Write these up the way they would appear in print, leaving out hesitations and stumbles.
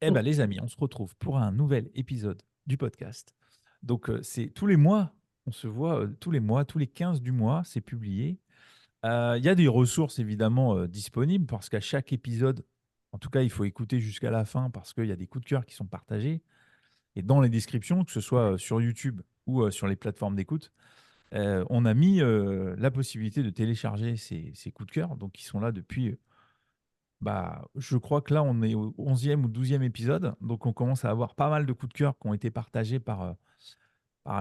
Eh ben, les amis, on se retrouve pour un nouvel épisode du podcast. Donc, c'est tous les mois, on se voit tous les mois, tous les 15 du mois, c'est publié. Il y a des ressources évidemment disponibles parce qu'à chaque épisode, en tout cas, il faut écouter jusqu'à la fin parce qu'il y a des coups de cœur qui sont partagés. Et dans les descriptions, que ce soit sur YouTube ou sur les plateformes d'écoute, on a mis la possibilité de télécharger ces coups de cœur. Donc, ils sont là depuis je crois que là, on est au 11e ou 12e épisode. Donc, on commence à avoir pas mal de coups de cœur qui ont été partagés par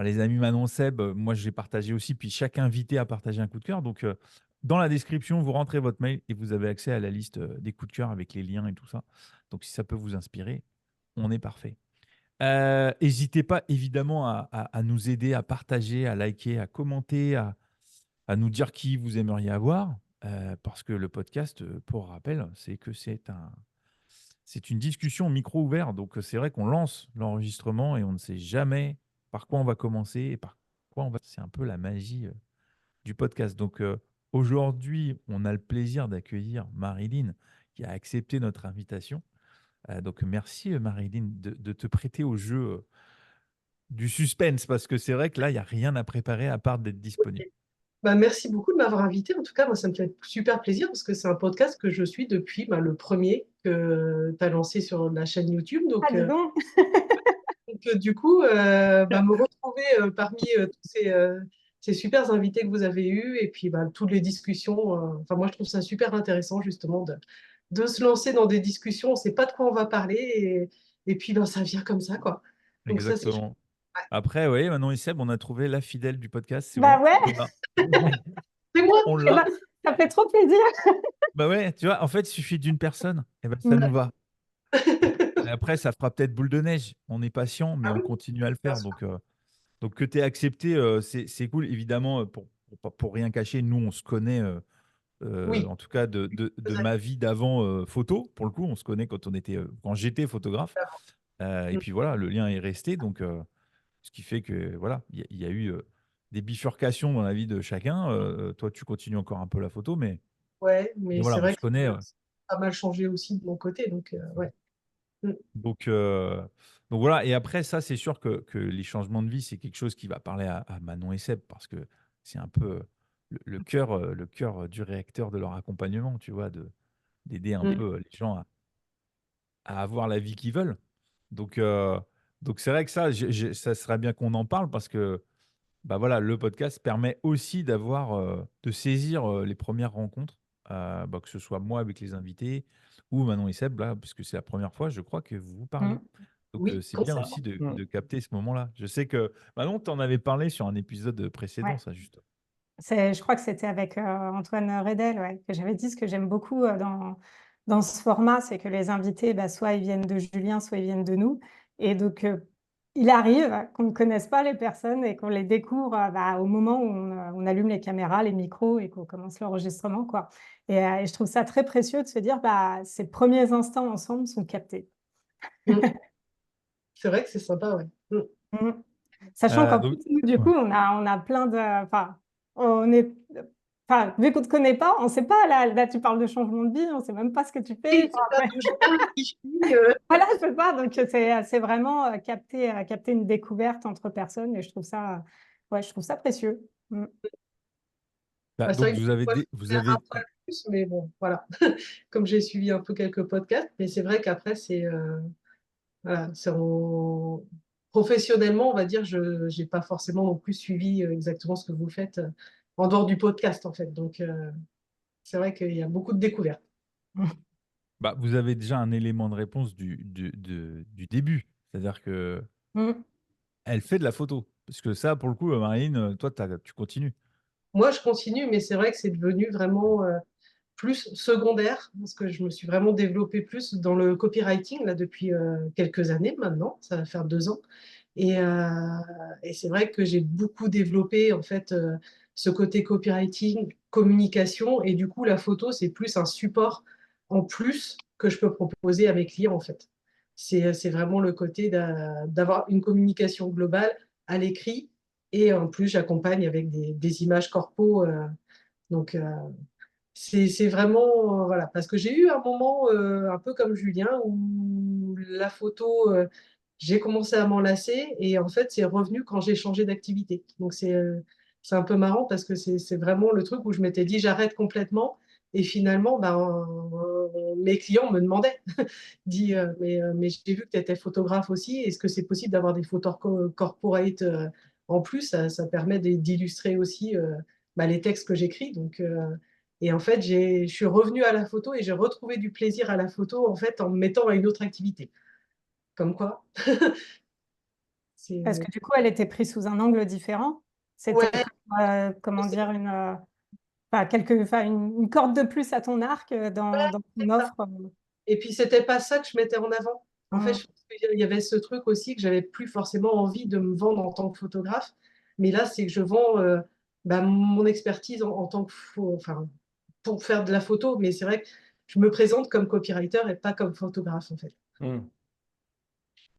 les amis Manon Seb. Moi, j'ai partagé aussi. Puis, chaque invité a partagé un coup de cœur. Donc, dans la description, vous rentrez votre mail et vous avez accès à la liste des coups de cœur avec les liens et tout ça. Donc, si ça peut vous inspirer, on est parfait. N'hésitez pas évidemment à nous aider, à partager, à liker, à commenter, à nous dire qui vous aimeriez avoir. Parce que le podcast, pour rappel, c'est une discussion micro ouvert. Donc, c'est vrai qu'on lance l'enregistrement et on ne sait jamais par quoi on va commencer et par quoi on va. C'est un peu la magie du podcast. Donc, aujourd'hui, on a le plaisir d'accueillir Marilyn qui a accepté notre invitation. Donc, merci Marilyn de te prêter au jeu du suspense parce que c'est vrai que là, il n'y a rien à préparer à part d'être disponible. Bah, merci beaucoup de m'avoir invité. En tout cas, moi, ça me fait super plaisir parce que c'est un podcast que je suis depuis le premier que tu as lancé sur la chaîne YouTube. Ah, dis donc. Du coup, me retrouver parmi tous ces super invités que vous avez eus et puis toutes les discussions. Enfin, moi, je trouve ça super intéressant justement de se lancer dans des discussions. On ne sait pas de quoi on va parler et puis ça vient comme ça, quoi. Donc, ça, c'est chouette. Exactement. Après, oui, Manon et Seb, on a trouvé la fidèle du podcast, c'est Bah bon. ouais, On l'a. C'est moi! On eh l'a. ben, ça fait trop plaisir. Bah ouais, tu vois, en fait, il suffit d'une personne. Et ben, ça Mm. nous va. Et après, ça fera peut-être boule de neige. On est patient, mais Ah on oui, continue à le bien faire. sûr. Donc que tu aies accepté, c'est cool. Évidemment, pour rien cacher, nous, on se connaît, Oui. en tout cas, de ma vie d'avant photo. Pour le coup, on se connaît quand j'étais photographe. Et puis voilà, le lien est resté. Donc, ce qui fait que voilà, il y a eu des bifurcations dans la vie de chacun. Toi, tu continues encore un peu la photo, Ouais, mais mais c'est voilà, on vrai se que connaît. ça a pas mal changé aussi de mon côté. Donc, ouais. Mm. Donc, euh, donc voilà. Et après, ça, c'est sûr que les changements de vie, c'est quelque chose qui va parler à Manon et Seb parce que c'est un peu le cœur du réacteur de leur accompagnement, tu vois, d'aider un Mm. peu les gens à avoir la vie qu'ils veulent. Donc, euh, donc c'est vrai que ça, ça serait bien qu'on en parle parce que bah voilà, le podcast permet aussi de saisir les premières rencontres, que ce soit moi avec les invités ou Manon et Seb, là, parce que c'est la première fois, je crois, que vous vous parlez. Mm. Donc, Oui, c'est bien concernant. aussi de, Mm. de capter ce moment-là. Je sais que Manon, tu en avais parlé sur un épisode précédent, Ouais. ça, juste. Je crois que c'était avec Antoine Redel, ouais, que j'avais dit ce que j'aime beaucoup dans ce format, c'est que les invités, bah, soit ils viennent de Julien, soit ils viennent de nous. Et donc, il arrive qu'on ne connaisse pas les personnes et qu'on les découvre au moment où on allume les caméras, les micros et qu'on commence l'enregistrement, quoi. Et je trouve ça très précieux de se dire, ces premiers instants ensemble sont captés. Mm. C'est vrai que c'est sympa, ouais. Mm. Mm. Sachant qu'en Donc, plus, nous, du ouais. coup, on a plein de. Enfin, on est. Enfin, vu qu'on ne te connaît pas, on ne sait pas. Là, tu parles de changement de vie, on ne sait même pas ce que tu fais. Oui, c'est ça, Enfin, d'où je viens, qui je suis. voilà, c'est ça. Donc, c'est vraiment capter une découverte entre personnes et je trouve ça précieux. Mm. C'est Donc, vrai que vous avez, moi, je vous fais un avez, poil plus, mais bon, voilà. Comme j'ai suivi un peu quelques podcasts, mais c'est vrai qu'après, voilà, professionnellement, on va dire, je n'ai pas forcément non plus suivi exactement ce que vous faites en dehors du podcast, en fait. Donc, c'est vrai qu'il y a beaucoup de découvertes. vous avez déjà un élément de réponse du début. C'est-à-dire que Mm. elle fait de la photo. Parce que ça, pour le coup, Marine, toi, tu continues. Moi, je continue, mais c'est vrai que c'est devenu vraiment plus secondaire, parce que je me suis vraiment développée plus dans le copywriting là, depuis quelques années maintenant, ça va faire 2 ans. Et, euh, et c'est vrai que j'ai beaucoup développé en fait ce côté copywriting, communication, et du coup la photo c'est plus un support en plus que je peux proposer à mes clients en fait. C'est vraiment le côté d'avoir une communication globale à l'écrit et en plus j'accompagne avec des images corpo. Donc c'est vraiment voilà parce que j'ai eu un moment un peu comme Julien où la photo, j'ai commencé à m'en lasser et en fait, c'est revenu quand j'ai changé d'activité. Donc, c'est un peu marrant parce que c'est vraiment le truc où je m'étais dit j'arrête complètement et finalement, ben, mes clients me demandaient, dit mais j'ai vu que tu étais photographe aussi, est-ce que c'est possible d'avoir des photos corporate en plus, ça permet d'illustrer aussi bah, les textes que j'écris. Donc, et en fait, je suis revenue à la photo et j'ai retrouvé du plaisir à la photo en fait en me mettant à une autre activité. Comme quoi, c'est Parce que du coup, elle était prise sous un angle différent. ouais, C'était, comment dire, enfin, enfin, une corde de plus à ton arc dans c'est ton ça. offre. Et puis c'était pas ça que je mettais en avant. En fait, Mmh. je pense qu'il y avait ce truc aussi que j'avais plus forcément envie de me vendre en tant que photographe. Mais là, c'est que je vends bah, mon expertise en tant que enfin, pour faire de la photo. Mais c'est vrai que je me présente comme copywriter et pas comme photographe en fait. Hmm.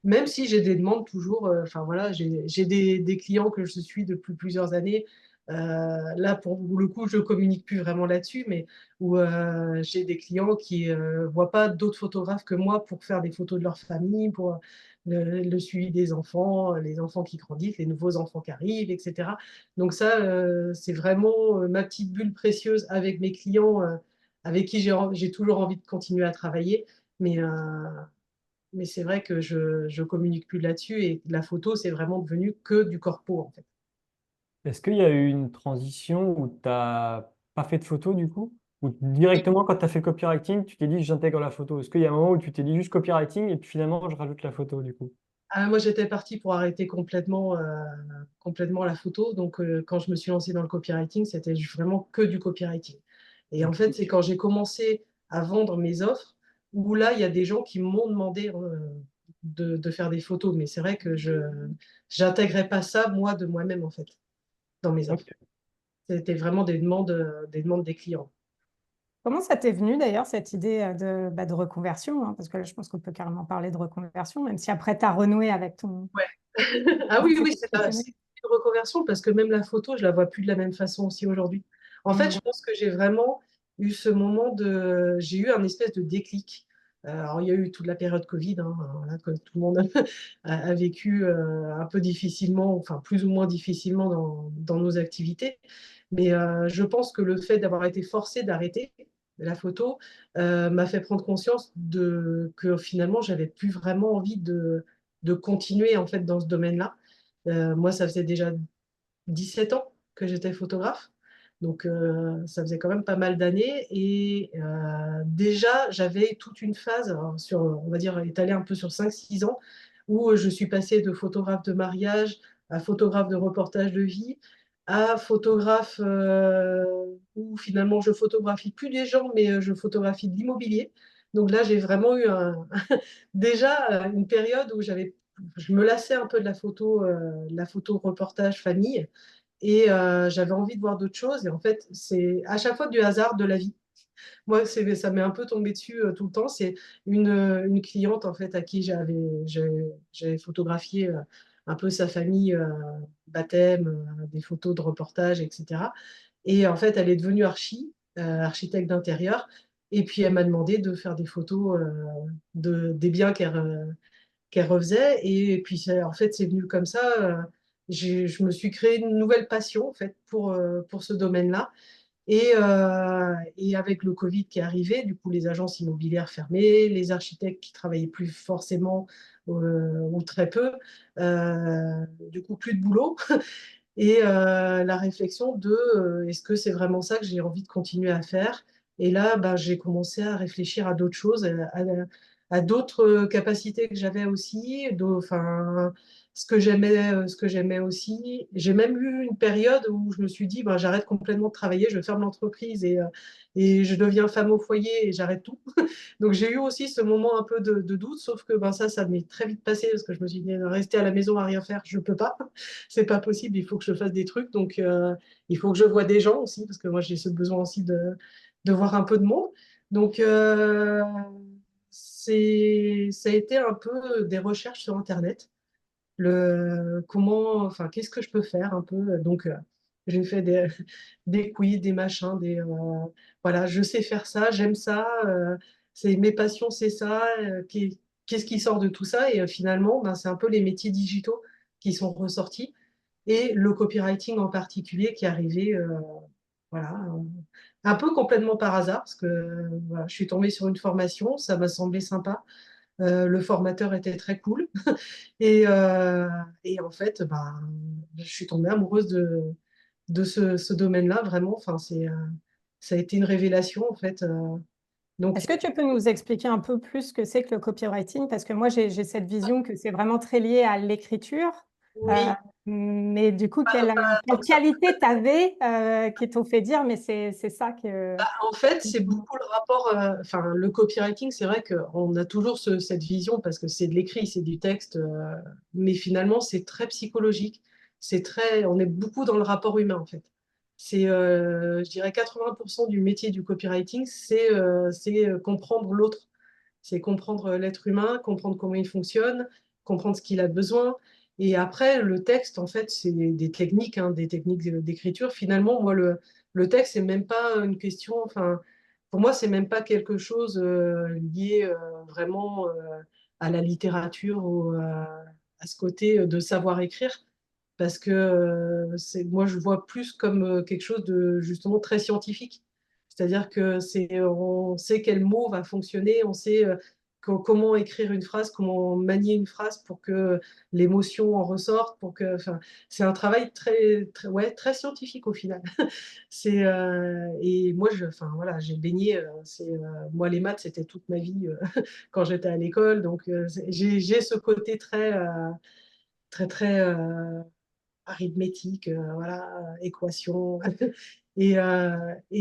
Même si j'ai des demandes toujours, enfin voilà, j'ai des clients que je suis depuis plusieurs années. Là, pour le coup, je communique plus vraiment là-dessus, mais où j'ai des clients qui voient pas d'autres photographes que moi pour faire des photos de leur famille, pour le suivi des enfants, les enfants qui grandissent, les nouveaux enfants qui arrivent, etc. Donc ça, c'est vraiment ma petite bulle précieuse avec mes clients, avec qui j'ai toujours envie de continuer à travailler. Mais mais c'est vrai que je communique plus là-dessus et la photo, c'est vraiment devenu que du corpo, en fait. Est-ce qu'il y a eu une transition où tu n'as pas fait de photo du coup? Ou Oui. directement quand tu as fait le copywriting, tu t'es dit j'intègre la photo? Est-ce qu'il y a un moment où tu t'es dit juste copywriting et puis finalement je rajoute la photo du coup? Ah, moi, j'étais partie pour arrêter complètement la photo. Donc, quand je me suis lancée dans le copywriting, c'était vraiment que du copywriting. Et en Ok. fait, c'est quand j'ai commencé à vendre mes offres où là, il y a des gens qui m'ont demandé de faire des photos. Mais c'est vrai que je n'intégrais pas ça, moi, de moi-même, en fait, dans mes offres. Ok. C'était vraiment des demandes des clients. Comment ça t'est venu d'ailleurs, cette idée de reconversion, hein, parce que là, je pense qu'on peut carrément parler de reconversion, même si après, tu as renoué avec ton Ouais. Ah oui, oui, activité c'est professionnelle. une reconversion parce que même la photo, je la vois plus de la même façon aussi aujourd'hui. En fait, Mmh. je pense que j'ai vraiment eu ce moment de... J'ai eu un espèce de déclic. Alors, il y a eu toute la période Covid, hein, voilà, que tout le monde a vécu un peu difficilement, enfin plus ou moins difficilement dans nos activités. Mais je pense que le fait d'avoir été forcé d'arrêter la photo m'a fait prendre conscience que finalement, j'avais plus vraiment envie de continuer en fait dans ce domaine-là. Moi, ça faisait déjà 17 ans que j'étais photographe, donc ça faisait quand même pas mal d'années. Et déjà, j'avais toute une phase, alors, on va dire, étalée un peu sur 5 6 ans, où je suis passée de photographe de mariage à photographe de reportage de vie, à photographe où finalement je photographie plus les gens, mais je photographie de l'immobilier. Donc là, j'ai vraiment eu déjà une période où je me lassais un peu de la photo reportage famille, et j'avais envie de voir d'autres choses. Et en fait, c'est à chaque fois du hasard de la vie. Moi, ça m'est un peu tombé dessus tout le temps. C'est une cliente en fait à qui j'avais photographié un peu sa famille, baptême, des photos de reportage, etc. Et en fait, elle est devenue architecte d'intérieur. Et puis, elle m'a demandé de faire des photos des biens qu'elle refaisait. Et puis, en fait, c'est venu comme ça. Je me suis créé une nouvelle passion en fait pour ce domaine-là. Et avec le Covid qui est arrivé, du coup, les agences immobilières fermées, les architectes qui travaillaient plus forcément ou très peu, du coup, plus de boulot. Et la réflexion de est-ce que c'est vraiment ça que j'ai envie de continuer à faire? Et là, ben, j'ai commencé à réfléchir à d'autres choses, à d'autres capacités que j'avais aussi, enfin, ce que j'aimais aussi. J'ai même eu une période où je me suis dit, ben, j'arrête complètement de travailler, je ferme l'entreprise et je deviens femme au foyer et j'arrête tout. Donc j'ai eu aussi ce moment un peu de doute, sauf que ben, ça m'est très vite passé parce que je me suis dit, rester à la maison à rien faire, je ne peux pas. C'est pas possible, il faut que je fasse des trucs. Donc, il faut que je voie des gens aussi, parce que moi, j'ai ce besoin aussi de voir un peu de monde. Donc, ça a été un peu des recherches sur Internet. Enfin, qu'est-ce que je peux faire un peu? Donc, j'ai fait des quiz, des machins, voilà, je sais faire ça, j'aime ça, c'est mes passions, c'est ça. qu'est-ce qui sort de tout ça? Et finalement, ben, c'est un peu les métiers digitaux qui sont ressortis et le copywriting en particulier qui est arrivé, voilà, un peu complètement par hasard parce que voilà, je suis tombée sur une formation, ça m'a semblé sympa. Le formateur était très cool et, euh, et en fait, ben, je suis tombée amoureuse de ce domaine-là, vraiment. Enfin, ça a été une révélation en fait. Donc, Est-ce que tu peux nous expliquer un peu plus ce que c'est que le copywriting? Parce que moi, j'ai cette vision que c'est vraiment très lié à l'écriture. Euh, oui, mais du coup, pas quelle tant que ça. qualité tu avais qui t'ont fait dire, mais c'est ça que... En fait, c'est beaucoup le rapport, enfin, le copywriting, c'est vrai qu'on a toujours cette vision parce que c'est de l'écrit, c'est du texte, mais finalement, c'est très psychologique. On est beaucoup dans le rapport humain, en fait. Je dirais, 80% du métier du copywriting, c'est comprendre l'autre. C'est comprendre l'être humain, comprendre comment il fonctionne, comprendre ce qu'il a besoin. Et après, le texte, en fait, c'est des techniques, hein, des techniques d'écriture. Finalement, moi, le texte, c'est même pas une question, enfin, pour moi, c'est même pas quelque chose lié vraiment à la littérature ou à ce côté de savoir écrire, parce que moi, je vois plus comme quelque chose de justement très scientifique. C'est-à-dire que on sait quel mot va fonctionner, on sait comment écrire une phrase, comment manier une phrase pour que l'émotion en ressorte, enfin, c'est un travail ouais, très scientifique au final. Et moi, enfin, voilà, j'ai baigné. Moi, les maths, c'était toute ma vie quand j'étais à l'école. Donc, j'ai ce côté très arithmétique, voilà, équation. Et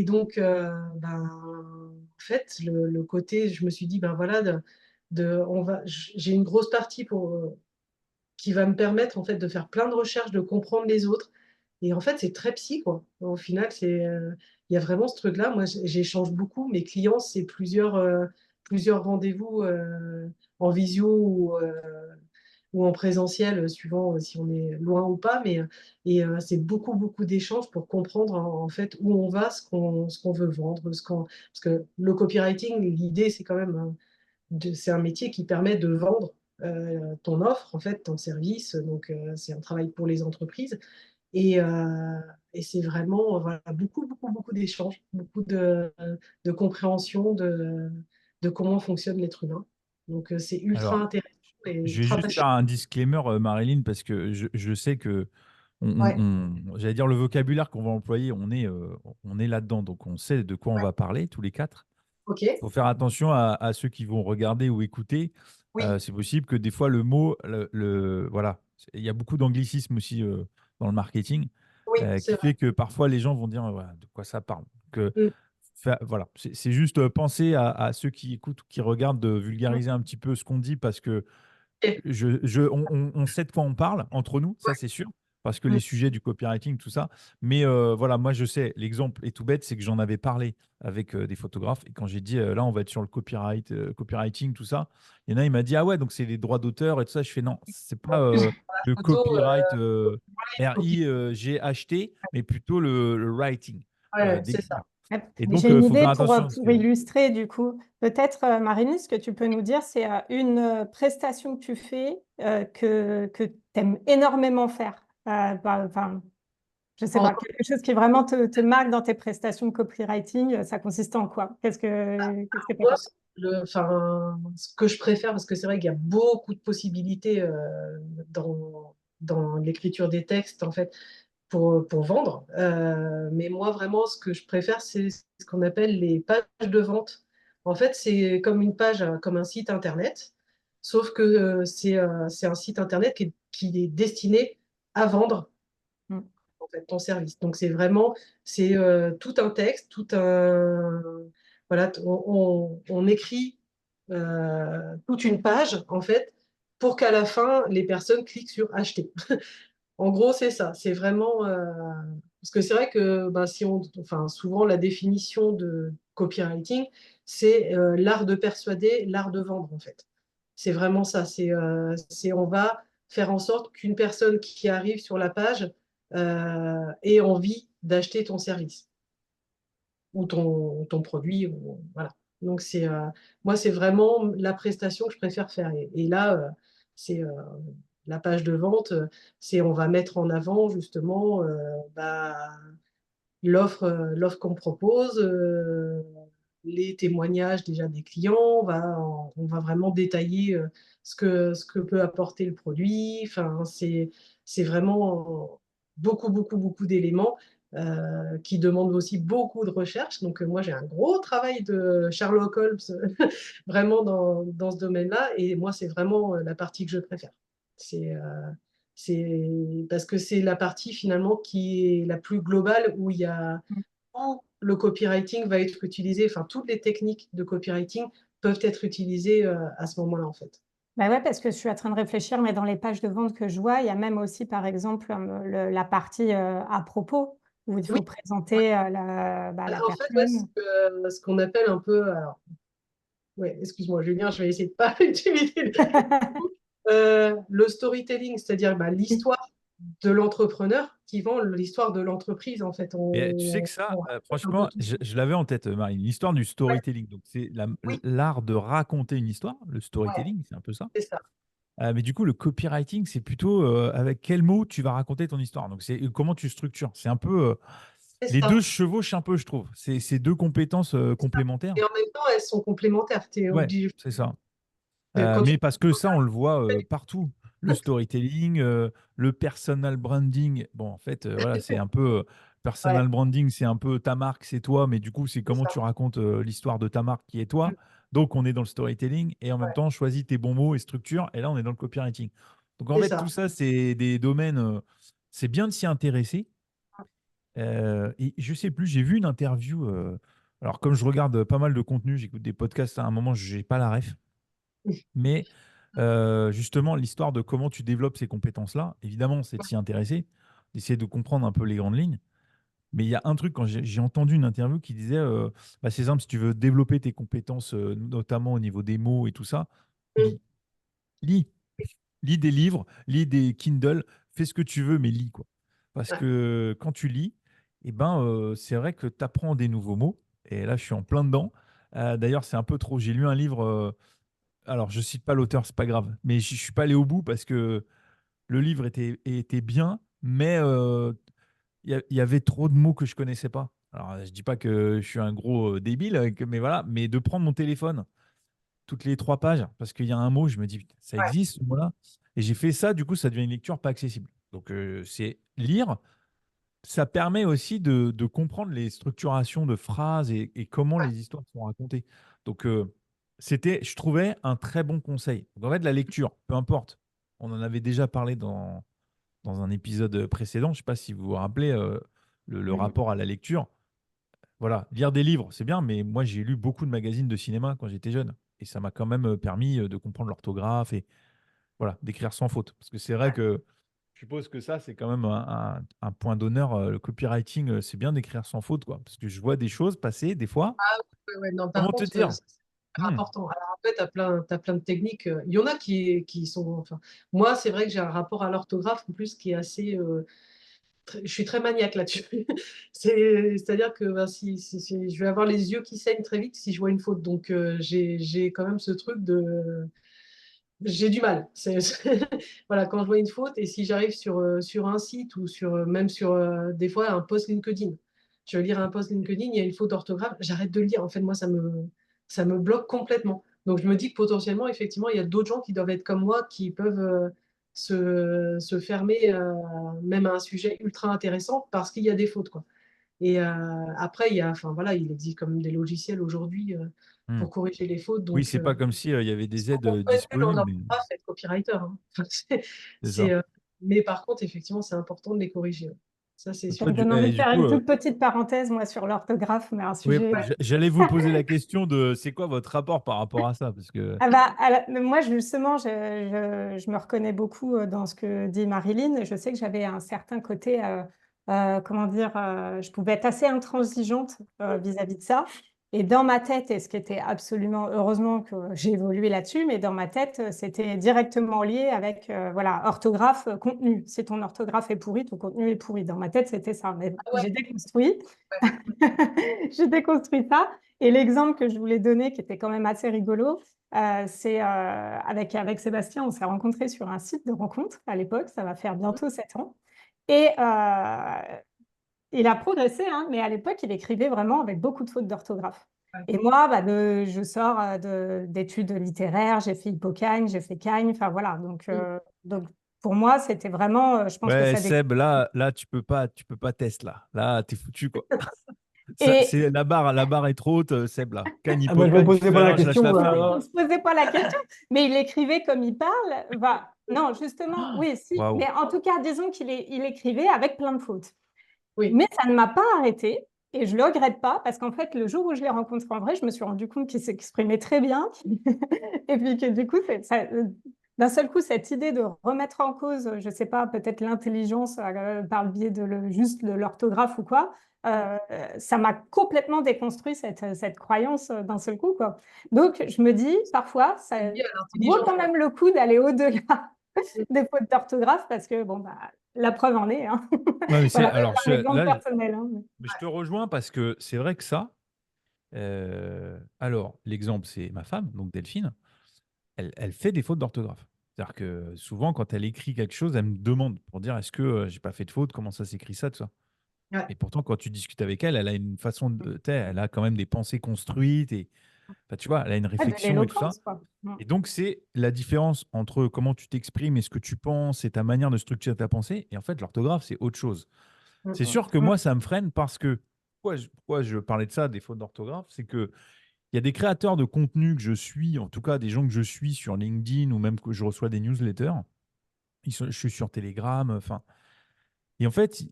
donc, ben, en fait, le côté, je me suis dit, ben voilà, j'ai une grosse partie qui va me permettre en fait de faire plein de recherches, de comprendre les autres. Et en fait, c'est très psy, quoi. Au final, il y a vraiment ce truc-là. Moi, j'échange beaucoup. Mes clients, c'est plusieurs rendez-vous en visio ou en présentiel, suivant si on est loin ou pas. C'est beaucoup, beaucoup d'échanges pour comprendre en fait où on va, ce qu'on veut vendre. Parce que le copywriting, l'idée, c'est quand même c'est un métier qui permet de vendre ton offre, en fait, ton service. Donc, c'est un travail pour les entreprises. Et, euh, et c'est vraiment voilà, beaucoup, beaucoup, beaucoup d'échanges, beaucoup de compréhension de comment fonctionne l'être humain. Donc, c'est ultra Alors, intéressant et je vais ultra juste faire passionnant. un disclaimer, Marilyn, parce que je sais que, Ouais, j'allais dire le vocabulaire qu'on va employer, on est là-dedans, donc on sait de quoi on ouais, va parler tous les quatre. ok, Il faut faire attention à ceux qui vont regarder ou écouter. oui, C'est possible que des fois le mot, voilà, il y a beaucoup d'anglicisme aussi dans le marketing, oui, c'est qui vrai. fait que parfois les gens vont dire voilà, de quoi ça parle. Mm, Voilà, c'est juste penser à ceux qui écoutent ou qui regardent de mm, vulgariser un petit peu ce qu'on dit parce que ok, on sait de quoi on parle entre nous, ça ouais, c'est sûr, parce que les mm, sujets du copywriting, tout ça. Mais voilà, moi je sais, l'exemple est tout bête, c'est que j'en avais parlé avec des photographes. Et quand j'ai dit, là, on va être sur le copywriting, tout ça, il y en a, il m'a dit, ah ouais, donc c'est les droits d'auteur et tout ça. Je fais, non, c'est pas le photo, copyright, copie. R-I-G-H-T, mais plutôt le writing Ouais, c'est ça. d'écriture. Et donc, J'ai une il faut idée faire attention. pour illustrer du coup. Peut-être, Marilyn, ce que tu peux nous dire, c'est une prestation que tu fais que tu aimes énormément faire. Enfin, je sais En pas, quelque chose qui vraiment te marque dans tes prestations de copywriting, ça consiste en quoi? Qu'est-ce que tu moi, as enfin, ce que je préfère, parce que c'est vrai qu'il y a beaucoup de possibilités dans l'écriture des textes, en fait, pour vendre. Mais moi, vraiment, ce que je préfère, c'est ce qu'on appelle les pages de vente. En fait, c'est comme une page, comme un site Internet, sauf que c'est un site Internet qui est destiné à vendre Mm. en fait, ton service. Donc, c'est tout un texte, voilà, on écrit toute une page, en fait, pour qu'à la fin, les personnes cliquent sur acheter. En gros, c'est ça. C'est vraiment. Parce que c'est vrai que bah, enfin, souvent, la définition de copywriting, c'est l'art de persuader, l'art de vendre, en fait. C'est vraiment ça. On va faire en sorte qu'une personne qui arrive sur la page ait envie d'acheter ton service ou ton produit. Voilà. Donc, moi, c'est vraiment la prestation que je préfère faire. Et là, c'est la page de vente, on va mettre en avant justement l'offre qu'on propose, les témoignages déjà des clients, on va vraiment détailler ce que peut apporter le produit. Enfin, c'est vraiment beaucoup, beaucoup, beaucoup d'éléments qui demandent aussi beaucoup de recherche. Donc, moi, j'ai un gros travail de Sherlock Holmes vraiment dans ce domaine-là. Et moi, c'est vraiment la partie que je préfère. C'est parce que c'est la partie finalement qui est la plus globale où il y a où le copywriting va être utilisé, enfin toutes les techniques de copywriting peuvent être utilisées à ce moment-là en fait. Bah ouais, parce que je suis en train de réfléchir, mais dans les pages de vente que je vois, il y a même aussi, par exemple, la partie à propos, où il Oui, faut présenter la en fait, ouais, personne. ce qu'on appelle un peu, alors, ouais, excuse-moi Julien, je vais essayer de pas utiliser le storytelling, c'est-à-dire l'histoire de l'entrepreneur qui vend l'histoire de l'entreprise en fait. Et tu sais que ça, On raconte un peu franchement, tout. je l'avais en tête, Marie, l'histoire du Ouais, storytelling. Donc, c'est oui, l'art de raconter une histoire, le ouais, storytelling, c'est un peu ça. c'est ça, Mais du coup, le copywriting, c'est plutôt avec quels mots tu vas raconter ton histoire. Donc, c'est comment tu structures. C'est un peu. c'est Les deux ça. se chevauchent un peu, je trouve. C'est deux compétences C'est ça. complémentaires. Et en même temps, elles sont complémentaires. Tu es Ouais, obligé. c'est ça. Quand tu Mais parce que ça, on le voit partout. Le storytelling, le personal branding. Bon, en fait, voilà, c'est un peu ouais, personal branding, c'est un peu ta marque, c'est toi, mais du coup, c'est c'est comment ça. tu racontes l'histoire de ta marque qui est toi. Donc, on est dans le storytelling et en même Ouais, temps, choisis tes bons mots et structures. Et là, on est dans le copywriting. Donc, en c'est fait, tout ça. ça, c'est des domaines. C'est bien de s'y intéresser. Et je sais plus, j'ai vu une interview. Alors, comme je regarde pas mal de contenu, j'écoute des podcasts à un moment, je n'ai pas la ref. Mais justement, l'histoire de comment tu développes ces compétences-là, évidemment, c'est de s'y intéresser, d'essayer de comprendre un peu les grandes lignes. Mais il y a un truc, quand j'ai entendu une interview qui disait, c'est simple, si tu veux développer tes compétences, notamment au niveau des mots et tout ça, Mm. lis. Lis. Lis des livres, lis des Kindle, fais ce que tu veux, mais lis, quoi. Parce Ouais, que quand tu lis, c'est vrai que tu apprends des nouveaux mots. Et là, je suis en plein dedans. D'ailleurs, c'est un peu trop. J'ai lu un livre. Alors, je cite pas l'auteur, c'est pas grave. Mais je suis pas allé au bout parce que le livre était bien, mais il y avait trop de mots que je connaissais pas. Alors, je dis pas que je suis un gros débile, mais voilà. Mais de prendre mon téléphone toutes les 3 pages, parce qu'il y a un mot, je me dis, putain, ça ouais, existe, ce mot-là. Et j'ai fait ça, du coup, ça devient une lecture pas accessible. Donc, c'est lire. Ça permet aussi de comprendre les structurations de phrases et comment ouais. les histoires sont racontées. Donc, c'était, je trouvais, un très bon conseil. Donc, en fait, la lecture, peu importe. On en avait déjà parlé dans un épisode précédent. Je ne sais pas si vous vous rappelez le Mhm. rapport à la lecture. Voilà, lire des livres, c'est bien, mais moi, j'ai lu beaucoup de magazines de cinéma quand j'étais jeune. Et ça m'a quand même permis de comprendre l'orthographe et voilà, d'écrire sans faute. Parce que c'est vrai Ouais. que je suppose que ça, c'est quand même un point d'honneur. Le copywriting, c'est bien d'écrire sans faute, quoi. Parce que je vois des choses passer, des fois. Ah ouais, ouais, non, par Comment te contre, dire? c'est super Hmm. important. Alors après, t'as plein de techniques. Il y en a qui sont. Enfin, moi, c'est vrai que j'ai un rapport à l'orthographe en plus qui est assez. Je suis très maniaque là-dessus. C'est-à-dire que si je vais avoir les yeux qui saignent très vite si je vois une faute. Donc, j'ai quand même ce truc de. J'ai du mal. Voilà, quand je vois une faute et si j'arrive sur un site ou même sur des fois un post LinkedIn, je vais lire un post LinkedIn, il y a une faute d'orthographe, j'arrête de le lire. En fait, moi, ça me bloque complètement. Donc, je me dis que potentiellement, effectivement, il y a d'autres gens qui doivent être comme moi, qui peuvent se fermer même à un sujet ultra intéressant parce qu'il y a des fautes, quoi. Et après, enfin, voilà, il existe comme des logiciels aujourd'hui Hmm. pour corriger les fautes. Oui, Donc, c'est pas comme si il y avait des sans aides qu'on soit nul en disponibles, mais orthographe, être copywriter, hein. Enfin, c'est ça. mais par contre, effectivement, c'est important de les corriger. Ouais. Ça, c'est Ça sûr. Toi, me donne envie de du faire coup, une toute petite parenthèse, moi, sur l'orthographe, mais un oui, sujet. j'allais vous poser la question de c'est quoi votre rapport par rapport à ça? Parce que. Ah bah, moi, justement, je me reconnais beaucoup dans ce que dit Marilyn. Je sais que j'avais un certain côté, comment dire, je pouvais être assez intransigeante vis-à-vis de ça. Et dans ma tête, et ce qui était absolument, heureusement que j'ai évolué là-dessus, mais dans ma tête, c'était directement lié avec, voilà, orthographe, contenu. Si ton orthographe est pourri, ton contenu est pourri. Dans ma tête, c'était ça. Mais Ah ouais, j'ai déconstruit. ouais, J'ai déconstruit ça. Et l'exemple que je voulais donner, qui était quand même assez rigolo, c'est avec Sébastien, on s'est rencontrés sur un site de rencontre à l'époque, ça va faire bientôt 7 ans. Et il a progressé, hein, mais à l'époque, il écrivait vraiment avec beaucoup de fautes d'orthographe. Ouais. Et moi, je sors d'études littéraires, j'ai fait Hippocagne, j'ai fait Cagne, enfin voilà. Donc pour moi, c'était vraiment, je pense que Ouais, ça décrit. Seb, là, tu peux pas test là. Là, t'es foutu, quoi. Et C'est la barre est trop haute, Seb, là. Ah bah, je me Cagnipocagne, tu posais fais pas la rien, je lâche question, là, l'affaire, il moi. ne se posait pas la question, mais il écrivait comme il parle. Non, justement, oui, si. Waouh. Mais en tout cas, disons il écrivait avec plein de fautes. Oui. Mais ça ne m'a pas arrêté et je ne le regrette pas parce qu'en fait, le jour où je l'ai rencontré en vrai, je me suis rendu compte qu'il s'exprimait très bien. Et puis que du coup, d'un seul coup, cette idée de remettre en cause, je ne sais pas, peut-être l'intelligence par le biais juste de l'orthographe ou quoi, ça m'a complètement déconstruit cette croyance d'un seul coup, quoi. Donc, je me dis, parfois, ça C'est lié à vaut l'intelligence. quand même le coup d'aller au-delà des fautes d'orthographe parce que, bon, bah, la preuve en est, hein. Ouais, mais Voilà, alors, c'est un exemple personnel, hein. mais je te rejoins parce que c'est vrai que ça. Alors, l'exemple, c'est ma femme, donc Delphine. Elle fait des fautes d'orthographe. C'est-à-dire que souvent, quand elle écrit quelque chose, elle me demande pour dire est-ce que j'ai pas fait de faute, comment ça s'écrit ça, tout ça. Ouais. Et pourtant, quand tu discutes avec elle, elle a une façon de, tu sais, elle a quand même des pensées construites et, enfin, tu vois, elle a une Ouais, de réflexion et tout ça. l'éloquence, quoi. Et donc, c'est la différence entre comment tu t'exprimes et ce que tu penses et ta manière de structurer ta pensée. Et en fait, l'orthographe, c'est autre chose. C'est sûr que moi, ça me freine parce que, pourquoi je parlais de ça, des fautes d'orthographe, c'est que il y a des créateurs de contenu que je suis, en tout cas des gens que je suis sur LinkedIn ou même que je reçois des newsletters. Je suis sur Telegram, enfin. Et en fait,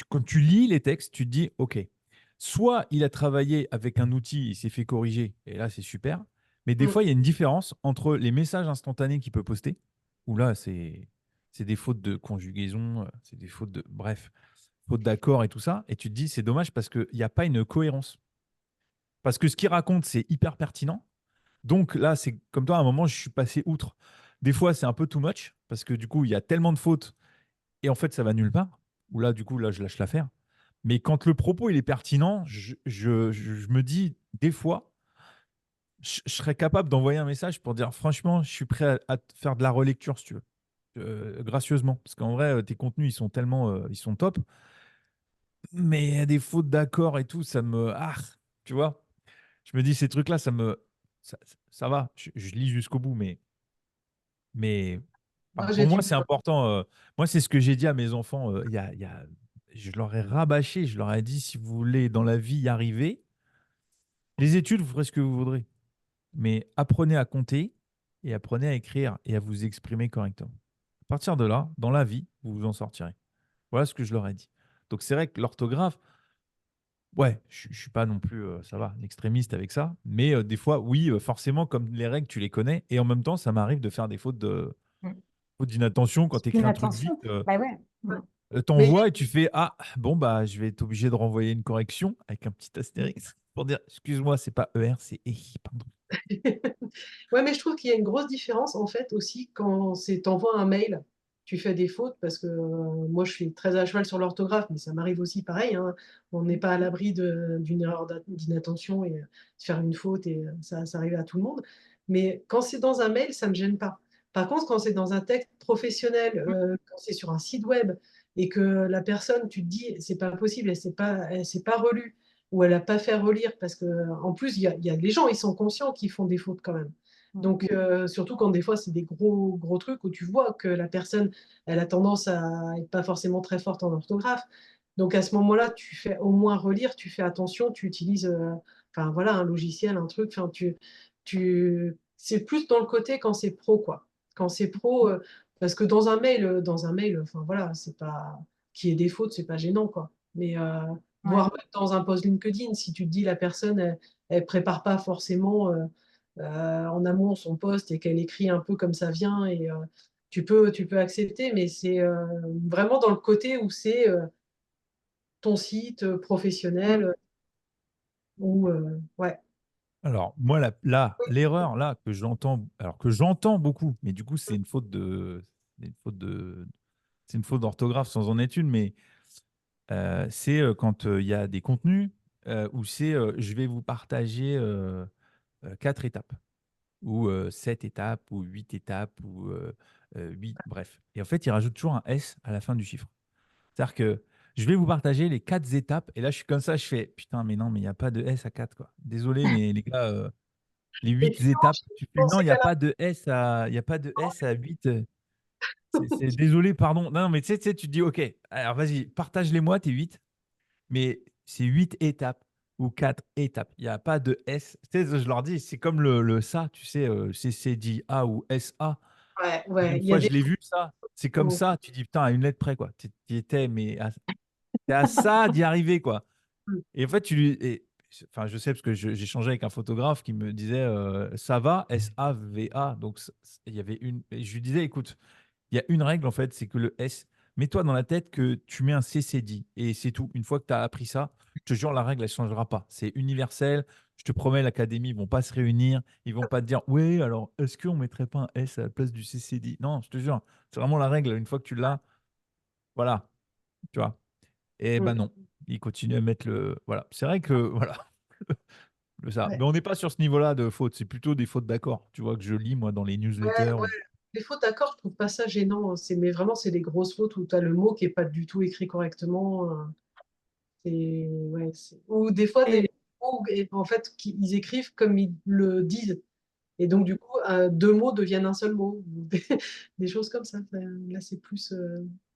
quand tu lis les textes, tu te dis, OK, soit il a travaillé avec un outil, il s'est fait corriger, et là, c'est super. Mais des fois, il y a une différence entre les messages instantanés qu'il peut poster, où là, c'est des fautes de conjugaison, c'est des fautes de, bref, fautes d'accord et tout ça. Et tu te dis, c'est dommage parce qu'il n'y a pas une cohérence. Parce que ce qu'il raconte, c'est hyper pertinent. Donc là, c'est comme toi, à un moment, je suis passé outre. Des fois, c'est un peu too much, parce que du coup, il y a tellement de fautes, et en fait, ça va nulle part. Ou là, du coup, là, je lâche l'affaire. Mais quand le propos, il est pertinent, je me dis, des fois, je serais capable d'envoyer un message pour dire, franchement, je suis prêt à te faire de la relecture, si tu veux, gracieusement. Parce qu'en vrai, tes contenus, ils sont tellement, ils sont top. Mais il y a des fautes d'accord et tout, ça me... Ah, tu vois, je me dis, ces trucs-là, ça va. Je lis jusqu'au bout, mais Moi, pour j'ai moi, du c'est important. Moi, c'est ce que j'ai dit à mes enfants. Je leur ai rabâché, je leur ai dit, si vous voulez dans la vie y arriver, les études, vous ferez ce que vous voudrez. Mais apprenez à compter et apprenez à écrire et à vous exprimer correctement. À partir de là, dans la vie, vous vous en sortirez. Voilà ce que je leur ai dit. Donc c'est vrai que l'orthographe, ouais, je ne suis pas non plus, ça va, un extrémiste avec ça. Mais des fois, oui, forcément, comme les règles, tu les connais. Et en même temps, ça m'arrive de faire des fautes d'inattention quand tu écris Une un truc vite. attention. Bah ouais. Ouais. Mais T'envoies et tu fais ah bon bah je vais être obligé de renvoyer une correction avec un petit astérix pour dire excuse-moi c'est pas ER c'est EI pardon. ouais, mais je trouve qu'il y a une grosse différence en fait aussi quand c'est t'envoies un mail, tu fais des fautes parce que moi je suis très à cheval sur l'orthographe, mais ça m'arrive aussi pareil, hein. On n'est pas à l'abri d'une erreur d'inattention et de faire une faute et ça arrive à tout le monde. Mais quand c'est dans un mail, ça ne me gêne pas. Par contre, quand c'est dans un texte professionnel, quand c'est sur un site web et que la personne, tu te dis, c'est pas possible, elle s'est pas relue ou elle n'a pas fait relire, parce que en plus, il y a les gens, ils sont conscients qu'ils font des fautes quand même. Donc, surtout quand des fois, c'est des gros, gros trucs où tu vois que la personne, elle a tendance à être pas forcément très forte en orthographe. Donc, à ce moment-là, tu fais au moins relire, tu fais attention, tu utilises enfin, voilà, un logiciel, un truc. Enfin, c'est plus dans le côté quand c'est pro, quoi. Quand c'est pro, parce que dans un mail, enfin voilà, c'est pas qu'il y ait des fautes, c'est pas gênant, quoi. Mais Ouais. voire même dans un post LinkedIn, si tu te dis la personne, elle prépare pas forcément en amont son post et qu'elle écrit un peu comme ça vient, et tu peux accepter, mais c'est vraiment dans le côté où c'est ton site professionnel où ouais. Alors moi là l'erreur là que j'entends alors que j'entends beaucoup mais du coup c'est une faute de c'est une faute d'orthographe sans en être une mais c'est quand il y a des contenus où c'est je vais vous partager 4 étapes, ou 7 étapes, ou 8 étapes, ou 8, bref. Et en fait, il rajoute toujours un S à la fin du chiffre. C'est-à-dire que je vais vous partager les 4 étapes. Et là, je suis comme ça, je fais putain, mais non, mais il n'y a pas de S à 4, quoi. Désolé, mais les gars, les Et 8 justement, étapes, tu fais dans non, ces il n'y a cas-là, pas de S à, il y a pas de S à 8. Désolé, pardon. Non, non, mais tu sais, tu te dis, OK, alors vas-y, partage-les-moi tes 8, mais c'est 8 étapes ou 4 étapes. Il n'y a pas de S. Tu sais, je leur dis, c'est comme le ça, tu sais, CCDA ou SA. ouais, Et ouais, une il y a fois, je des l'ai vu, ça. C'est comme photos. ça. Tu dis, putain, à une lettre près, quoi. Tu y étais, mais t'es à ça d'y arriver, quoi. Et en fait, enfin, je sais parce que j'ai changé avec un photographe qui me disait ça va, S-A-V-A. Donc, il y avait une. Et je lui disais, écoute, il y a une règle, en fait, c'est que le S, mets-toi dans la tête que tu mets un CCD et c'est tout. Une fois que tu as appris ça, je te jure, la règle, elle ne changera pas. C'est universel. Je te promets, l'académie, ils ne vont pas se réunir. Ils ne vont pas te dire, oui, alors, est-ce qu'on ne mettrait pas un S à la place du CCD? Non, je te jure, c'est vraiment la règle. Une fois que tu l'as, voilà, tu vois. Et ben Mm. non, ils continuent à mettre le. Voilà. C'est vrai que, voilà, ça. Ouais. Mais on n'est pas sur ce niveau-là de faute. C'est plutôt des fautes d'accord. Tu vois, que je lis, moi, dans les Ouais, newsletters. ouais. Les fautes d'accord, je trouve pas ça gênant, hein. Mais vraiment, c'est des grosses fautes où tu as le mot qui est pas du tout écrit correctement. Ouais, ou des fois, des Et, mots, en fait, ils écrivent comme ils le disent. Et donc, du coup, deux mots deviennent un seul mot. Des choses comme ça. Là, c'est plus.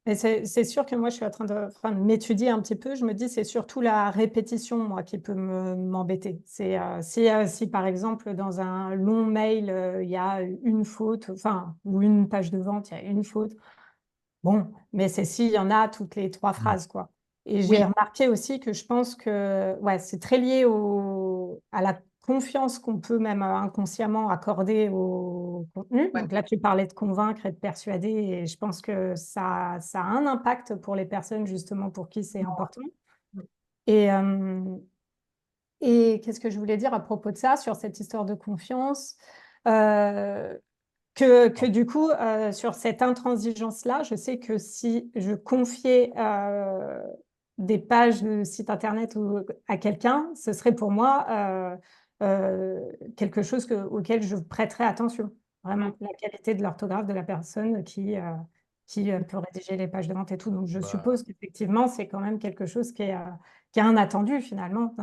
et c'est sûr que moi, je suis en train de m'étudier un petit peu. Je me dis, c'est surtout la répétition, moi, qui peut m'embêter. Si, par exemple, dans un long mail, il y a une faute, enfin, ou une page de vente, il y a une faute. Bon, mais c'est s'il y en a toutes les 3 phrases, quoi. Et j'ai Oui, remarqué aussi que je pense que ouais, c'est très lié à la confiance qu'on peut même inconsciemment accorder au contenu. ouais. Donc là, tu parlais de convaincre et de persuader, et je pense que ça a un impact pour les personnes justement pour qui c'est important. Et, euh, et qu'est-ce que je voulais dire à propos de ça, sur cette histoire de confiance? Euh, que du coup, sur cette intransigeance-là, je sais que si je confiais des pages de site internet à quelqu'un, ce serait pour moi quelque chose auquel je prêterais attention. Vraiment, la qualité de l'orthographe de la personne qui peut rédiger les pages de vente et tout. Donc, je Bah, suppose qu'effectivement, c'est quand même quelque chose qui est un attendu finalement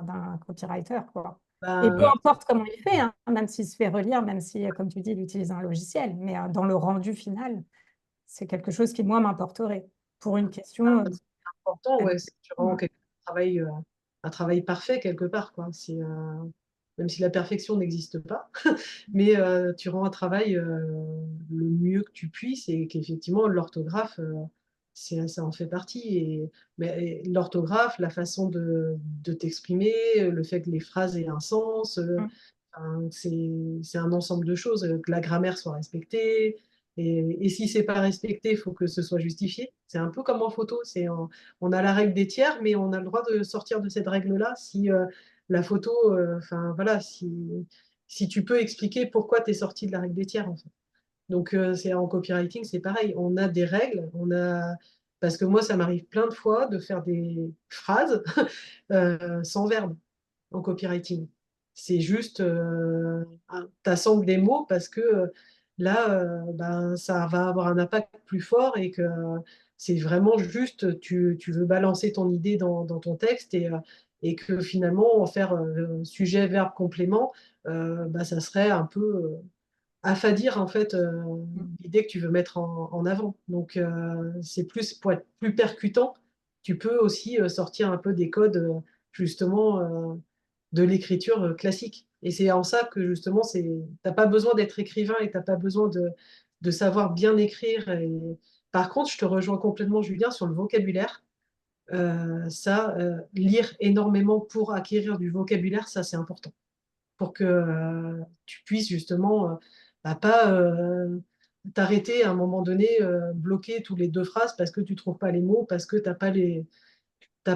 d'un copywriter, quoi. Et peu Ben, bah, importe comment il fait, hein, même s'il se fait relire, même si, comme tu dis, il utilise un logiciel, mais dans le rendu final, c'est quelque chose qui, moi, m'importerait pour une question. c'est important, ouais, c'est vraiment Ouais. un travail parfait quelque part, quoi. Même si la perfection n'existe pas, mais tu rends un travail le mieux que tu puisses et qu'effectivement, l'orthographe, ça en fait partie. Mais l'orthographe, la façon de t'exprimer, le fait que les phrases aient un sens, Mm. enfin, c'est un ensemble de choses, que la grammaire soit respectée. Et si c'est pas respecté, il faut que ce soit justifié. C'est un peu comme en photo. On a la règle des tiers, mais on a le droit de sortir de cette règle-là si la photo, enfin voilà, si tu peux expliquer pourquoi tu es sorti de la règle des tiers, en fait. Donc, en copywriting, c'est pareil. On a des règles, parce que moi, ça m'arrive plein de fois de faire des phrases sans verbe en copywriting. C'est juste, tu assembles des mots parce que là, ben, ça va avoir un impact plus fort et que c'est vraiment juste, tu veux balancer ton idée dans ton texte et que finalement, en faire sujet, verbe, complément, bah, ça serait un peu affadir en fait l'idée que tu veux mettre en avant. Donc, c'est plus pour être plus percutant, tu peux aussi sortir un peu des codes justement de l'écriture classique. Et c'est en ça que justement, t'as pas besoin d'être écrivain et t'as pas besoin de savoir bien écrire. Par contre, je te rejoins complètement, Julien, sur le vocabulaire. Lire énormément pour acquérir du vocabulaire, ça c'est important. Pour que tu puisses justement bah, pas t'arrêter à un moment donné, bloquer tous les 2 phrases parce que tu trouves pas les mots, parce que t'as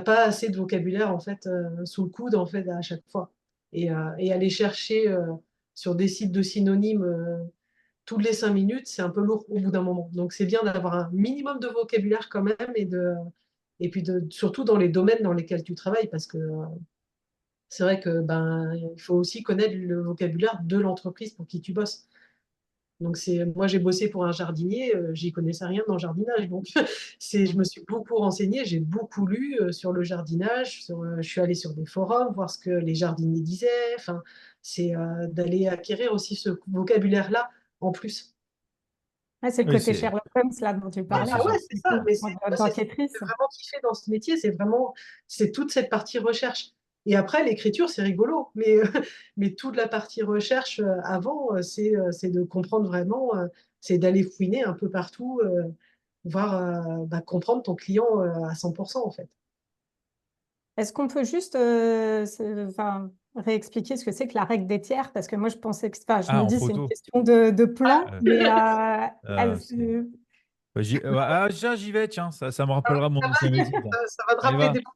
pas assez de vocabulaire en fait sous le coude en fait à chaque fois. Et aller chercher sur des sites de synonymes toutes les 5 minutes, c'est un peu lourd au bout d'un moment. Donc c'est bien d'avoir un minimum de vocabulaire quand même et puis surtout dans les domaines dans lesquels tu travailles parce que c'est vrai que il faut aussi connaître le vocabulaire de l'entreprise pour qui tu bosses. Donc moi j'ai bossé pour un jardinier, j'y connaissais rien dans le jardinage, donc je me suis beaucoup renseignée, j'ai beaucoup lu sur le jardinage, je suis allée sur des forums voir ce que les jardiniers disaient. Enfin, c'est d'aller acquérir aussi ce vocabulaire-là en plus. Ouais, c'est le Oui, côté c'est Sherlock Holmes là dont tu ouais, parlais, c'est Ah ouais, ça. c'est du ça, coup, mais en tant qu'auditrice. c'est vraiment kiffé dans ce métier, c'est toute cette partie recherche. Et après, l'écriture, c'est rigolo, mais, mais toute la partie recherche avant, c'est de comprendre vraiment, c'est d'aller fouiner un peu partout, voir, comprendre ton client à 100% en fait. Est-ce qu'on peut juste enfin, réexpliquer ce que c'est que la règle des tiers? Parce que moi, je pensais que, enfin, je Ah, me en dis, c'est une photo. question de plan, Euh, mais c'est... Bah, tiens, j'y vais, tiens, ça me rappellera mon ancien métier. Ça. Ça va te Allez, rappeler va. des bons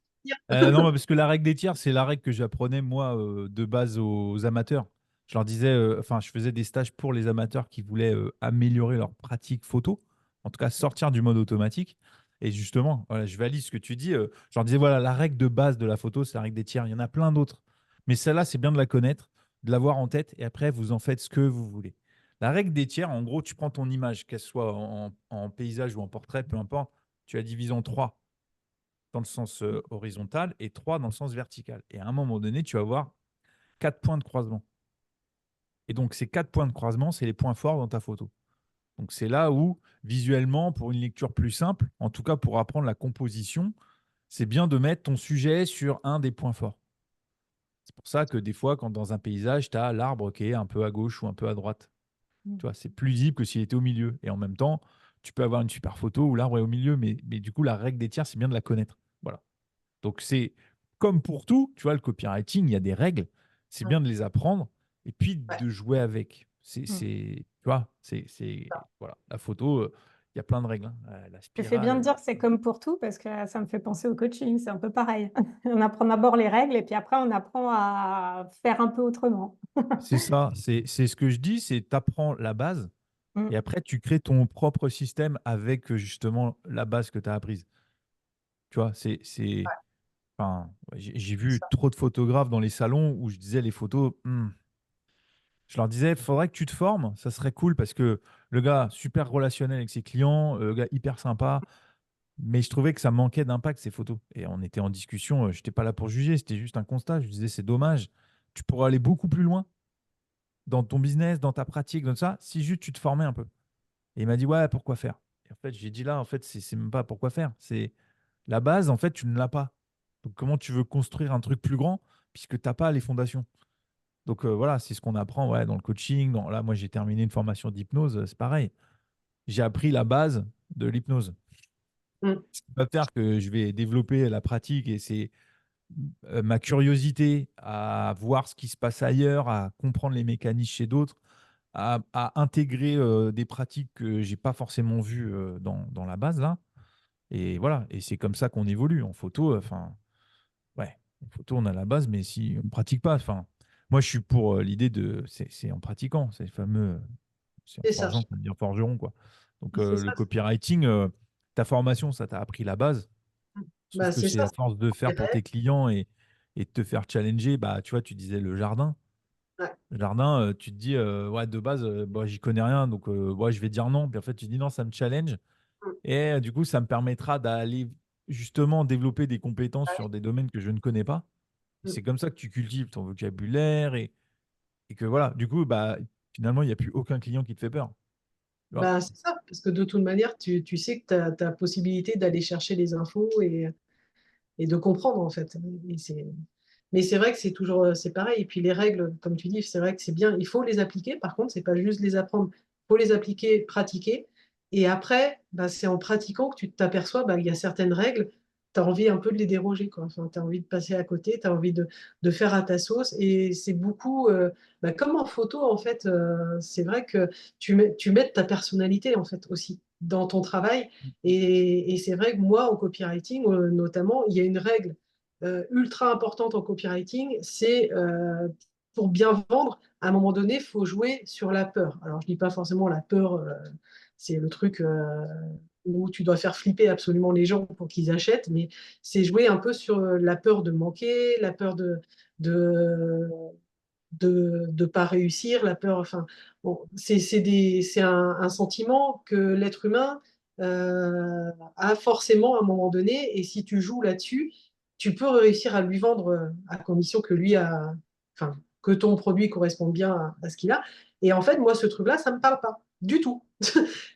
souvenirs. Non, parce que la règle des tiers, c'est la règle que j'apprenais moi de base aux amateurs. Je leur disais, enfin, je faisais des stages pour les amateurs qui voulaient améliorer leur pratique photo, en tout cas sortir du mode automatique. Et justement, voilà, je valide ce que tu dis. Je leur disais, voilà, la règle de base de la photo, c'est la règle des tiers. Il y en a plein d'autres. Mais celle-là, c'est bien de la connaître, de l'avoir en tête, et après, vous en faites ce que vous voulez. La règle des tiers, en gros, tu prends ton image, qu'elle soit en paysage ou en portrait, peu importe, tu la divises en trois dans le sens horizontal et 3 dans le sens vertical. Et à un moment donné, tu vas avoir 4 points de croisement. Et donc, ces 4 points de croisement, c'est les points forts dans ta photo. Donc, c'est là où, visuellement, pour une lecture plus simple, en tout cas pour apprendre la composition, c'est bien de mettre ton sujet sur un des points forts. C'est pour ça que des fois, quand dans un paysage, tu as l'arbre qui est un peu à gauche ou un peu à droite. Tu vois, c'est plus lisible que s'il était au milieu. Et en même temps, tu peux avoir une super photo où l'arbre est au milieu, mais du coup, la règle des tiers, c'est bien de la connaître. Voilà. Donc, c'est comme pour tout, tu vois, le copywriting, il y a des règles. C'est Ouais, bien de les apprendre et puis ouais, de jouer avec. Mm. Tu vois, voilà, la photo, il y a plein de règles, hein. La Tu fais bien de spirale. dire que c'est comme pour tout, parce que ça me fait penser au coaching, c'est un peu pareil. On apprend d'abord les règles et puis après, on apprend à faire un peu autrement. C'est ça, c'est ce que je dis, c'est tu apprends la base et Mm. après, tu crées ton propre système avec justement la base que tu as apprise. Tu vois, enfin, ouais, j'ai c'est vu ça. trop de photographes dans les salons où je disais les photos, je leur disais, il faudrait que tu te formes, ça serait cool parce que le gars, super relationnel avec ses clients, le gars hyper sympa, mais je trouvais que ça manquait d'impact ces photos. Et on était en discussion, je n'étais pas là pour juger, c'était juste un constat. Je disais, c'est dommage, tu pourrais aller beaucoup plus loin dans ton business, dans ta pratique, dans ça, si juste tu te formais un peu. Et il m'a dit, ouais, pourquoi faire? Et en fait, j'ai dit là, en fait, c'est même pas pourquoi faire, c'est la base, en fait, tu ne l'as pas. Donc comment tu veux construire un truc plus grand puisque tu n'as pas les fondations? Donc voilà, c'est ce qu'on apprend ouais, dans le coaching. Là, moi, j'ai terminé une formation d'hypnose, c'est pareil. J'ai appris la base de l'hypnose. Mm. Ce qui va faire que je vais développer la pratique et c'est ma curiosité à voir ce qui se passe ailleurs, à comprendre les mécanismes chez d'autres, à intégrer des pratiques que j'ai pas forcément vues dans la base là. Et voilà, et c'est comme ça qu'on évolue en photo. Enfin, ouais, en photo, on a la base, mais si on ne pratique pas, enfin, moi, je suis pour l'idée de, c'est en pratiquant, c'est le fameux, c'est en C'est ça. forgeant qu'on devient forgeron, quoi. Donc, C'est le ça. copywriting, ta formation, ça t'a appris la base, sauf que C'est c'est ça. à force de faire pour tes clients et de te faire challenger, bah, tu vois, tu disais le jardin. Ouais. Le jardin, tu te dis, ouais, de base, bah, j'y connais rien, donc ouais, je vais dire non. Puis en fait, tu dis non, ça me challenge. Mm. Et du coup, ça me permettra d'aller justement développer des compétences sur des domaines que je ne connais pas. Et Mm. c'est comme ça que tu cultives ton vocabulaire et que voilà, du coup, bah, finalement, il n'y a plus aucun client qui te fait peur. Tu vois. C'est ça, parce que de toute manière, tu sais que tu as possibilité d'aller chercher les infos et de comprendre en fait. Mais c'est vrai que c'est toujours c'est pareil. Et puis les règles, comme tu dis, c'est vrai que c'est bien. Il faut les appliquer. Par contre, c'est pas juste les apprendre. Il faut les appliquer, pratiquer. Et après, c'est en pratiquant que tu t'aperçois qu'il y a certaines règles, tu as envie un peu de les déroger, quoi. Enfin, tu as envie de passer à côté, tu as envie de faire à ta sauce. Et c'est beaucoup, comme en photo, en fait, c'est vrai que tu mets ta personnalité, en fait, aussi dans ton travail. Et c'est vrai que moi, au copywriting, notamment, il y a une règle ultra importante en copywriting, c'est pour bien vendre, à un moment donné, il faut jouer sur la peur. Alors, je ne dis pas forcément la peur, c'est le truc où tu dois faire flipper absolument les gens pour qu'ils achètent, mais c'est jouer un peu sur la peur de manquer, la peur de, de pas réussir, la peur, enfin, bon, c'est un sentiment que l'être humain a forcément à un moment donné, et si tu joues là-dessus, tu peux réussir à lui vendre à condition que lui a, enfin, que ton produit corresponde bien à ce qu'il a. Et en fait, moi, ce truc-là, ça me parle pas du tout,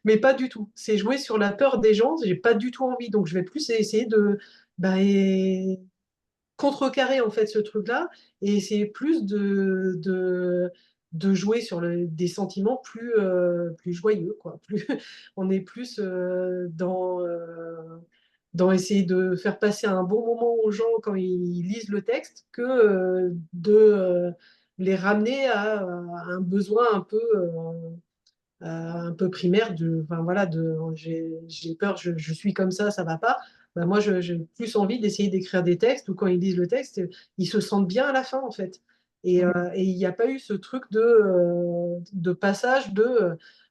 mais pas du tout. C'est jouer sur la peur des gens, j'ai pas du tout envie, donc je vais plus essayer de bah, contrecarrer en fait ce truc-là et essayer plus de jouer sur des sentiments plus joyeux, quoi. Plus, on est plus dans essayer de faire passer un bon moment aux gens quand ils lisent le texte que de les ramener à un besoin un peu primaire enfin, voilà, j'ai peur, je suis comme ça va pas. Bah, moi, j'ai plus envie d'essayer d'écrire des textes où quand ils lisent le texte, ils se sentent bien à la fin, en fait. Et il n'y a pas eu ce truc de passage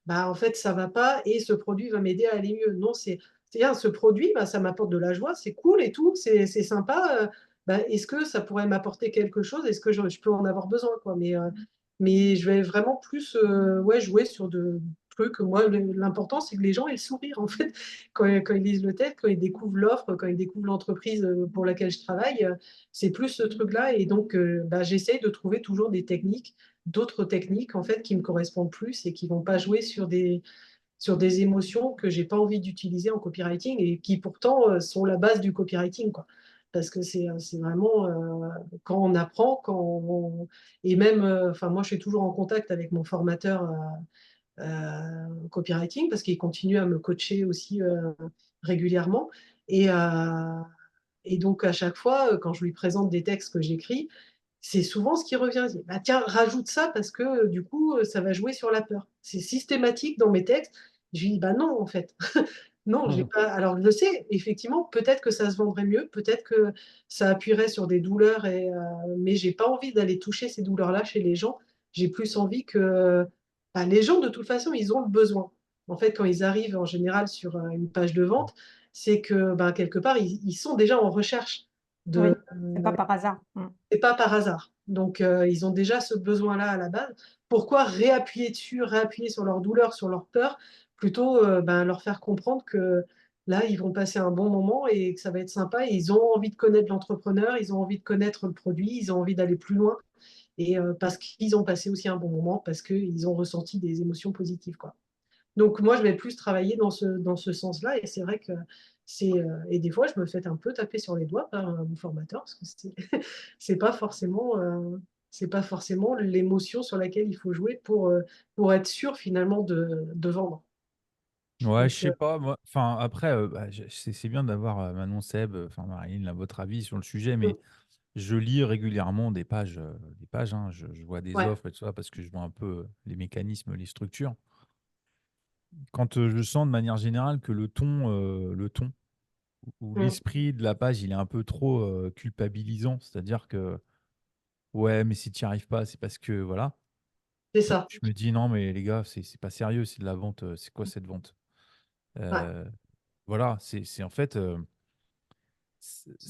bah, en fait, ça va pas et ce produit va m'aider à aller mieux. Non, c'est-à-dire, ce produit, bah, ça m'apporte de la joie, c'est cool et tout, c'est sympa. Bah, est-ce que ça pourrait m'apporter quelque chose? Est-ce que je peux en avoir besoin, quoi? Mais je vais vraiment plus ouais, jouer sur de trucs. Moi, l'important, c'est que les gens aient le sourire, en fait, quand ils lisent le texte, quand ils découvrent l'offre, quand ils découvrent l'entreprise pour laquelle je travaille. C'est plus ce truc-là. Et donc, bah, j'essaye de trouver toujours d'autres techniques, en fait, qui me correspondent plus et qui vont pas jouer sur des émotions que j'ai pas envie d'utiliser en copywriting et qui pourtant sont la base du copywriting, quoi. Parce que c'est vraiment quand on apprend, et même, enfin moi je suis toujours en contact avec mon formateur copywriting parce qu'il continue à me coacher aussi régulièrement. Et, euh, et donc à chaque fois, quand je lui présente des textes que j'écris, c'est souvent ce qui revient. Il dit, bah, tiens, rajoute ça parce que du coup, ça va jouer sur la peur. C'est systématique dans mes textes. Je lui dis, bah non, en fait. Non, j'ai pas. Alors, je sais, effectivement, peut-être que ça se vendrait mieux, peut-être que ça appuierait sur des douleurs, mais j'ai pas envie d'aller toucher ces douleurs-là chez les gens. J'ai plus envie que bah, les gens, de toute façon, ils ont le besoin. En fait, quand ils arrivent en général sur une page de vente, c'est que bah, quelque part, ils sont déjà en recherche Oui, de, c'est pas par hasard. c'est pas par hasard. Donc, ils ont déjà ce besoin-là à la base. Pourquoi réappuyer dessus, réappuyer sur leur douleur, sur leur peur, plutôt ben, leur faire comprendre que là, ils vont passer un bon moment et que ça va être sympa. Et ils ont envie de connaître l'entrepreneur, ils ont envie de connaître le produit, ils ont envie d'aller plus loin. Et parce qu'ils ont passé aussi un bon moment, parce qu'ils ont ressenti des émotions positives, quoi. Donc moi, je vais plus travailler dans ce sens-là. Et c'est vrai que et des fois, je me fais un peu taper sur les doigts par mon formateur, parce que c'est pas forcément, c'est pas forcément l'émotion sur laquelle il faut jouer pour être sûr finalement de vendre. Ouais, Donc, je sais pas, moi. Enfin, après, bah, c'est bien d'avoir Manon Seb, enfin Marilyn, là, votre avis sur le sujet, mais je lis régulièrement des pages, hein, je vois des ouais, offres et tout ça parce que je vois un peu les mécanismes, les structures. Quand je sens de manière générale que le ton ou mm, l'esprit de la page, il est un peu trop culpabilisant, c'est-à-dire que ouais, mais si tu n'y arrives pas, c'est parce que voilà. c'est ça. Je me dis non, mais les gars, c'est pas sérieux, c'est de la vente, c'est quoi cette vente? Ouais. Euh, voilà, c'est en fait.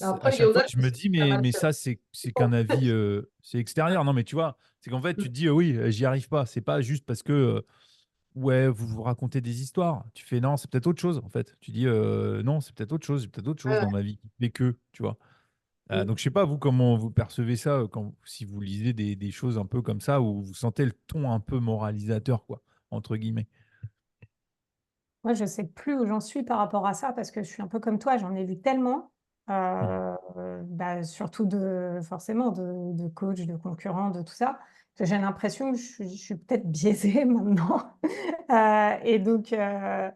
À Après, il y chaque en fois, a je qui me sont dis, pas mal mais faits. ça, c'est qu'un avis, c'est extérieur. Non, mais tu vois, c'est qu'en fait, tu te dis, oui, j'y arrive pas. C'est pas juste parce que, ouais, vous vous racontez des histoires. Tu fais, non, c'est peut-être autre chose, en fait. Tu dis, non, c'est peut-être autre chose. J'ai peut-être autre Ouais, chose ouais. dans ma vie mais que, tu vois. Mm. Donc, je sais pas, vous, comment vous percevez ça si vous lisez des choses un peu comme ça, où vous sentez le ton un peu moralisateur, quoi, entre guillemets. Moi, je sais plus où j'en suis par rapport à ça parce que je suis un peu comme toi, j'en ai lu tellement, Mm. bah, surtout forcément de coachs, de concurrents, de tout ça, que j'ai l'impression que je suis peut-être biaisée maintenant. Et donc, là,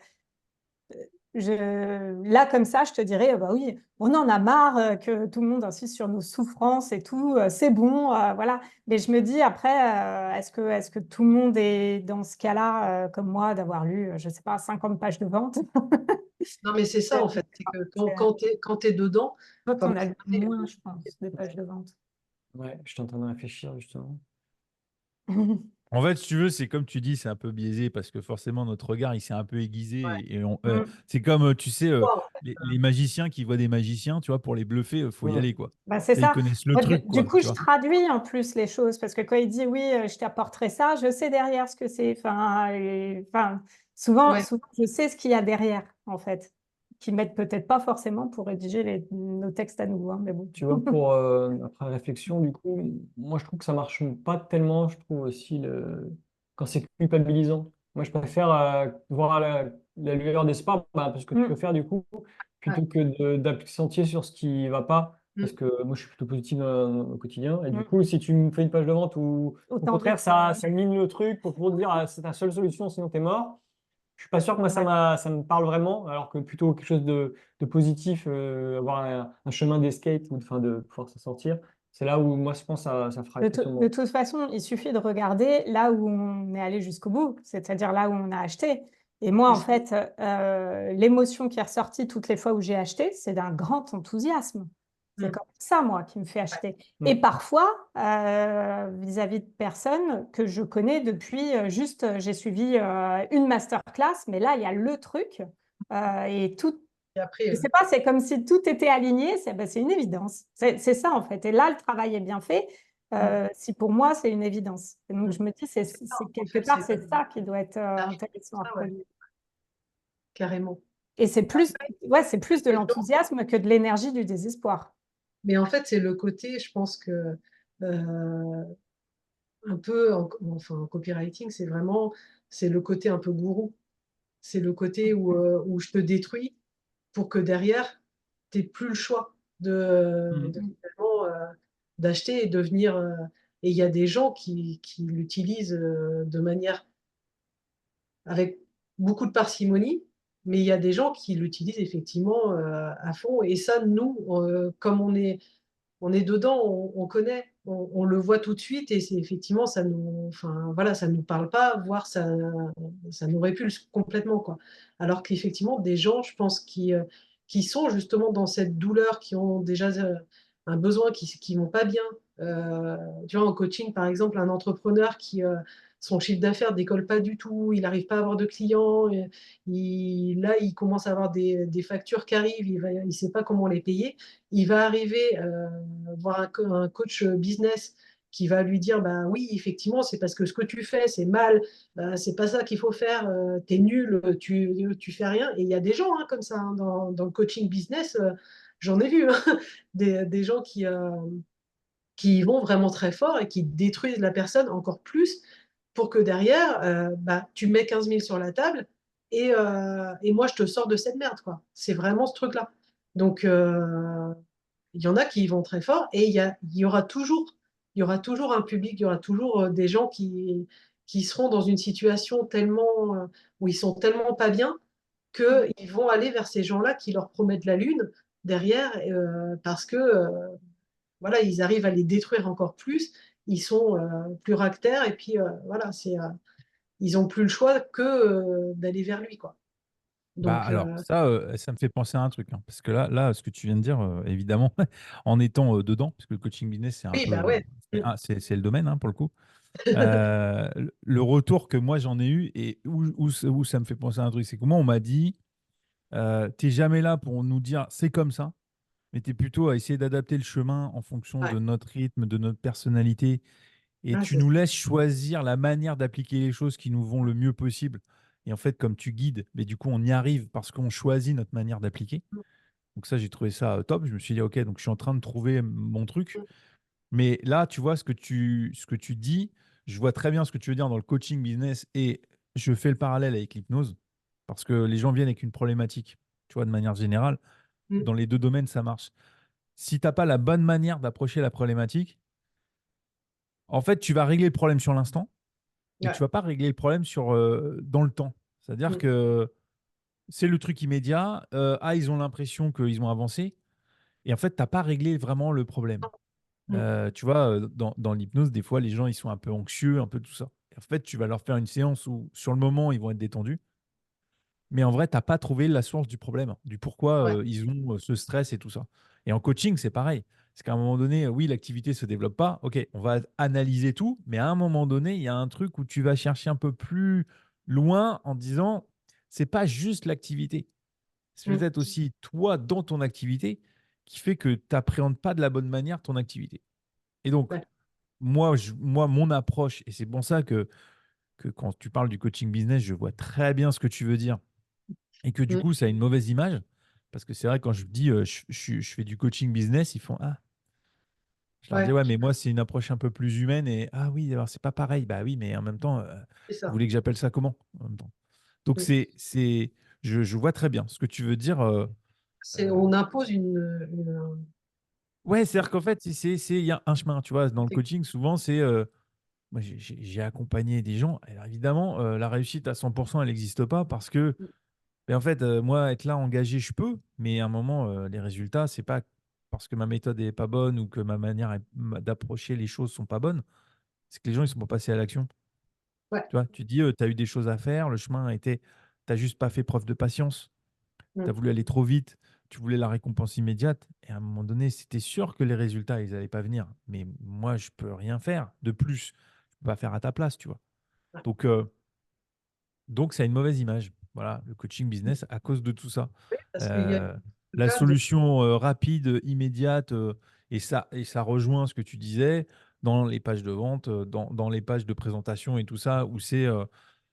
comme ça, je te dirais, bah oui, on en a marre que tout le monde insiste sur nos souffrances et tout, c'est bon, voilà. Mais je me dis après, est-ce que tout le monde est dans ce cas-là, comme moi, d'avoir lu, je sais pas, 50 pages de vente? Non, mais c'est ça en fait. C'est que quand tu es dedans, Toi, enfin, tu en moi, as lu moins, je pense, des pages de vente. Ouais, je suis en train de réfléchir justement. En fait, si tu veux, c'est comme tu dis, c'est un peu biaisé parce que forcément, notre regard, il s'est un peu Ouais. aiguisé. Mm. C'est comme, tu sais, Toi, en fait. les magiciens qui voient des magiciens, tu vois, pour les bluffer, il faut y Mm. aller, quoi. Bah, c'est Là, ils ça. connaissent le Moi, truc, du quoi, coup, tu je vois. traduis en plus les choses parce que quand il dit oui, je t'apporterai ça, je sais derrière ce que c'est. Enfin, souvent, Ouais. souvent, je sais ce qu'il y a derrière, en fait, qui m'aide peut-être pas forcément pour rédiger nos textes à nouveau, hein, mais bon. Tu vois, après réflexion, du coup, moi je trouve que ça marche pas tellement. Je trouve aussi quand c'est culpabilisant. Moi je préfère voir la lueur d'espoir, parce que tu peux Mm. faire du coup, Ouais. plutôt que d'accentuer sur ce qui va pas. Parce Mm. que moi je suis plutôt positif au quotidien. Et du Mm. coup, si tu me fais une page de vente où au Autant contraire vite. ça mine le truc pour te dire c'est ta seule solution, sinon t'es mort. Je suis pas sûr que moi ça me parle vraiment, alors que plutôt quelque chose de positif, avoir un chemin d'escape ou de pouvoir s'en sortir, c'est là où moi je pense que ça fera effet sur De moi. toute façon, il suffit de regarder là où on est allé jusqu'au bout, c'est-à-dire là où on a acheté. Et moi, en C'est ça. fait, l'émotion qui est ressortie toutes les fois où j'ai acheté, c'est d'un grand enthousiasme. C'est Mm. comme ça, moi, qui me fait acheter. Et Mm. parfois, vis-à-vis de personnes que je connais depuis j'ai suivi une masterclass, mais là, il y a le truc et tout. Et après, Je sais pas, c'est comme si tout était aligné, c'est une évidence. C'est ça en fait. Et là, le travail est bien fait. mm. Si pour moi, c'est une évidence. Et donc, Mm. je me dis, C'est ça, c'est en quelque fait, part, c'est c'est ça qui doit être d'arriver intéressant à à ça, ouais, produire. carrément. Et c'est plus, ouais, c'est plus de Les gens. l'enthousiasme que de l'énergie du désespoir. Mais en fait, c'est le côté, je pense que un peu, enfin, en copywriting, c'est le côté un peu gourou. C'est le côté où je te détruis pour que derrière, tu n'aies plus le choix de Mhm. finalement d'acheter et devenir. Et il y a des gens qui l'utilisent de manière avec beaucoup de parcimonie, mais il y a des gens qui l'utilisent effectivement à fond. Et ça, nous, comme on est dedans, on connaît, on le voit tout de suite et c'est effectivement, enfin, voilà, ça nous parle pas, voire ça nous répulse complètement, quoi. Alors qu'effectivement, des gens, je pense, qui sont justement dans cette douleur, qui ont déjà un besoin, qui vont pas bien. Tu vois, en coaching, par exemple, un entrepreneur son chiffre d'affaires décolle pas du tout, il n'arrive pas à avoir de clients, là, il commence à avoir des factures qui arrivent, il sait pas comment les payer. Il va arriver voir un coach business qui va lui dire bah oui, effectivement, c'est parce que ce que tu fais, c'est mal, c'est pas ça qu'il faut faire, t'es nul, tu fais rien. Et il y a des gens comme ça dans le coaching business, j'en ai vu des gens qui y vont vraiment très fort et qui détruisent la personne encore plus pour que derrière, tu mets 15 000 sur la table et moi, je te sors de cette merde, quoi. C'est vraiment ce truc-là. Donc, il y en a qui y vont très fort et il y aura toujours un public, il y aura toujours des gens qui seront dans une situation tellement, où ils sont tellement pas bien qu'ils vont aller vers ces gens-là qui leur promettent la lune derrière parce que voilà, ils arrivent à les détruire encore plus, ils sont plus réacteurs et puis voilà, ils n'ont plus le choix que d'aller vers lui, quoi. Bah Donc, alors, ça me fait penser à un truc, hein, parce que là, ce que tu viens de dire, évidemment, en étant dedans, parce que le coaching business, c'est un oui, peu, bah ouais. c'est le domaine, hein, pour le coup. Le retour que moi j'en ai eu et où ça me fait penser à un truc, c'est que moi on m'a dit, t'es jamais là pour nous dire c'est comme ça, mais t'es plutôt à essayer d'adapter le chemin en fonction Ouais, de notre rythme, de notre personnalité, et ouais, tu c'est nous ça. laisses choisir la manière d'appliquer les choses qui nous vont le mieux possible. Et en fait, comme tu guides, mais du coup on y arrive parce qu'on choisit notre manière d'appliquer. Donc ça, j'ai trouvé ça top. Je me suis dit, ok, donc je suis en train de trouver mon truc. Mais là, tu vois, ce que tu dis, je vois très bien ce que tu veux dire dans le coaching business et je fais le parallèle avec l'hypnose parce que les gens viennent avec une problématique, tu vois, de manière générale. Mm. Dans les deux domaines, ça marche. Si tu n'as pas la bonne manière d'approcher la problématique, en fait, tu vas régler le problème sur l'instant, mais tu Ouais. vas pas régler le problème dans le temps. C'est-à-dire Mm. que c'est le truc immédiat. Ils ont l'impression qu'ils ont avancé et en fait, tu n'as pas réglé vraiment le problème. Mm. Tu vois, dans l'hypnose, des fois, les gens, ils sont un peu anxieux, un peu tout ça. Et en fait, tu vas leur faire une séance où, sur le moment, ils vont être détendus. Mais en vrai, tu n'as pas trouvé la source du problème, du pourquoi Ouais. ils ont ce stress et tout ça. Et en coaching, c'est pareil. C'est qu'à un moment donné, oui, l'activité ne se développe pas. OK, on va analyser tout, mais à un moment donné, il y a un truc où tu vas chercher un peu plus loin en disant, c'est pas juste l'activité. C'est Mm. peut-être aussi toi dans ton activité qui fait que tu n'appréhendes pas de la bonne manière ton activité. Et donc, Ouais. moi, mon approche, et c'est pour ça que quand tu parles du coaching business, je vois très bien ce que tu veux dire et que du Mm. coup, ça a une mauvaise image. Parce que c'est vrai, quand je dis je fais du coaching business, ils font ah. Je leur dis Ouais, ouais, mais moi, c'est une approche un peu plus humaine et ah oui, alors c'est pas pareil. Bah oui, mais en même temps, c'est vous ça. voulez que j'appelle ça comment en même temps. Donc, Mm. je vois très bien ce que tu veux dire. Euh, On impose ouais, c'est-à-dire qu'en fait, il y a un chemin. Tu vois, dans le une- coaching, souvent, c'est. Moi, j'ai accompagné des gens. Alors, évidemment, la réussite à 100%, elle n'existe pas parce que mais en fait, moi, être là engagé, je peux, mais à un moment, les résultats, c'est pas parce que ma méthode est pas bonne ou que ma manière d'approcher les choses sont pas bonnes, c'est que les gens, ils sont pas passés à l'action. Ouais. Tu vois, tu dis, tu as eu des choses à faire, le chemin a été, tu juste pas fait preuve de patience, tu as Mm. voulu aller trop vite, tu voulais la récompense immédiate, et à un moment donné, c'était sûr que les résultats, ils n'allaient pas venir. Mais moi, je peux rien faire de plus. Je peux pas faire à ta place, tu vois. Ouais. Donc, ça a une mauvaise image. Voilà, le coaching business à cause de tout ça. Oui, parce qu'il y a Euh, la là de... solution rapide, immédiate, et ça rejoint ce que tu disais dans les pages de vente, dans les pages de présentation et tout ça, où c'est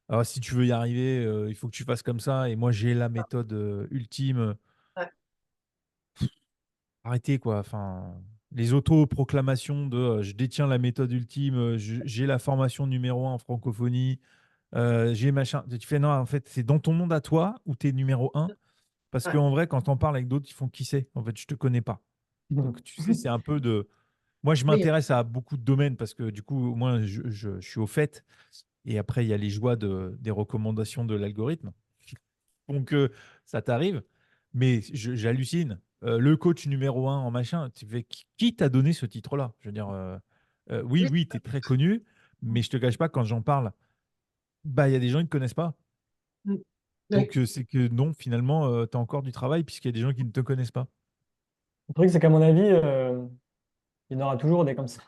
alors, si tu veux y arriver, il faut que tu fasses comme ça, et moi j'ai la méthode ultime. Ouais. Arrêtez quoi. Enfin, les autoproclamations de je détiens la méthode ultime, j'ai la formation numéro 1 en francophonie, j'ai machin. Tu fais non, en fait, c'est dans ton monde à toi où tu es numéro 1. Parce Ouais. qu'en vrai, quand on parle avec d'autres, ils font qui c'est. En fait, je te connais pas. Donc, tu sais, c'est un peu de. Moi, je Oui, m'intéresse à beaucoup de domaines parce que du coup, moi, je suis au fait. Et après, il y a les joies des recommandations de l'algorithme. Donc, ça t'arrive. Mais j'hallucine. Le coach numéro 1 en machin, tu fais, qui t'a donné ce titre-là? Je veux dire, oui, oui. oui, tu es très connu, mais je te cache pas, quand j'en parle, bah, il y a des gens qui ne te connaissent pas. Mm. Oui. Donc, c'est que non, finalement, tu as encore du travail puisqu'il y a des gens qui ne te connaissent pas. Le truc, c'est qu'à mon avis, il y en aura toujours des comme ça.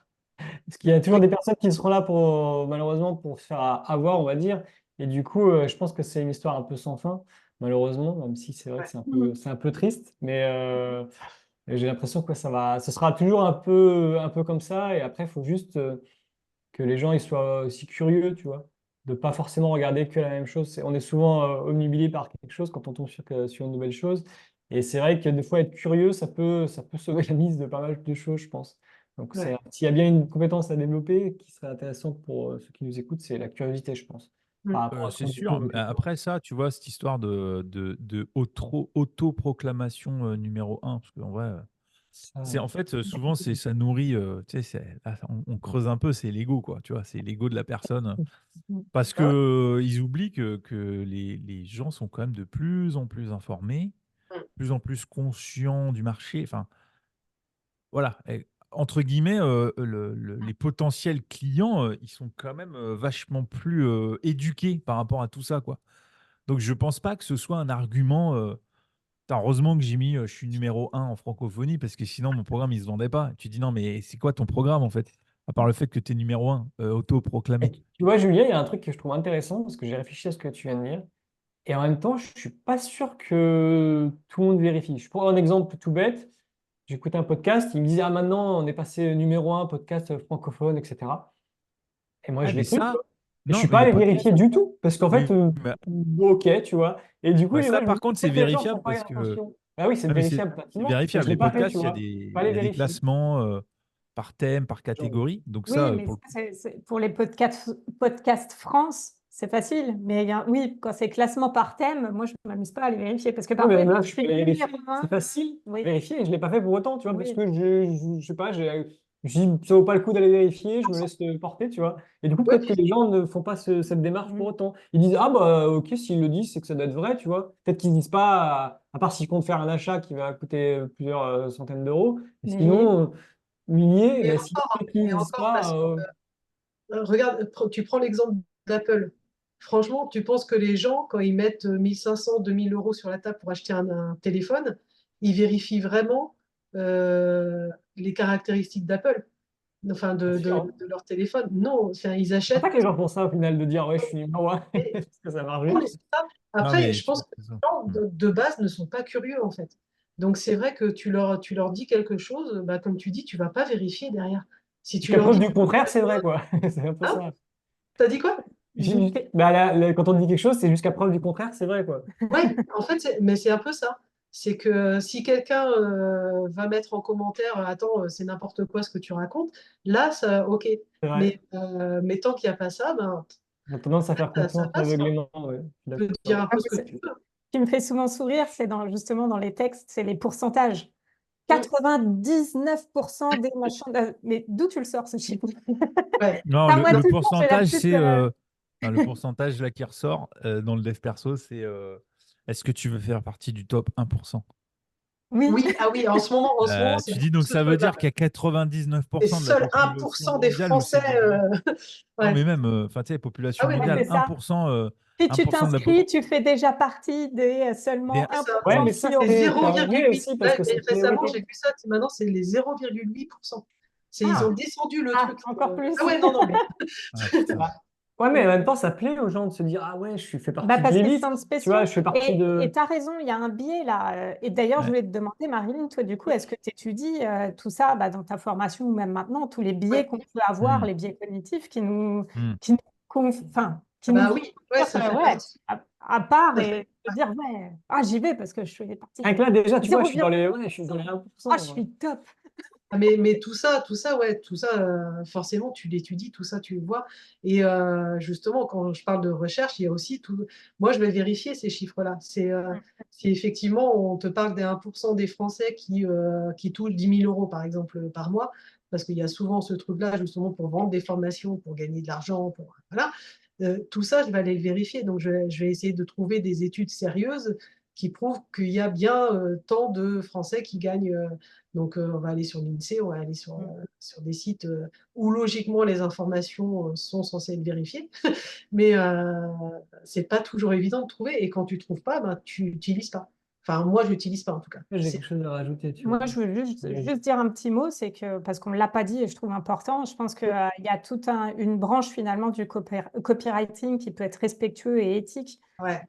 Parce qu'il y a toujours Oui. des personnes qui seront là pour, malheureusement, pour se faire avoir, on va dire. Et du coup, je pense que c'est une histoire un peu sans fin, malheureusement, même si c'est vrai que Ouais. c'est un peu triste. Mais j'ai l'impression que ce sera toujours un peu comme ça. Et après, il faut juste que les gens ils soient aussi curieux, tu vois, de pas forcément regarder que la même chose. On est souvent omnubilé par quelque chose quand on tombe sur une nouvelle chose. Et c'est vrai que des fois, être curieux, ça peut sauver la mise de pas mal de choses, je pense. Donc, Ouais. s'il y a bien une compétence à développer qui serait intéressante pour ceux qui nous écoutent, c'est la curiosité, je pense, Mm. par rapport à ce C'est qu'on sûr. découvre. Mais après ça, tu vois, cette histoire de autoproclamation numéro 1, parce qu'en vrai, c'est Ça, en fait, souvent, ça nourrit, tu sais, là, on creuse un peu, c'est l'ego, quoi, tu vois, c'est l'ego de la personne. Parce que Ah ouais. ils oublient que les gens sont quand même de plus en plus informés, Mm. de plus en plus conscients du marché. Enfin, voilà, entre guillemets, les potentiels clients, ils sont quand même vachement plus éduqués par rapport à tout ça, quoi. Donc, je pense pas que ce soit un argument. Putain, heureusement que j'ai mis je suis numéro 1 en francophonie parce que sinon mon programme il se vendait pas. Tu dis non, mais c'est quoi ton programme en fait? À part le fait que tu es numéro 1, Et autoproclamé. tu vois, Julien, il y a un truc que je trouve intéressant parce que j'ai réfléchi à ce que tu viens de dire. Et en même temps, je suis pas sûr que tout le monde vérifie. Je prends un exemple tout bête. J'écoutais un podcast, il me disait, ah maintenant, on est passé numéro 1 podcast francophone, etc. Et moi, Ouais, je mais l'écoute, tu ça, vois. Et je non, suis mais pas les allé podcasts, vérifier du tout, parce qu'en fait, oui, mais ok, tu vois. Et du coup, ça je me par dis, contre c'est peut-être que les gens font vérifiable pas parce que attention. Bah oui, c'est ah, mais c'est vérifiable facilement, mais je vérifiable. l'ai Les pas fait, tu podcasts, il y a vois. Pas il aller y a des vérifier. classements par thème, par Genre, catégorie. Donc Oui, ça, mais pour le ça, coup. pour les podcasts France, c'est facile. Mais oui, quand c'est classement par thème, moi, je ne m'amuse pas à les vérifier. Parce que oui, parfois, mais ils là, vont je peux taper aller numéro vérifier. C'est 1. facile à Oui, vérifier et je l'ai pas fait pour autant, tu vois, parce oui. que je sais pas, je dis, ça vaut pas le coup d'aller vérifier, je me laisse porter, tu vois. Et du coup, Ouais, peut-être que les gens ne font pas cette démarche pour Mhm. autant. Ils disent, ah bah ok, s'ils le disent, c'est que ça doit être vrai, tu vois. Peut-être qu'ils disent pas, à part s'ils comptent faire un achat qui va coûter plusieurs centaines d'euros. Et Mais sinon, milliers, et bah, si encore, ils et ne disent encore parce pas, que regarde, tu prends l'exemple d'Apple. Franchement, tu penses que les gens, quand ils mettent 1 500, 2 000 euros sur la table pour acheter un téléphone, ils vérifient vraiment les caractéristiques d'Apple, enfin Bien sûr, hein. de leur téléphone. Non, enfin, ils Je pense pas achètent. que les gens font ça au final, de dire ouais, je suis numéro un, Mais, parce que ça marche non, vite. mais c'est ça. Non, Après, mais je pense que c'est les ça. gens de base ne sont pas curieux en fait. Donc c'est vrai que tu leur dis quelque chose, bah, comme tu dis, tu vas pas vérifier derrière. Si tu Jusqu'à leur preuve dis, du contraire, c'est vrai, quoi. C'est un peu hein, ça. t'as dit quoi? Bah, quand on dit quelque chose, c'est jusqu'à preuve du contraire, c'est vrai, quoi. Ouais, en fait, mais c'est un peu ça. C'est que si quelqu'un va mettre en commentaire, attends, c'est n'importe quoi ce que tu racontes, là, ça, ok. C'est vrai. Mais tant qu'il n'y a pas ça, ben, On a tendance à faire ça confiance passe, quoi. aveuglément, ouais. Je Tu suis peux dire un Ah, peu ce mais que tu veux. qui me fait souvent sourire, c'est justement dans les textes, c'est les pourcentages. Mm. 99% des machins. Mais d'où tu le sors, ce chiffre? Ouais. Non, Enfin, moi, Non, le tout le temps, j'ai la pourcentage, petite. c'est non, le pourcentage là qui ressort dans le dev perso, c'est est-ce que tu veux faire partie du top 1%? Oui, oui, ah oui, en ce moment, c'est Tu dis beaucoup donc ce ça veut truc-là. dire qu'il y a Et 99% de la seul population 1% des mondiale où Français. c'est du vrai. Non, Ouais. mais même, enfin, tu sais, Ah population oui, non, c'est mondiale, mais ça. 1%, Si tu 1% de la t'inscris, population. tu fais déjà partie des seulement c'est ça. Ouais, 1% mais ça, qui C'est auraient. c'est arrangé 0,8. aussi parce Là, que c'est récemment, prioritaire. j'ai vu ça. Maintenant, c'est les 0,8%. Ils ont Ah, descendu le truc. encore plus. Ah ouais, non, non, mais. Ah putain. Bah, ouais, mais en même temps, ça plaît aux gens de se dire, ah ouais, fais Bah partie de parce qu'ils se l'élite. sentent Tu vois, spéciaux. je fais partie Et de. tu as raison, il y a un biais là. Et d'ailleurs, je Ouais, voulais te demander, Marilyn, toi, du coup, est-ce que tu étudies tout ça dans ta formation ou même maintenant, tous les biais Ouais. qu'on peut avoir, hmm, les biais cognitifs hmm. enfin, Ah qui nous bah font oui, ouais, dire, ça fait ouais, partie. à part Ça fait- et te dire, ouais, ah, j'y vais parce que je fais partie Rien que là, déjà, tu vois, 0, je suis dans les ah, je 1%. suis top. Ah, mais ouais, tout ça, forcément, tu l'étudies, tout ça, tu le vois. Et justement, quand je parle de recherche, il y a aussi tout. Moi, je vais vérifier ces chiffres-là. Si effectivement, on te parle des 1% des Français qui touchent 10 000 € par exemple, par mois, parce qu'il y a souvent ce truc-là, justement, pour vendre des formations, pour gagner de l'argent, voilà. Tout ça, je vais aller le vérifier. Donc, je vais essayer de trouver des études sérieuses qui prouvent qu'il y a bien tant de Français qui gagnent. Donc, on va aller sur l'INSEE, on va aller sur des sites où logiquement les informations sont censées être vérifiées, mais c'est pas toujours évident de trouver. Et quand tu trouves pas, ben, tu n'utilises pas. Enfin, moi, je n'utilise pas en tout cas. J'ai quelque chose à rajouter, tu vois. Moi, je veux juste dire un petit mot, c'est que, parce qu'on ne l'a pas dit et je trouve important, je pense qu'il y a toute une branche finalement du copywriting qui peut être respectueux et éthique. Ouais.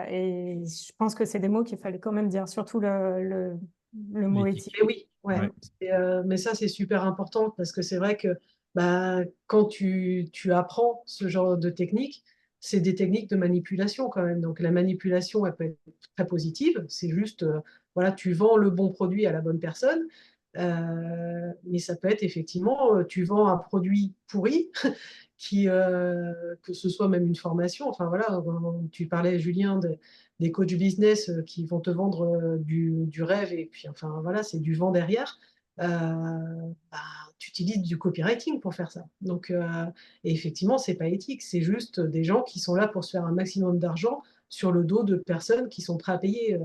Et je pense que c'est des mots qu'il fallait quand même dire, surtout le mot éthique. Mais oui, ouais. Ouais. Mais ça, c'est super important parce que c'est vrai que bah, quand tu apprends ce genre de technique, c'est des techniques de manipulation quand même. Donc la manipulation, elle peut être très positive. C'est juste, voilà, tu vends le bon produit à la bonne personne. Mais ça peut être effectivement, tu vends un produit pourri, que ce soit même une formation. Enfin voilà, tu parlais, Julien, des coachs business qui vont te vendre du rêve et puis enfin voilà, c'est du vent derrière. Euh, bah, tu utilises du copywriting pour faire ça. Donc, et effectivement, c'est pas éthique, c'est juste des gens qui sont là pour se faire un maximum d'argent sur le dos de personnes qui sont prêtes à payer.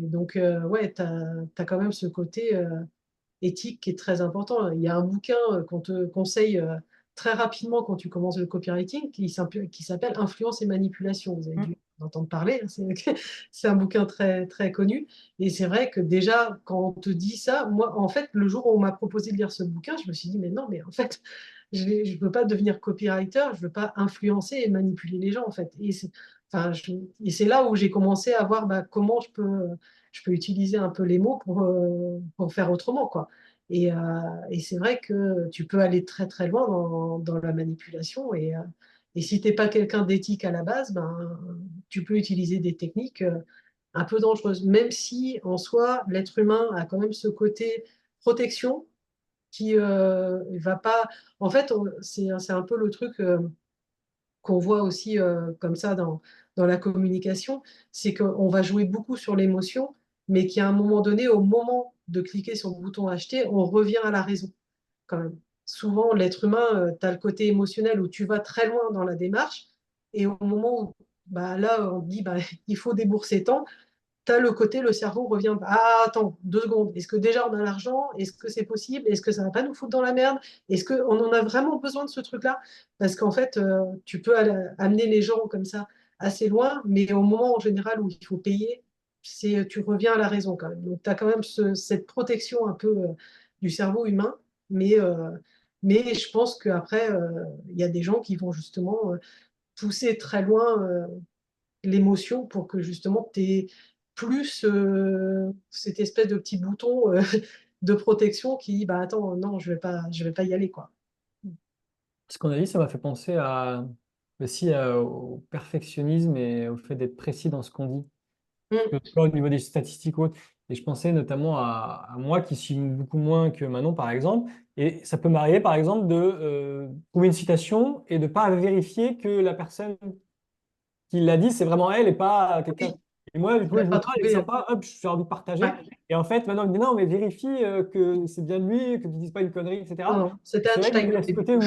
Donc, ouais, tu as quand même ce côté éthique qui est très important. Il y a un bouquin qu'on te conseille très rapidement quand tu commences le copywriting qui s'appelle Influence et manipulation. Vous avez dû en entendre parler, hein, c'est un bouquin très, très connu. Et c'est vrai que déjà, quand on te dit ça, moi, en fait, le jour où on m'a proposé de lire ce bouquin, je me suis dit, mais non, mais en fait, je ne veux pas devenir copywriter, je ne veux pas influencer et manipuler les gens, en fait. Enfin, et c'est là où j'ai commencé à voir bah, comment je peux utiliser un peu les mots pour faire autrement, quoi. Et c'est vrai que tu peux aller très très loin dans la manipulation. Et si tu n'es pas quelqu'un d'éthique à la base, ben, tu peux utiliser des techniques un peu dangereuses. Même si en soi, l'être humain a quand même ce côté protection qui va pas. En fait, c'est un peu le truc qu'on voit aussi comme ça dans la communication, c'est qu'on va jouer beaucoup sur l'émotion, mais qu'à un moment donné, au moment de cliquer sur le bouton acheter, on revient à la raison quand même. Souvent, l'être humain, tu as le côté émotionnel où tu vas très loin dans la démarche, et au moment où bah, là, on te dit bah, il faut débourser tant, tu as le côté, le cerveau revient, ah attends, 2 secondes, est-ce que déjà on a l'argent? Est-ce que c'est possible? Est-ce que ça va pas nous foutre dans la merde? Est-ce qu'on en a vraiment besoin de ce truc-là? Parce qu'en fait, tu peux amener les gens comme ça assez loin, mais au moment en général où il faut payer, tu reviens à la raison quand même. Donc, tu as quand même cette protection un peu du cerveau humain, mais, je pense qu'après, il y a des gens qui vont justement pousser très loin l'émotion pour que justement tu aies plus cette espèce de petit bouton de protection qui dit bah attends, non, je vais pas y aller, quoi. Ce qu'on a dit, ça m'a fait penser aussi au perfectionnisme et au fait d'être précis dans ce qu'on dit. Que Mm. ce soit au niveau des statistiques ou autres. Et je pensais notamment à moi qui suis beaucoup moins que Manon, par exemple. Et ça peut m'arriver, par exemple, de trouver une citation et de ne pas vérifier que la personne qui l'a dit, c'est vraiment elle et pas quelqu'un. Oui, Et moi, du tu coup, l'as je me pas dis, ah, elle est trouvé. sympa, hop, j'ai envie de partager. Ouais. Et en fait, maintenant, il me dit, non, mais vérifie que c'est bien lui, que tu ne dises pas une connerie, Non, etc. non, Et c'était c'est vrai qu'il Einstein y au a ce début. côté où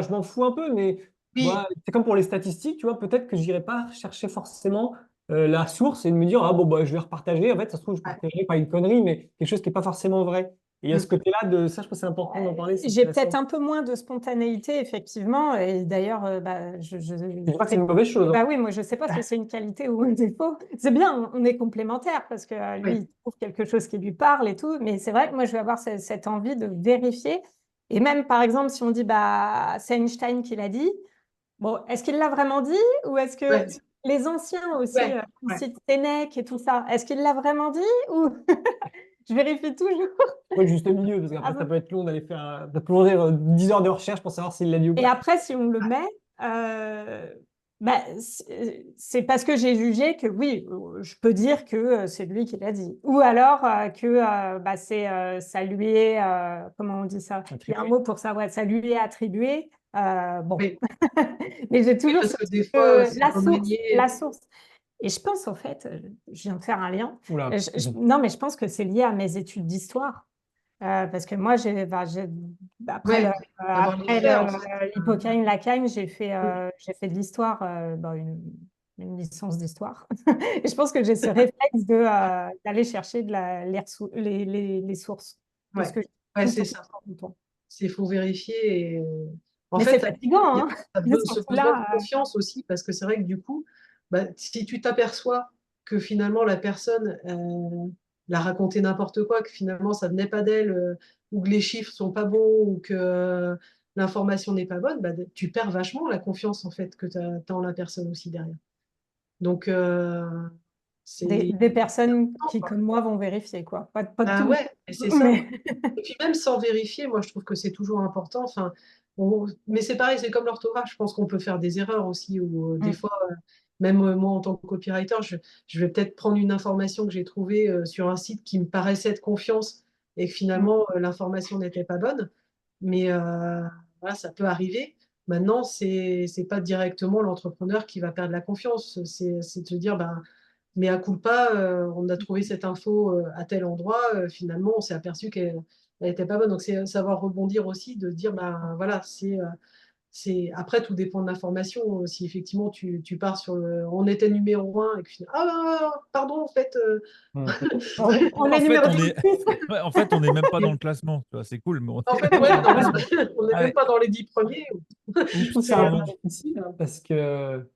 je m'en fous un peu, mais Oui, moi, c'est comme pour les statistiques, tu vois, peut-être que je n'irai pas chercher forcément la source et de me dire, ah bon, bah, je vais repartager. En fait, ça se trouve, je ouais. partagerai pas une connerie, mais quelque chose qui n'est pas forcément vrai. Et il y a ce Mm. côté-là de ça, je pense que c'est important d'en parler, c'est J'ai peut-être intéressant. un peu moins de spontanéité, effectivement. Et d'ailleurs, Je dis pas que c'est une mauvaise chose, hein. bah oui, moi, je ne sais pas si c'est une qualité ou un défaut. C'est bien, on est complémentaires parce que lui, Oui, il trouve quelque chose qui lui parle et tout. Mais c'est vrai que moi, je vais avoir cette envie de vérifier. Et même, par exemple, si on dit, bah, c'est Einstein qui l'a dit, bon, est-ce qu'il l'a vraiment dit ou est-ce que ouais, les anciens aussi, ouais, on ouais. cite Sénèque et tout ça, est-ce qu'il l'a vraiment dit ou je vérifie toujours. Ouais, le juste milieu, parce Ah qu'après, ça bon. peut être long d'aller de plonger 10 heures de recherche pour savoir s'il l'a dit ou Et pas. après, si on le met, bah, c'est parce que j'ai jugé que oui, je peux dire que c'est lui qui l'a dit. Ou alors que bah, ça lui est, comment on dit ça? Il y a un Attribué. mot pour ça, ouais, ça lui est attribué. Bon, Oui, mais j'ai oui, toujours parce ce que truc des fois, c'est la source, remanié. la source. Et je pense, en fait, je viens de faire un lien. Oula. Non, mais je pense que c'est lié à mes études d'histoire. Parce que moi, après Ouais, d'avoir les faits, en fait. l'Hippocane, Lacan, Mm. j'ai fait de l'histoire, une licence d'histoire. Et je pense que j'ai ce réflexe d'aller chercher les sources de ce Ouais, que j'ai ouais, tout le c'est temps, ça. tout le temps. Il faut vérifier. Et, en Mais c'est fait, fatigant, hein, ce besoin de surtout là. confiance aussi, parce que c'est vrai que du coup, bah, si tu t'aperçois que finalement la personne l'a raconté n'importe quoi, que finalement ça venait pas d'elle, ou que les chiffres sont pas bons, ou que l'information n'est pas bonne, bah, tu perds vachement la confiance en fait que tu as en la personne aussi derrière. Donc, c'est Des personnes important, qui, quoi. comme moi, vont vérifier, quoi. Pas Ah tout, ouais, et c'est ça. mais Et puis même sans vérifier, moi je trouve que c'est toujours important. Enfin, mais c'est pareil, c'est comme l'orthographe. Je pense qu'on peut faire des erreurs aussi, ou des fois, même moi en tant que copywriter, je vais peut-être prendre une information que j'ai trouvée sur un site qui me paraissait de confiance et que finalement l'information n'était pas bonne. Mais voilà, ça peut arriver. Maintenant, c'est pas directement l'entrepreneur qui va perdre la confiance. C'est de se dire, ben, mais à coup pas, on a trouvé cette info à tel endroit, finalement, on s'est aperçu qu'elle n'était pas bonne. Donc, c'est savoir rebondir aussi, de dire, ben voilà, après, tout dépend de l'information. Si effectivement tu pars sur on était numéro un et que ah, pardon, en fait, on est En fait, numéro on 10. est, ouais, en fait, on n'est même pas dans le classement. Tu vois, c'est cool, mais on en n'est fait, même pas ouais, dans le non, classement. on n'est Ah même ouais, pas dans les 10 premiers. Je trouve C'est, ça un peu difficile hein, parce que,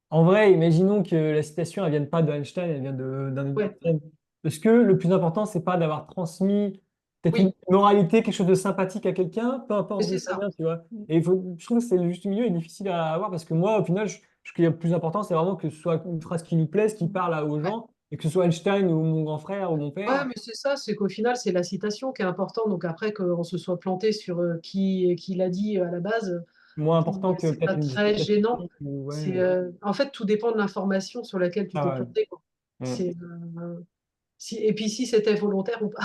en vrai, imaginons que la citation, elle vienne pas d'Einstein, elle vient d'un autre ouais, personne. Parce que le plus important, c'est pas d'avoir transmis peut-être une oui, moralité, quelque chose de sympathique à quelqu'un, peu mais importe d'où c'est ça ça. vient, tu vois. Et je trouve que c'est le juste milieu est difficile à avoir parce que moi, au final, ce qui est le plus important, c'est vraiment que ce soit une phrase qui nous plaise, qui parle aux Ouais. gens, et que ce soit Einstein ou mon grand frère ou mon Ouais, père. mais c'est ça, c'est qu'au final, c'est la citation qui est importante. Donc après, qu'on se soit planté sur qui l'a dit à la base, Moins important que c'est pas peut-être une très statistique gênant. ou ouais. En fait, tout dépend de l'information sur laquelle tu t'es Ah ouais. planté, quoi. Mm. C'est, et puis si c'était volontaire ou pas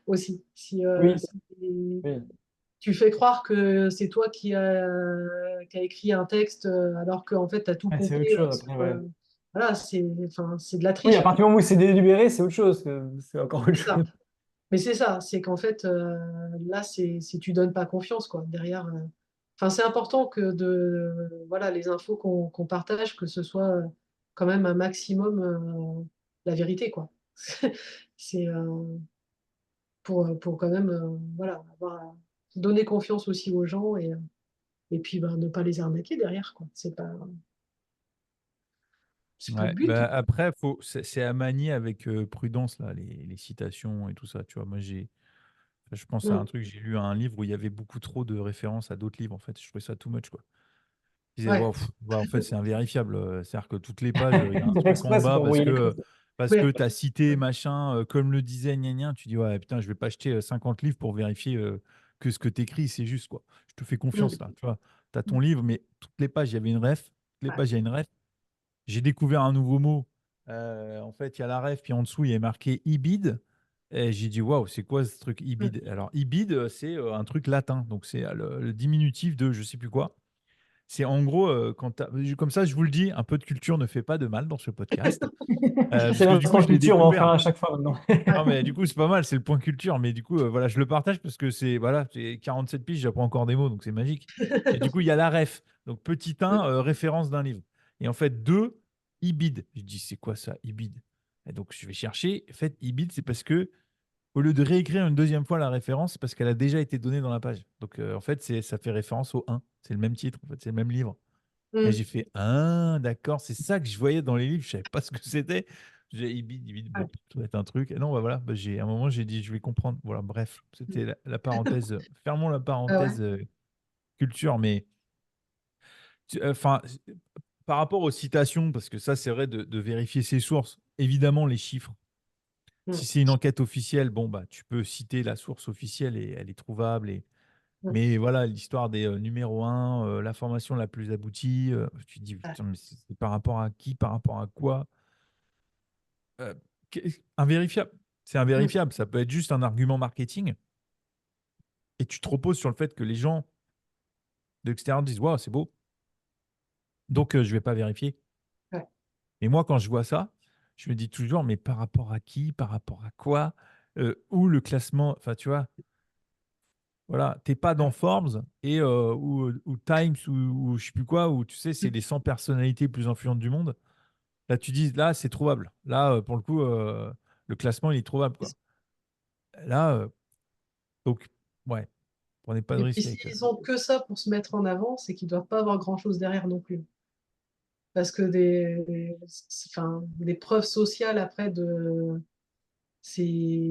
aussi. Oui, Si oui. tu fais croire que c'est toi qui a écrit un texte alors qu'en fait, tu as tout Ouais, c'est pompé autre chose sur, après, ouais. voilà, enfin, c'est de la Oui, à triche, quoi. partir du moment où c'est délibéré, c'est autre chose. C'est encore autre C'est ça. chose. Mais c'est ça, c'est qu'en fait, là, si tu donnes pas confiance, quoi, derrière. Enfin, c'est important que voilà, les infos qu'on partage, que ce soit quand même un maximum la vérité, quoi. C'est pour quand même, voilà, donner confiance aussi aux gens et puis ben, ne pas les arnaquer derrière, quoi. C'est pas le Ouais, but. bah après, c'est à manier avec prudence, là, les citations et tout ça. Tu vois, moi, je pense à un Mm. truc, j'ai lu un livre où il y avait beaucoup trop de références à d'autres livres. En fait, je trouvais ça too much, quoi. Je disais, Ouais. wow, ouais, en fait, c'est invérifiable. C'est-à-dire que toutes les pages, il y a un C'est fait truc en exprès, c'est bas pour envoyer les trucs. parce que Ouais. tu as cité machin, comme le disait gna gna. Tu dis, ouais, putain, je vais pas acheter 50 livres pour vérifier que ce que tu écris, c'est juste, quoi. Je te fais confiance, Mm. là. Tu vois, tu as ton livre, mais toutes les pages, il y avait une ref. Toutes les Ouais. pages, il y a une ref. J'ai découvert un nouveau mot. En fait, il y a la ref, puis en dessous, il y a marqué ibid. Et j'ai dit, waouh, c'est quoi ce truc Mm. ibid? Alors, ibid, c'est un truc latin. Donc, c'est le diminutif de je sais plus quoi. C'est en gros, comme ça, je vous le dis, un peu de culture ne fait pas de mal dans ce podcast. C'est Parce que du coup, l'instant je l'ai culture, on va en faire découvert. à chaque fois maintenant. Non, mais du coup, c'est pas mal, c'est le point culture. Mais du coup, voilà, je le partage parce que c'est voilà, j'ai 47 piges, j'apprends encore des mots, donc c'est magique. Et du coup, il y a la ref. Donc, petit 1, référence d'un livre. Et en fait, 2, ibid. Je dis, c'est quoi ça, ibid? Et donc, je vais chercher. En fait, ibid, c'est parce que, au lieu de réécrire une deuxième fois la référence, c'est parce qu'elle a déjà été donnée dans la page. Donc, en fait, ça fait référence au 1. C'est le même titre, en fait, c'est le même livre. Et Mm. j'ai fait, ah, d'accord, c'est ça que je voyais dans les livres, je savais pas ce que c'était. J'ai ibid, ibid, Ouais. bon, ça doit être un truc. Et non, bah voilà, bah, à un moment, j'ai dit, je vais comprendre. Voilà, bref, c'était la parenthèse. Fermons la Ah ouais. parenthèse culture, mais enfin, par rapport aux citations, parce que ça, c'est vrai de vérifier ses sources, évidemment, les chiffres. Mm. Si c'est une enquête officielle, bon, bah, tu peux citer la source officielle et elle est trouvable. Mm. Mais voilà, l'histoire des numéro 1, l'information la plus aboutie, tu te dis, Ouais. putain, mais c'est par rapport à qui, par rapport à quoi? Euh, invérifiable. C'est Mm. invérifiable. Ça peut être juste un argument marketing. Et tu te reposes sur le fait que les gens de l'extérieur disent, waouh, c'est beau. Donc, je ne vais pas vérifier. Ouais. Et moi, quand je vois ça, je me dis toujours, mais par rapport à qui, par rapport à quoi, où le classement, enfin, tu vois, voilà, t'es pas dans Ouais. Forbes ou Times ou je sais plus quoi, où tu sais, c'est les 100 personnalités plus influentes du monde. Là, tu dis, là, c'est trouvable. Là, pour le coup, le classement, il est trouvable, quoi. Là, donc, ouais, prenez pas de Et puis risque avec. s'ils ont que ça pour se mettre en avant, c'est qu'ils doivent pas avoir grand-chose derrière non plus. Parce que enfin, des preuves sociales après c'est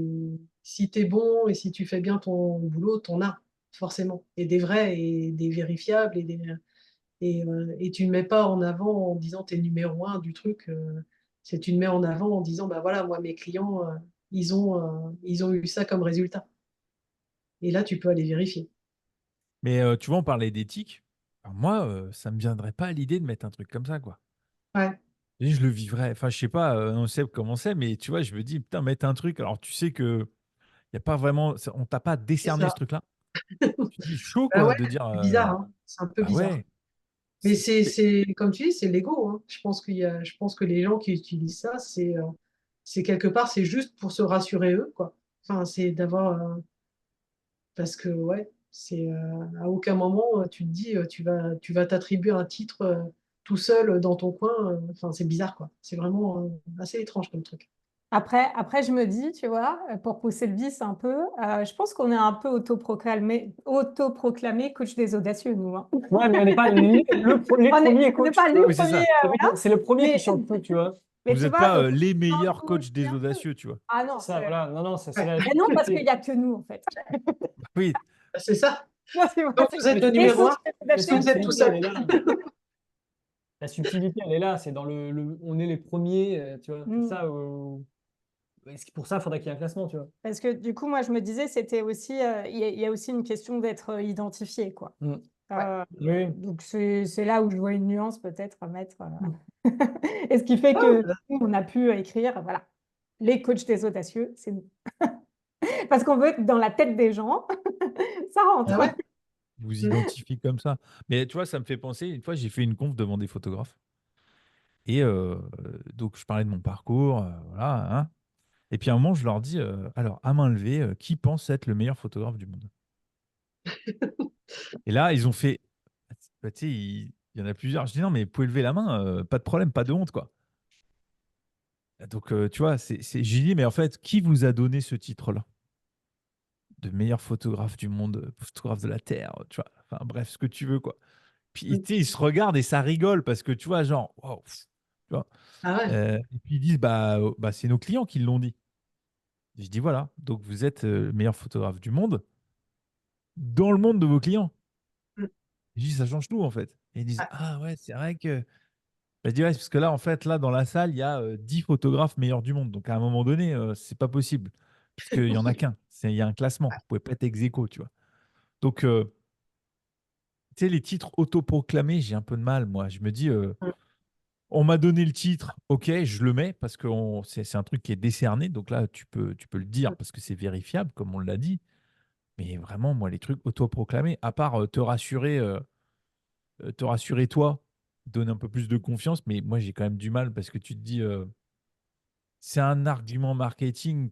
si tu es bon et si tu fais bien ton boulot, t'en as forcément. Et des vrais et des vérifiables et tu ne mets pas en avant en disant tu es numéro un du truc. C'est tu te mets en avant en disant bah voilà, moi mes clients ils ont eu ça comme résultat. Et là tu peux aller vérifier. Mais tu vois, on parlait d'éthique. Alors moi, ça me viendrait pas à l'idée de mettre un truc comme ça, quoi. Ouais, Et je le vivrais. Enfin, je sais pas, on sait comment c'est, mais tu vois, je me dis, putain, mettre un truc. Alors, tu sais que y a pas vraiment, on t'a pas c'est décerné ce ça. truc-là. Tu te dis chaud, Bah quoi, ouais, de dire, c'est bizarre, hein. C'est un peu bah bizarre. ouais. Mais c'est- mais- comme tu dis, c'est l'ego, hein. Je pense que les gens qui utilisent ça, c'est quelque part, c'est juste pour se rassurer eux, quoi. Enfin, c'est d'avoir, parce que ouais, à aucun moment tu te dis, tu vas t'attribuer un titre tout seul dans ton coin. Enfin, c'est bizarre, quoi. C'est vraiment assez étrange comme truc. Après, je me dis, tu vois, pour pousser le vice un peu, je pense qu'on est un peu autoproclamé coach des audacieux, nous, hein. Ouais, mais on n'est pas les premiers On n'est coachs, pas tu les vois. Oui, c'est premiers, ça. C'est le premier qui mais, chante le truc, tu vois. mais Vous tu n'êtes vois, pas donc les on s'en meilleurs fout coachs aussi des un peu. audacieux, tu vois. Ah non, Ça, voilà. Non, non, ça, c'est Ouais. la mais non, parce qu'il subtilité. n'y a que nous, en fait. Oui, C'est ça. Non, c'est vrai, Donc c'est vous êtes le Mais les numéro coachs un, des la parce que audacieux, vous êtes tout subtilité, elle seul. est là. La subtilité, elle est là. C'est dans on est les premiers, tu vois. C'est Mm. ça. Pour ça, il faudrait qu'il y ait un classement, tu vois. Parce que du coup, moi, je me disais, c'était aussi, il y a aussi une question d'être identifié, quoi. Mm. Ouais. Oui. Donc, c'est là où je vois une nuance peut-être à mettre. Et ce qui fait Ah, que voilà. nous, on a pu écrire, voilà, les coachs des audacieux, c'est nous. Parce qu'on veut être dans la tête des gens, ça Ah rentre. ouais. vous Mm. identifiez comme ça. Mais tu vois, ça me fait penser, une fois, j'ai fait une conf devant des photographes. Et donc, je parlais de mon parcours, voilà, hein. Et puis à un moment, je leur dis, alors, à main levée, qui pense être le meilleur photographe du monde? Et là, ils ont fait, bah, tu sais, il y en a plusieurs. Je dis, non, mais vous pouvez lever la main, pas de problème, pas de honte, quoi. Donc, tu vois, j'ai dit, mais en fait, qui vous a donné ce titre-là? De meilleur photographe du monde, photographe de la Terre, tu vois. Enfin, bref, ce que tu veux, quoi. Puis, Mm. tu sais, ils se regardent et ça rigole parce que, tu vois, genre, waouh, tu vois. Ah ouais. Et puis ils disent, bah, c'est nos clients qui l'ont dit. Je dis, voilà, donc vous êtes le meilleur photographe du monde dans le monde de vos clients. Mm. Je dis, ça change tout en fait. Et ils disent, Ouais. ah ouais, c'est vrai que. Bah, je dis, ouais, parce que là, en fait, là, dans la salle, il y a 10 photographes meilleurs du monde. Donc à un moment donné, c'est pas possible. Parce qu'il n'y en a qu'un. Il y a un classement. Vous pouvez pas être ex aequo, tu vois. Donc, tu sais, les titres autoproclamés, j'ai un peu de mal, moi. Je me dis, Mm. on m'a donné le titre, ok, je le mets parce que c'est un truc qui est décerné. Donc là, tu peux le dire parce que c'est vérifiable, comme on l'a dit. Mais vraiment, moi, les trucs autoproclamés, à part te rassurer toi, donner un peu plus de confiance, mais moi, j'ai quand même du mal parce que tu te dis, c'est un argument marketing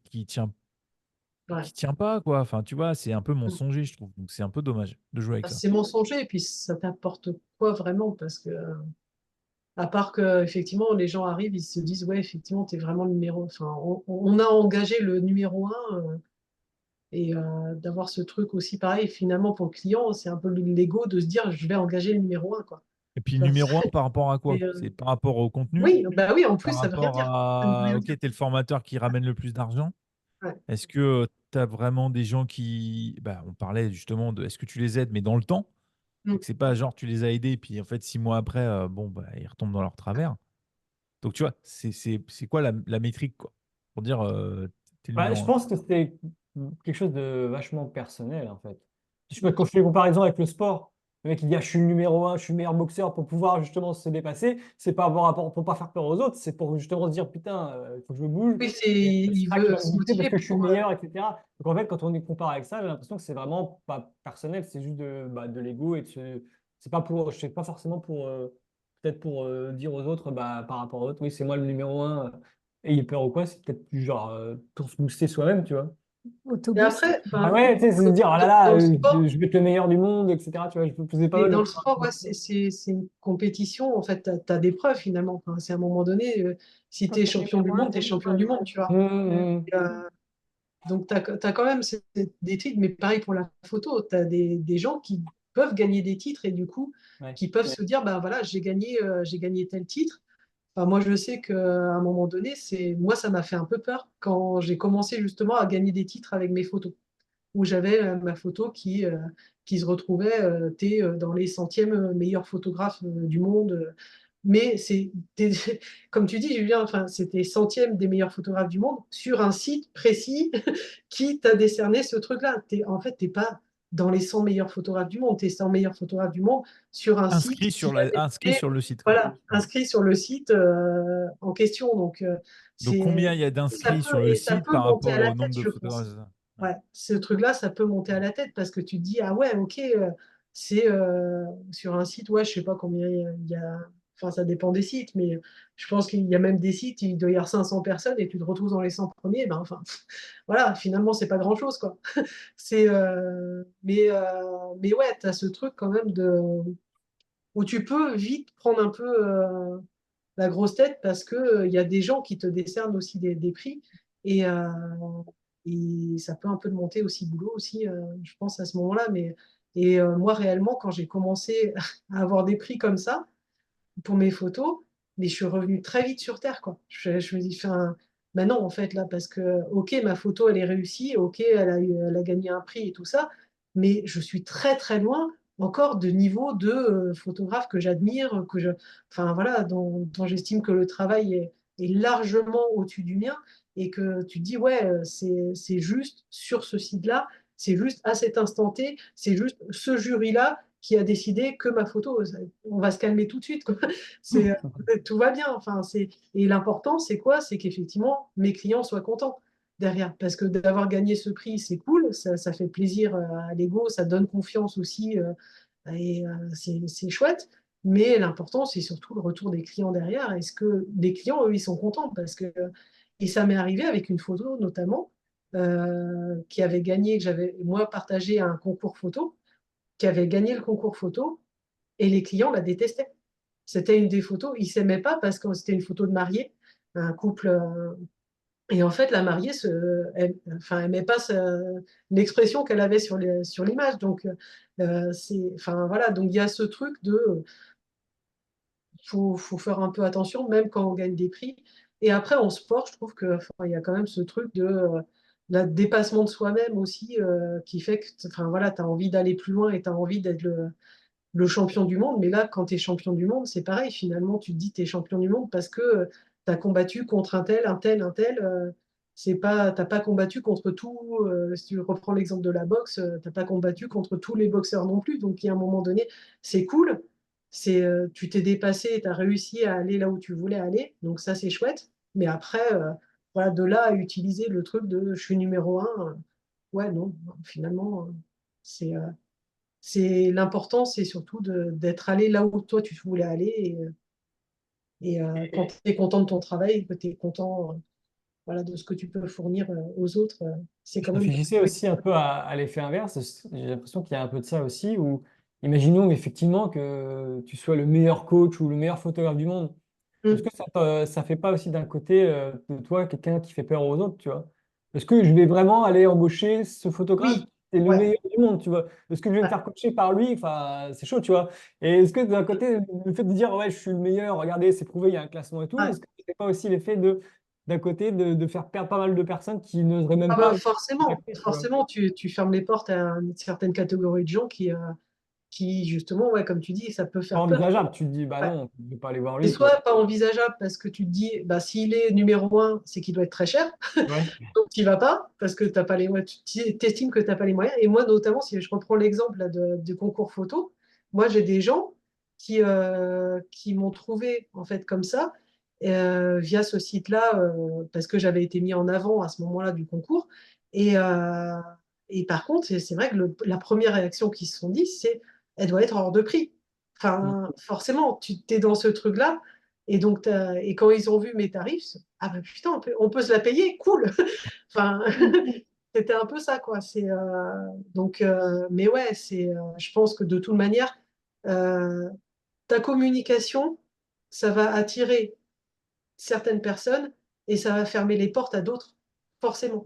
Ouais. qui tient pas, quoi. Enfin, tu vois, c'est un peu Mm. mensonger, je trouve. Donc c'est un peu dommage de jouer avec ça. C'est mensonger et puis ça t'apporte quoi vraiment? Parce que, à part que, effectivement, les gens arrivent, ils se disent, ouais, effectivement, tu es vraiment le numéro. Enfin, on a engagé le numéro un. Et d'avoir ce truc aussi pareil, finalement, pour le client, c'est un peu l'ego de se dire, je vais engager le numéro un, quoi. Et puis Enfin, numéro un par rapport à quoi? et, C'est par rapport au contenu? oui, bah oui, en plus, Par ça veut rien rapport dire. Ça ne veut à, rien ok, dire. t'es le formateur qui ramène le plus d'argent. Ouais. Est-ce que tu as vraiment des gens qui, bah, on parlait justement de, est-ce que tu les aides, mais dans le temps? Et Mm. que c'est pas genre tu les as aidés, puis en fait 6 mois après, bon, bah, ils retombent dans leur travers. Donc tu vois, c'est quoi la métrique, quoi? Pour dire, t'es le Ouais, numéro je un. pense que c'est quelque chose de vachement personnel, en fait. Je sais pas, quand je fais les comparaisons avec le sport, le mec il dit ah, je suis le numéro un, je suis le meilleur boxeur pour pouvoir justement se dépasser. C'est pas pour pas faire peur aux autres, c'est pour justement se dire putain, il faut que je me bouge. Oui, Et c'est il ça qui veut va me se booster parce motiver que je suis le pour. meilleur, etc. Donc en fait, quand on y compare avec ça, j'ai l'impression que c'est vraiment pas personnel, c'est juste de l'ego et de c'est pas pour, je sais pas forcément pour peut-être pour dire aux autres bah, par rapport aux autres, oui, c'est moi le numéro un, ayez peur ou quoi, c'est peut-être plus genre pour se booster soi-même, tu vois. Et Autoboost. après, Ah enfin, ouais, tu sais, c'est se dire, ah là là, dans le sport, je vais être le meilleur du monde, etc. Tu vois, je peux poser pas mais mal de dans le sport, ouais, comparaisons. c'est une compétition. En fait, tu as des preuves finalement. Enfin, c'est à un moment donné, si tu Quand es tu es champion du numéro un, monde, tu tu es as une champion du preuve. monde, tu vois. Mm. Hum. Donc, tu as, quand même des titres, mais pareil pour la photo, tu as des gens qui peuvent gagner des titres et du coup, Ouais. qui peuvent se dire, bah voilà, j'ai gagné tel titre. Enfin, moi, je sais qu'à un moment donné, moi, ça m'a fait un peu peur quand j'ai commencé justement à gagner des titres avec mes photos, où j'avais ma photo qui se retrouvait, t'es dans les centièmes meilleurs photographes du monde. Mais comme tu dis, Julien, enfin, c'était centième des meilleurs photographes du monde sur un site précis qui t'a décerné ce truc-là. En fait, tu n'es pas dans les 100 meilleurs photographes du monde, tu es 100 meilleurs photographes du monde sur un site qui a Inscrit décidé, sur le site, quoi. voilà, inscrit sur le site en question. Donc, Donc combien il y a ça d'inscrits sur peut, le et ça site peut par monter rapport à la au tête, nombre de je photographes? pense. C'est ça. Ouais. Ouais, ce truc-là, ça peut monter à la tête parce que tu te dis, ah ouais, ok, c'est sur un site, ouais, je sais pas combien il y a, enfin, ça dépend des sites, mais je pense qu'il y a même des sites, il doit y avoir 500 personnes et tu te retrouves dans les 100 premiers, ben, enfin, voilà, finalement, c'est pas grand-chose, quoi. Mais ouais, tu as ce truc quand même où tu peux vite prendre un peu la grosse tête parce que il y a des gens qui te décernent aussi des prix et, euh, et ça peut un peu te monter aussi boulot aussi, je pense à ce moment-là. Moi, réellement, quand j'ai commencé à avoir des prix comme ça pour mes photos, mais je suis revenue très vite sur Terre, quoi. Je me dis, enfin, ben non, en fait, là, parce que, ok, ma photo, elle est réussie, ok, elle a gagné un prix et tout ça, mais je suis très, très loin encore de niveau de photographe que j'admire, enfin, voilà, dont j'estime que le travail est largement au-dessus du mien et que tu te dis, ouais, c'est juste sur ce site-là, c'est juste à cet instant T, c'est juste ce jury-là qui a décidé que ma photo, on va se calmer tout de suite, quoi. C'est, tout va bien. Enfin, et l'important, c'est quoi? C'est qu'effectivement, mes clients soient contents derrière. Parce que d'avoir gagné ce prix, c'est cool, ça fait plaisir à l'ego, ça donne confiance aussi, et c'est chouette. Mais l'important, c'est surtout le retour des clients derrière. Est-ce que les clients, eux, ils sont contents? Et ça m'est arrivé avec une photo, notamment, qui avait gagné, que j'avais, moi, partagé à un concours photo, qui avait gagné le concours photo, et les clients la détestaient. C'était une des photos, ils ne s'aimaient pas parce que c'était une photo de mariée, un couple. Et en fait, la mariée, enfin, n'aimait pas l'expression qu'elle avait sur l'image. Donc, enfin, voilà, donc il y a ce truc de faut faire un peu attention, même quand on gagne des prix. Et après, en sport, je trouve que, enfin, il y a quand même ce truc de dépassement de soi-même aussi, qui fait que enfin, voilà, tu as envie d'aller plus loin et tu as envie d'être le champion du monde. Mais là, quand tu es champion du monde, c'est pareil. Finalement, tu te dis que tu es champion du monde parce que tu as combattu contre un tel, un tel, un tel. C'est pas, t'as pas combattu contre tout. Si tu reprends l'exemple de la boxe, t'as pas combattu contre tous les boxeurs non plus. Donc, il y a un moment donné, c'est cool. Tu t'es dépassé, tu as réussi à aller là où tu voulais aller. Donc, ça, c'est chouette. Mais après, voilà, de là à utiliser le truc de je suis numéro 1, ouais, non, finalement, c'est l'important, c'est surtout d'être allé là où toi tu voulais aller et quand tu es content de ton travail, que tu es content voilà, de ce que tu peux fournir aux autres, c'est Je quand même. réfléchissais aussi un peu à l'effet inverse. J'ai l'impression qu'il y a un peu de ça aussi, où imaginons effectivement que tu sois le meilleur coach ou le meilleur photographe du monde. Est-ce Mm. que ça fait pas aussi d'un côté de toi quelqu'un qui fait peur aux autres, tu vois? Est-ce que je vais vraiment aller embaucher ce photographe Oui, qui est le ouais, meilleur du monde, tu vois? Est-ce que je vais me ouais. faire coacher par lui? Enfin, c'est chaud, tu vois? Et est-ce que d'un côté, le fait de dire ouais, je suis le meilleur, regardez, c'est prouvé, il y a un classement et tout, Ouais. est-ce que c'est pas aussi l'effet de d'un côté de faire perdre pas mal de personnes qui n'oseraient même Ah bah pas forcément, contacter, tu vois? forcément, tu fermes les portes à une certaine catégorie de gens qui justement, ouais, comme tu dis, ça peut Pas faire peur. envisageable. Tu te dis, bah Ouais. non, je vais pas aller voir C'est lui, tu vois. soit pas envisageable parce que tu te dis, bah, s'il est numéro 1, c'est qu'il doit être très cher. Ouais. Donc, tu n'y vas pas parce que t'as pas les moyens, tu estimes que tu n'as pas les moyens. Et moi, notamment, si je reprends l'exemple là, du concours photo, moi, j'ai des gens qui m'ont trouvé en fait comme ça via ce site-là parce que j'avais été mis en avant à ce moment-là du concours. Et, euh, et par contre, c'est vrai que la première réaction qu'ils se sont dit, c'est elle doit être hors de prix. Mm. Enfin, forcément, tu es dans ce truc-là. Et donc, et quand ils ont vu mes tarifs, ah ben putain, on peut se la payer, cool. Enfin, c'était un peu ça, quoi. Donc, mais ouais, je pense que de toute manière, euh, ta communication, ça va attirer certaines personnes et ça va fermer les portes à d'autres, forcément.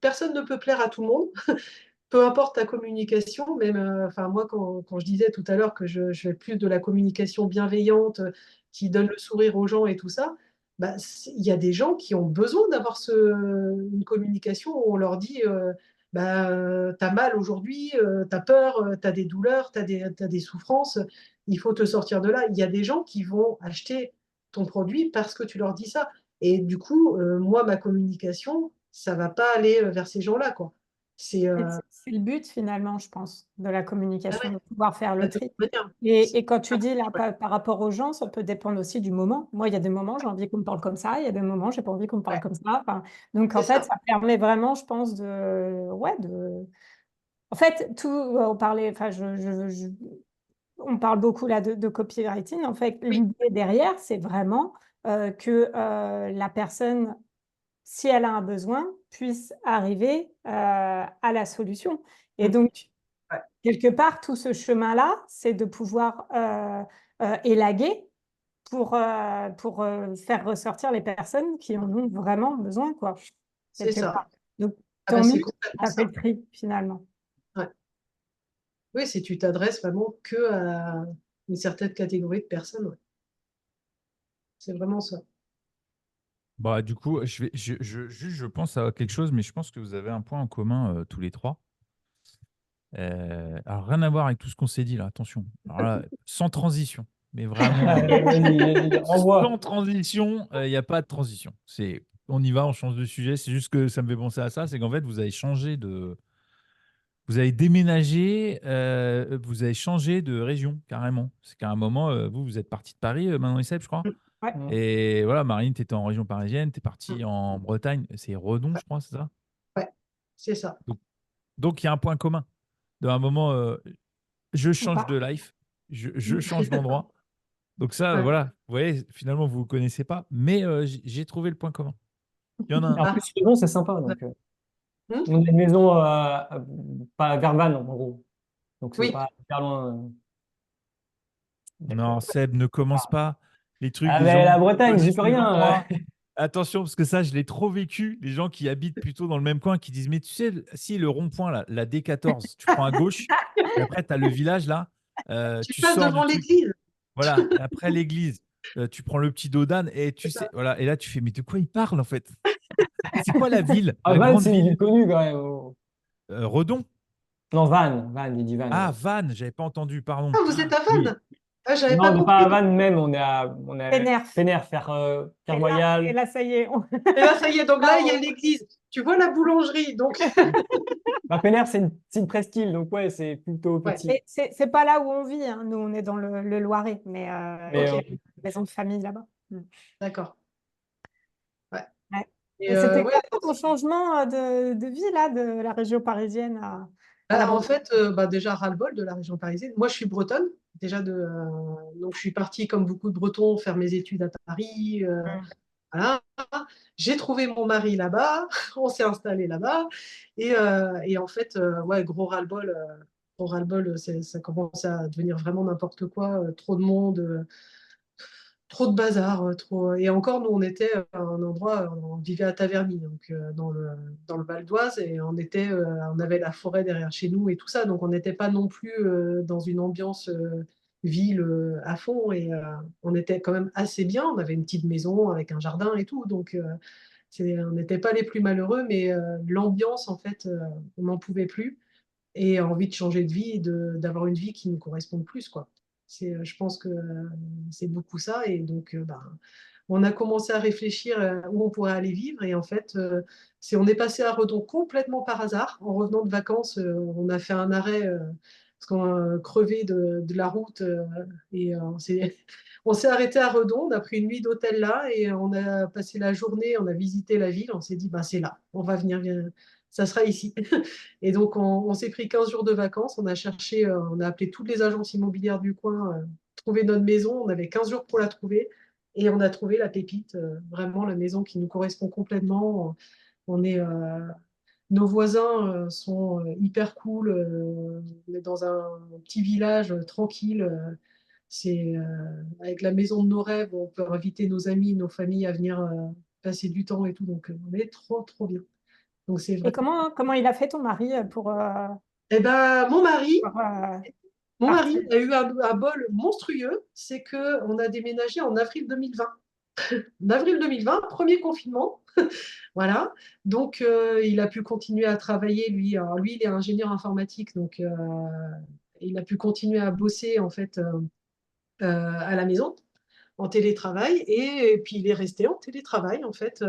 Personne ne peut plaire à tout le monde, peu importe ta communication, même, enfin, moi, quand je disais tout à l'heure que je fais plus de la communication bienveillante, qui donne le sourire aux gens et tout ça, bah, il y a des gens qui ont besoin d'avoir une communication où on leur dit bah, t'as mal aujourd'hui, t'as peur, t'as des douleurs, t'as des souffrances, il faut te sortir de là. Il y a des gens qui vont acheter ton produit parce que tu leur dis ça. Et du coup, moi, ma communication, ça va pas aller vers ces gens-là, quoi. C'est Et c'est le but finalement, je pense, de la ah communication, ouais, de pouvoir faire bah, le de toute tri. manière. Et quand tu Ah, dis là, ouais, par rapport aux gens, ça peut dépendre aussi du moment. Moi, il y a des moments, j'ai envie qu'on me parle comme ça, il y a des moments, j'ai pas envie qu'on me parle ouais, comme ça. Enfin, donc, en c'est fait, ça. ça permet vraiment, je pense, ouais, en fait, on parlait, enfin, on parle beaucoup là de copywriting. En fait, Oui. l'idée derrière, c'est vraiment que la personne, si elle a un besoin, puisse arriver à la solution. Et Mm. donc, Ouais, quelque part, tout ce chemin-là, c'est de pouvoir élaguer pour faire ressortir les personnes qui en ont vraiment besoin, quoi, c'est quelque ça. part. Donc, Ah bah, tant c'est mieux, complètement ça fait ça. le tri, finalement. Ouais. Oui, si tu t'adresses vraiment que à une certaine catégorie de personnes, ouais. C'est vraiment ça. Bah, du coup, je pense à quelque chose, mais je pense que vous avez un point en commun tous les trois. Alors, rien à voir avec tout ce qu'on s'est dit là, attention. Alors là, sans transition, mais vraiment Vas-y, sans envoie. transition, il n'y a pas de transition. On y va, on change de sujet. C'est juste que ça me fait penser à ça, c'est qu'en fait, vous avez déménagé, vous avez changé de région carrément. C'est qu'à un moment, vous êtes parti de Paris, maintenant Isseb, je crois. Mm. Ouais, Mm. Et voilà, Marine, tu étais en région parisienne, tu es mm, parti en Bretagne, c'est Redon, ouais, je crois, c'est ça? ouais, c'est ça. Donc, il y a un point commun. De un moment, je Ou change de pas. life, je change d'endroit. Donc ça, Ouais. voilà, vous voyez, finalement, vous ne vous connaissez pas, mais j'ai trouvé le point commun. Il y en a Et un. en Ah, plus, Redon, c'est sympa. ouais. Donc, Mm. on a une maison pas vers Vannes, en gros. Donc, c'est Oui. pas hyper loin. Donc, Non, Seb, ne commence pas les trucs ah, des mais gens la qui Bretagne, j'y choisissent peux les rien. endroits. Attention, parce que ça, je l'ai trop vécu. Les gens qui habitent plutôt dans le même coin, qui disent, mais tu sais, si le rond-point, là, la D14, tu prends à gauche, et après, tu as le village, là, Tu tu passes sors du devant truc. l'église. Voilà, après l'église, tu prends le petit dos d'âne et tu C'est sais, ça. voilà. Et là, tu fais, mais de quoi il parle en fait? C'est quoi la ville, Ah, la Vannes, grande c'est une ville? ville connue quand même. Redon? Non, Vannes, il dit Vannes, Ah, ouais. Vannes, j'avais pas entendu, pardon. Ah, vous êtes à Oui, Vannes? Ah, j'avais Non, pas on n'est pas compris. à Vannes même, on est à Pénerf. Pénère, Et Royal. là, ça y est. Et là, ça y est, donc là, Ah, il y a l'église. Tu vois la boulangerie, donc. Bah, Pénère, c'est une presqu'île, donc ouais, c'est plutôt Ouais, petit. Mais c'est pas là où on vit, hein. Nous, on est dans le Loiret, mais Mais ok, il y a une maison de famille là-bas. d'accord. Ouais. Ouais. Et Et c'était ouais, comment ton changement de vie là, de la région parisienne à la en Bretagne? fait, déjà ras-le-bol de la région parisienne. Moi, je suis bretonne, donc je suis partie comme beaucoup de Bretons faire mes études à Paris. Mm. Voilà. J'ai trouvé mon mari là-bas, on s'est installé là-bas, et en fait, ouais, gros ras-le-bol, ça commence à devenir vraiment n'importe quoi, trop de monde. Trop de bazar, trop. Et encore, nous, on était à un endroit, on vivait à Taverny, donc dans le Val d'Oise, et on avait la forêt derrière chez nous et tout ça, donc on n'était pas non plus dans une ambiance ville à fond, et on était quand même assez bien. On avait une petite maison avec un jardin et tout, donc on n'était pas les plus malheureux, mais l'ambiance, en fait, on n'en pouvait plus et envie de changer de vie et d'avoir une vie qui nous corresponde plus, quoi. Je pense que c'est beaucoup ça. Et donc, on a commencé à réfléchir où on pourrait aller vivre. Et en fait, on est passé à Redon complètement par hasard. En revenant de vacances, on a fait un arrêt parce qu'on a crevé de la route. Et on s'est arrêté à Redon. On a pris une nuit d'hôtel là et on a passé la journée. On a visité la ville. On s'est dit, bah, c'est là. On va venir. Ça sera ici. Et donc, on s'est pris 15 jours de vacances. On a cherché, on a appelé toutes les agences immobilières du coin, trouvé notre maison. On avait 15 jours pour la trouver. Et on a trouvé la pépite, vraiment la maison qui nous correspond complètement. On est, nos voisins sont hyper cool. On est dans un petit village tranquille. Avec la maison de nos rêves, on peut inviter nos amis, nos familles à venir passer du temps et tout. Donc, on est trop, trop bien. Donc, c'est vrai. Et comment il a fait ton mari Eh ben, pour, mon partir? mari a eu un bol monstrueux. C'est qu'on a déménagé en avril 2020. En avril 2020, premier confinement. Voilà. Donc, il a pu continuer à travailler, lui. Alors, lui, il est ingénieur informatique, donc il a pu continuer à bosser, en fait, à la maison, en télétravail. Et puis, il est resté en télétravail, en fait.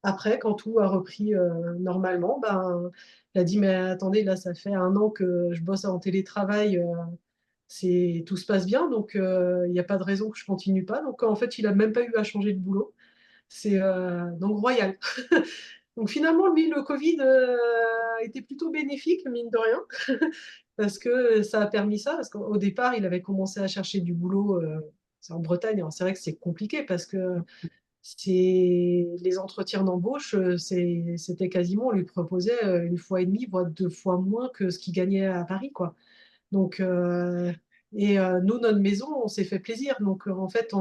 Après, quand tout a repris normalement, ben, il a dit, mais attendez, là, ça fait un an que je bosse en télétravail. Tout se passe bien, donc il n'y a pas de raison que je continue pas. Donc, en fait, il n'a même pas eu à changer de boulot. C'est donc royal. Donc finalement, lui, le Covid a été plutôt bénéfique, mine de rien, parce que ça a permis ça. Parce qu'au départ, il avait commencé à chercher du boulot c'est en Bretagne. Alors, c'est vrai que c'est compliqué parce que les entretiens d'embauche, c'était quasiment, on lui proposait une fois et demie, voire deux fois moins que ce qu'il gagnait à Paris, quoi. Donc, nous, notre maison, on s'est fait plaisir. Donc, en fait,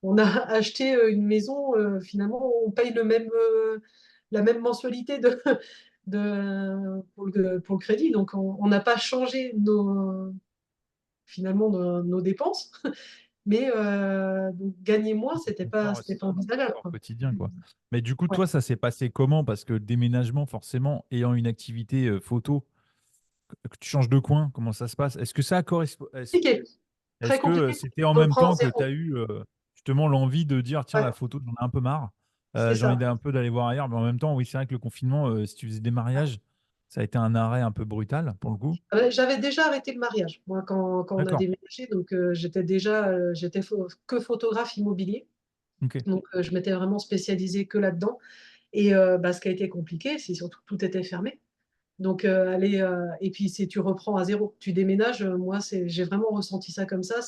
on a acheté une maison. Finalement, on paye la même mensualité pour le crédit. Donc, on n'a pas changé finalement nos dépenses. Mais donc, gagner moins, Confort, c'était c'est pas ça, dans le envisageable, confort quoi. quotidien, quoi. Mais du coup, Ouais. toi, ça s'est passé comment? Parce que le déménagement, forcément, ayant une activité photo, que tu changes de coin, comment ça se passe? Est-ce que ça correspond? Compliqué, très Est-ce que compliqué. c'était en On même reprend temps que tu zéro. as eu justement l'envie de dire, tiens, la Ouais, photo, j'en ai un peu marre, c'est j'ai envie ça. un peu d'aller voir ailleurs, mais en même temps, oui, c'est vrai que le confinement, si tu faisais des mariages, ça a été un arrêt un peu brutal pour le coup. J'avais déjà arrêté le mariage, moi, quand on a D'accord. déménagé. Donc, j'étais que photographe immobilier. Ok. Donc, je m'étais vraiment spécialisée que là-dedans. Et ce qui a été compliqué, c'est surtout que tout était fermé. Donc, et puis, tu reprends à zéro. Tu déménages, moi, j'ai vraiment ressenti ça comme ça,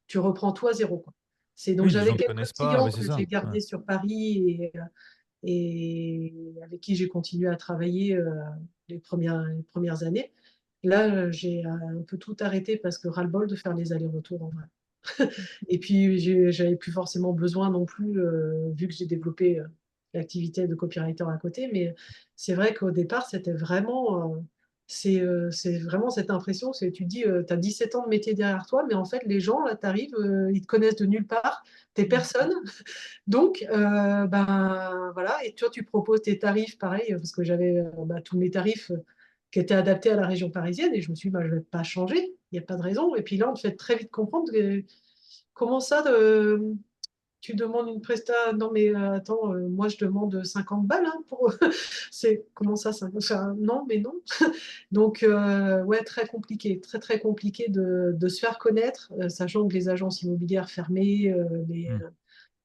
tu reprends tout à zéro, quoi. Donc, Oui, les j'avais gens ne te quelques connaissent pas, clients ouais, c'est que ça. j'ai Ouais. gardés sur Paris et avec qui j'ai continué à travailler les premières années. Là, j'ai un peu tout arrêté parce que ras-le-bol de faire les allers-retours en vrai. Et puis, j'avais plus forcément besoin non plus, vu que j'ai développé l'activité de copywriter à côté. Mais c'est vrai qu'au départ, c'était vraiment c'est vraiment cette impression, tu te dis, tu as 17 ans de métier derrière toi, mais en fait, les gens, là, tu arrives, ils te connaissent de nulle part, t'es personne. Donc, ben voilà, et toi, tu proposes tes tarifs, pareil, parce que j'avais tous mes tarifs qui étaient adaptés à la région parisienne, et je me suis dit, bah, je ne vais pas changer, il n'y a pas de raison. Et puis là, on te fait très vite comprendre que, comment ça, tu demandes une presta. Non, mais attends, moi je demande 50 balles hein, pour. C'est comment ça, non, mais non. Donc, ouais, très compliqué, très très compliqué de se faire connaître, sachant que les agences immobilières fermées, Hmm.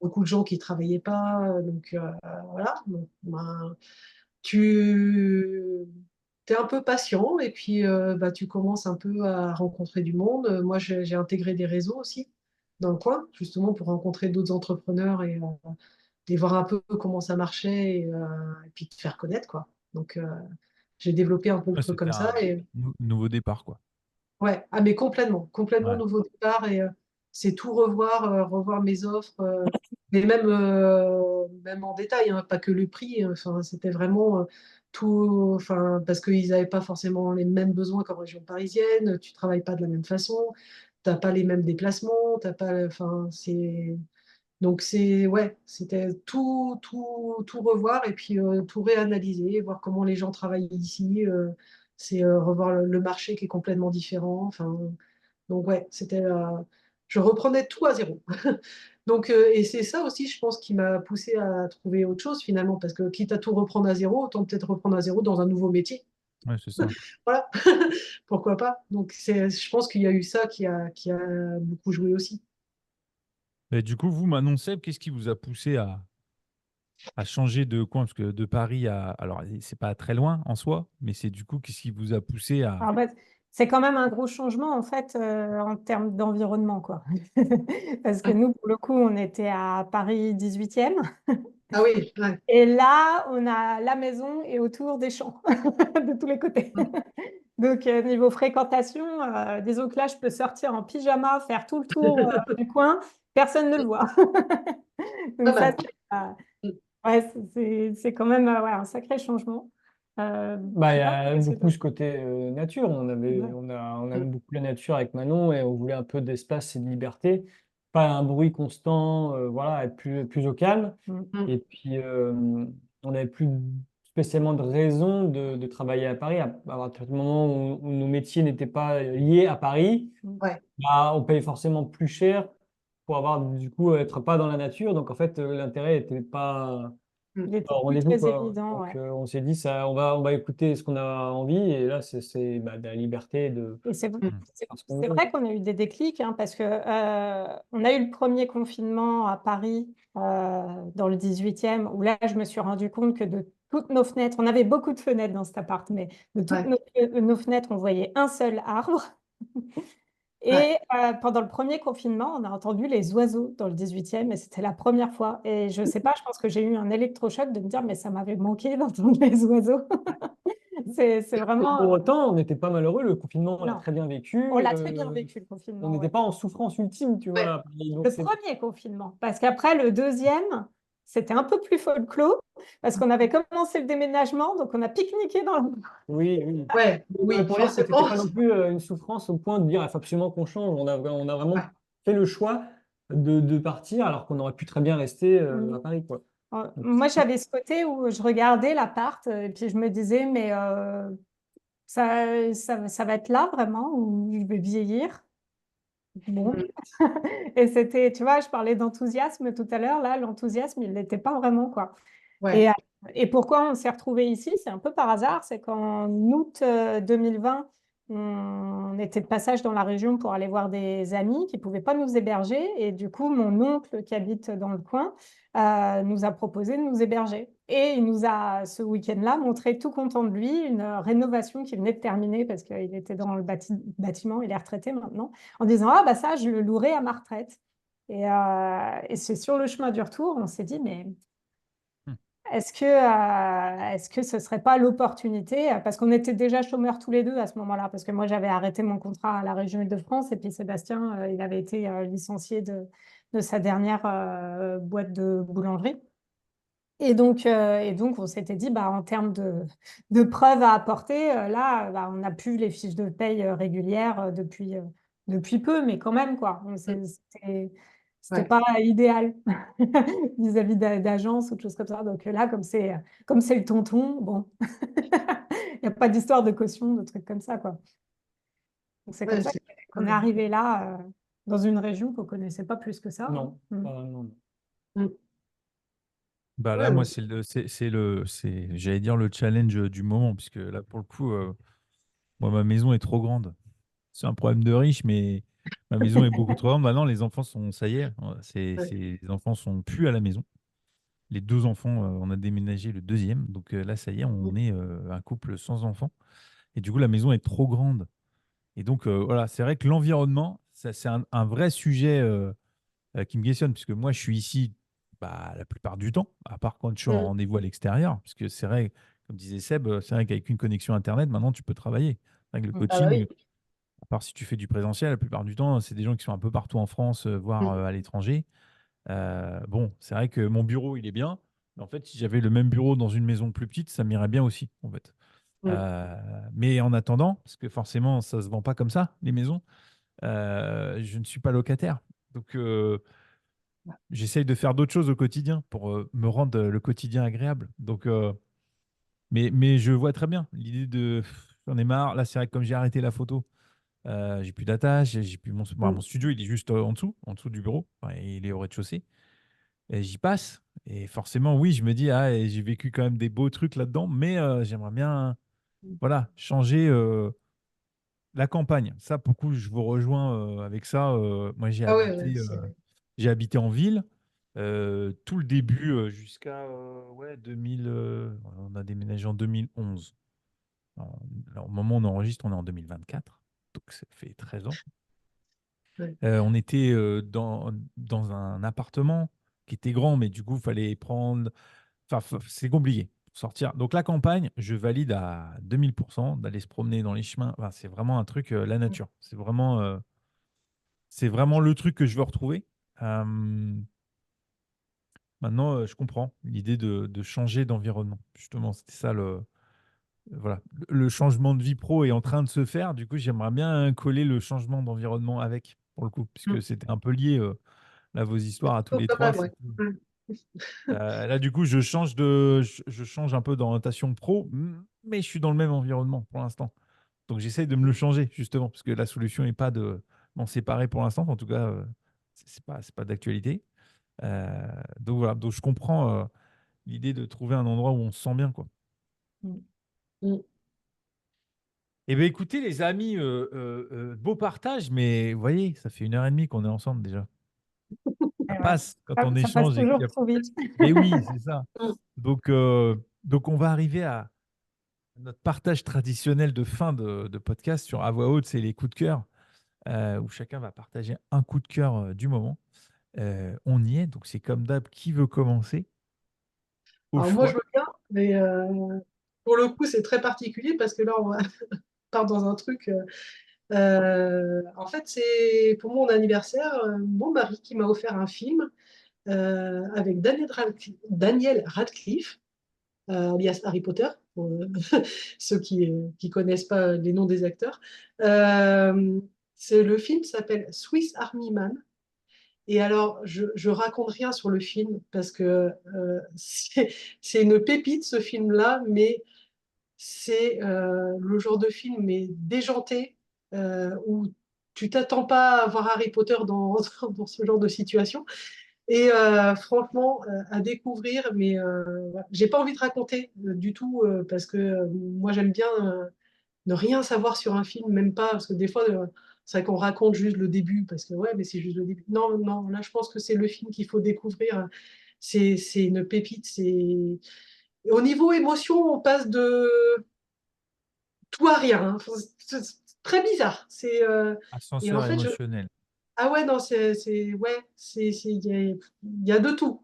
beaucoup de gens qui travaillaient pas. Donc, voilà. Donc, ben, tu es un peu patient et puis tu commences un peu à rencontrer du monde. Moi, j'ai intégré des réseaux aussi dans le coin, justement pour rencontrer d'autres entrepreneurs et voir un peu comment ça marchait et puis te faire connaître, quoi. Donc, j'ai développé un peu le Ouais, truc c'était comme ça. un Et nouveau départ, quoi. ouais, ah, mais complètement, complètement Ouais. nouveau départ. Et c'est tout revoir, revoir mes offres, mais même en détail, hein, pas que le prix. Enfin, c'était vraiment tout, enfin, parce qu'ils n'avaient pas forcément les mêmes besoins qu'en région parisienne. Tu travailles pas de la même façon, t'as pas les mêmes déplacements, t'as pas, enfin, c'est donc ouais, c'était tout revoir et puis tout réanalyser, voir comment les gens travaillent ici. C'est revoir le marché qui est complètement différent. Enfin, donc ouais, je reprenais tout à zéro. Donc, et c'est ça aussi, je pense, qui m'a poussé à trouver autre chose finalement, parce que quitte à tout reprendre à zéro, autant peut-être reprendre à zéro dans un nouveau métier. Ouais, c'est ça. Voilà, pourquoi pas. Donc, je pense qu'il y a eu ça qui a beaucoup joué aussi. Et du coup, vous, Manon Seb, qu'est-ce qui vous a poussé à changer de coin? Parce que de Paris à... Alors, c'est pas très loin en soi, mais c'est du coup, qu'est-ce qui vous a poussé à... Alors, c'est quand même un gros changement en fait en termes d'environnement, quoi. Parce que nous, pour le coup, on était à Paris 18e. Ah oui, ouais. Et là, on a la maison et autour des champs de tous les côtés. Donc, niveau fréquentation, disons que là, je peux sortir en pyjama, faire tout le tour du coin, personne ne le voit. Pas Donc, ça, mal. ouais, c'est quand même ouais, un sacré changement. Bah, il y Bien, a c'est beaucoup top. ce côté nature. Ouais. On aime beaucoup la nature avec Manon et on voulait un peu d'espace et de liberté. Pas un bruit constant, voilà, être plus au calme. Mm. Et puis, on n'avait plus spécialement de raison de travailler à Paris. À partir du moment où nos métiers n'étaient pas liés à Paris, Mm. Ouais. bah, on paye forcément plus cher pour avoir, du coup, être pas dans la nature. Donc, en fait, l'intérêt n'était pas Mm. Il était au plus rendez-vous, très quoi. évident, Donc, ouais. on s'est dit, ça, on va écouter ce qu'on a envie. Et là, c'est de la liberté de Et Hmm. faire ce qu'on c'est veut. vrai qu'on a eu des déclics, hein, parce que on a eu le premier confinement à Paris dans le 18e, où là, je me suis rendu compte que de toutes nos fenêtres, on avait beaucoup de fenêtres dans cet appart, mais de toutes Ouais. nos fenêtres, on voyait un seul arbre. Ouais. Et pendant le premier confinement, on a entendu les oiseaux dans le 18e, et c'était la première fois. Et je sais pas, je pense que j'ai eu un électrochoc de me dire, mais ça m'avait manqué d'entendre les oiseaux. C'est Pour vraiment... autant, on n'était pas malheureux. Le confinement, on l'a non, très bien vécu. on l'a très bien vécu, le On confinement, n'était ouais. pas en souffrance ultime, tu Ouais. vois. Donc, Le premier confinement, parce qu'après, le deuxième, c'était un peu plus folklore, parce qu'on avait commencé le déménagement, donc on a pique-niqué dans le... oui, oui. Ouais. Mais Oui, pour dire que c'était forcément. pas non plus une souffrance au point de dire il faut absolument qu'on change. On a Ouais. vraiment fait le choix de partir alors qu'on aurait pu très bien rester à Paris, quoi. Donc, Moi, j'avais ce côté où je regardais l'appart et puis je me disais, mais ça va être là vraiment, ou je vais vieillir. Bon. Mm. Et c'était, tu vois, je parlais d'enthousiasme tout à l'heure, là, l'enthousiasme, il n'était pas vraiment, quoi. Ouais. Et, euh, et pourquoi on s'est retrouvés ici? C'est un peu par hasard, c'est qu'en août 2020, on était de passage dans la région pour aller voir des amis qui ne pouvaient pas nous héberger. Et du coup, mon oncle qui habite dans le coin nous a proposé de nous héberger. Et il nous a, ce week-end-là, montré tout content de lui une rénovation qui venait de terminer parce qu'il était dans le bâtiment, il est retraité maintenant, en disant, ah bah ça, je le louerai à ma retraite. Et c'est sur le chemin du retour, on s'est dit, mais Hmm. est-ce que ce serait pas l'opportunité, parce qu'on était déjà chômeurs tous les deux à ce moment-là, parce que moi j'avais arrêté mon contrat à la région Île-de-France et puis Sébastien, il avait été licencié de sa dernière boîte de boulangerie. Et donc, on s'était dit, bah, en termes de preuves à apporter, là, bah, on n'a plus les fiches de paye régulières depuis peu, mais quand même, quoi. C'était Ouais. pas idéal vis-à-vis d'agences ou de choses comme ça. Donc là, comme c'est le tonton, bon, il n'y a pas d'histoire de caution, de trucs comme ça, quoi. Donc c'est comme Ouais, ça c'est- qu'on est arrivé là, dans une région qu'on connaissait pas plus que ça. Non, Mm. non. Mm. Bah là, Ouais, moi, mais j'allais dire le challenge du moment, puisque là, pour le coup, moi, ma maison est trop grande. C'est un problème de riche, mais ma maison est beaucoup trop grande. Maintenant, les enfants sont, ça y est, ouais. les enfants sont plus à la maison. Les deux enfants, on a déménagé le deuxième. Donc là, ça y est, on est un couple sans enfants. Et du coup, la maison est trop grande. Et donc, voilà, c'est vrai que l'environnement, ça, c'est un vrai sujet qui me questionne, puisque moi, je suis ici bah, la plupart du temps, à part quand je suis en Mm. rendez-vous à l'extérieur. Parce que c'est vrai, comme disait Seb, c'est vrai qu'avec une connexion Internet, maintenant, tu peux travailler. C'est vrai que le Mm. Ah bah coaching, oui. à part si tu fais du présentiel, la plupart du temps, c'est des gens qui sont un peu partout en France, voire Mm. à l'étranger. Bon, c'est vrai que mon bureau, il est bien. Mais en fait, si j'avais le même bureau dans une maison plus petite, ça m'irait bien aussi, en fait. Mm. Mais en attendant, parce que forcément, ça se vend pas comme ça, les maisons, je ne suis pas locataire. Donc, j'essaye de faire d'autres choses au quotidien pour me rendre le quotidien agréable. Donc, mais je vois très bien l'idée de. J'en ai marre. Là, c'est vrai que comme j'ai arrêté la photo, j'ai plus d'attache. J'ai plus mon Mm. studio, il est juste en dessous du bureau. Enfin, il est au rez-de-chaussée. Et j'y passe. Et forcément, oui, je me dis, ah, et j'ai vécu quand même des beaux trucs là-dedans, mais j'aimerais bien, voilà, changer la campagne. Ça, pour le coup, je vous rejoins avec ça. Moi, Ah ouais, ouais, j'ai habité en ville tout le début jusqu'à ouais, 2000. On a déménagé en 2011. Alors, au moment où on enregistre, on est en 2024. Donc, ça fait 13 ans. ouais. On était dans un appartement qui était grand, mais du coup, il fallait prendre. Enfin, c'est compliqué pour sortir. Donc, la campagne, je valide à 2000% d'aller se promener dans les chemins. Enfin, c'est vraiment un truc, la nature. C'est vraiment le truc que je veux retrouver. Euh, Maintenant, je comprends l'idée de changer d'environnement. Justement, c'était ça voilà. Le changement de vie pro est en train de se faire. Du coup, j'aimerais bien coller le changement d'environnement avec, pour le coup, Mm. puisque c'était un peu lié, là, vos histoires à tous Oh, les quand trois. même, ouais. Mm. Là, du coup, je change un peu d'orientation pro, mais je suis dans le même environnement pour l'instant. Donc, j'essaye de me le changer, justement, parce que la solution n'est pas de m'en séparer pour l'instant. En tout cas, c'est pas d'actualité. Donc, voilà. Donc, je comprends l'idée de trouver un endroit où on se sent bien, quoi. Mm. Mm. Eh bien, écoutez, les amis, beau partage, mais vous voyez, ça fait 1 heure et demie qu'on est ensemble déjà. Ça Et ouais. passe quand on Ça passe échange et qu'il y toujours a. trop vite. Mais oui, c'est ça. Mm. Donc, on va arriver à notre partage traditionnel de fin de podcast sur à voix haute, c'est les coups de cœur, où chacun va partager un coup de cœur du moment. On y est, donc c'est comme d'hab, qui veut commencer au Alors moi, je choix. veux bien, mais pour le coup, c'est très particulier parce que là, on part dans un truc. En fait, c'est pour mon anniversaire, mon mari qui m'a offert un film avec Daniel Radcliffe, alias Harry Potter, pour ceux qui connaissent pas les noms des acteurs. Euh, le film s'appelle Swiss Army Man. Et alors, je raconte rien sur le film parce que c'est une pépite ce film-là, mais c'est le genre de film mais déjanté où tu t'attends pas à voir Harry Potter dans, dans ce genre de situation. Et franchement, à découvrir, mais voilà. J'ai pas envie de raconter du tout parce que moi j'aime bien ne rien savoir sur un film, même pas, parce que des fois, c'est vrai qu'on raconte juste le début, parce que ouais, mais c'est juste le début. Non, non, là je pense que c'est le film qu'il faut découvrir. C'est une pépite. Au niveau émotion, on passe de tout à rien, hein. C'est très bizarre. Et en Ascenseur fait, émotionnel. ah ouais, non, ouais, il y a de tout.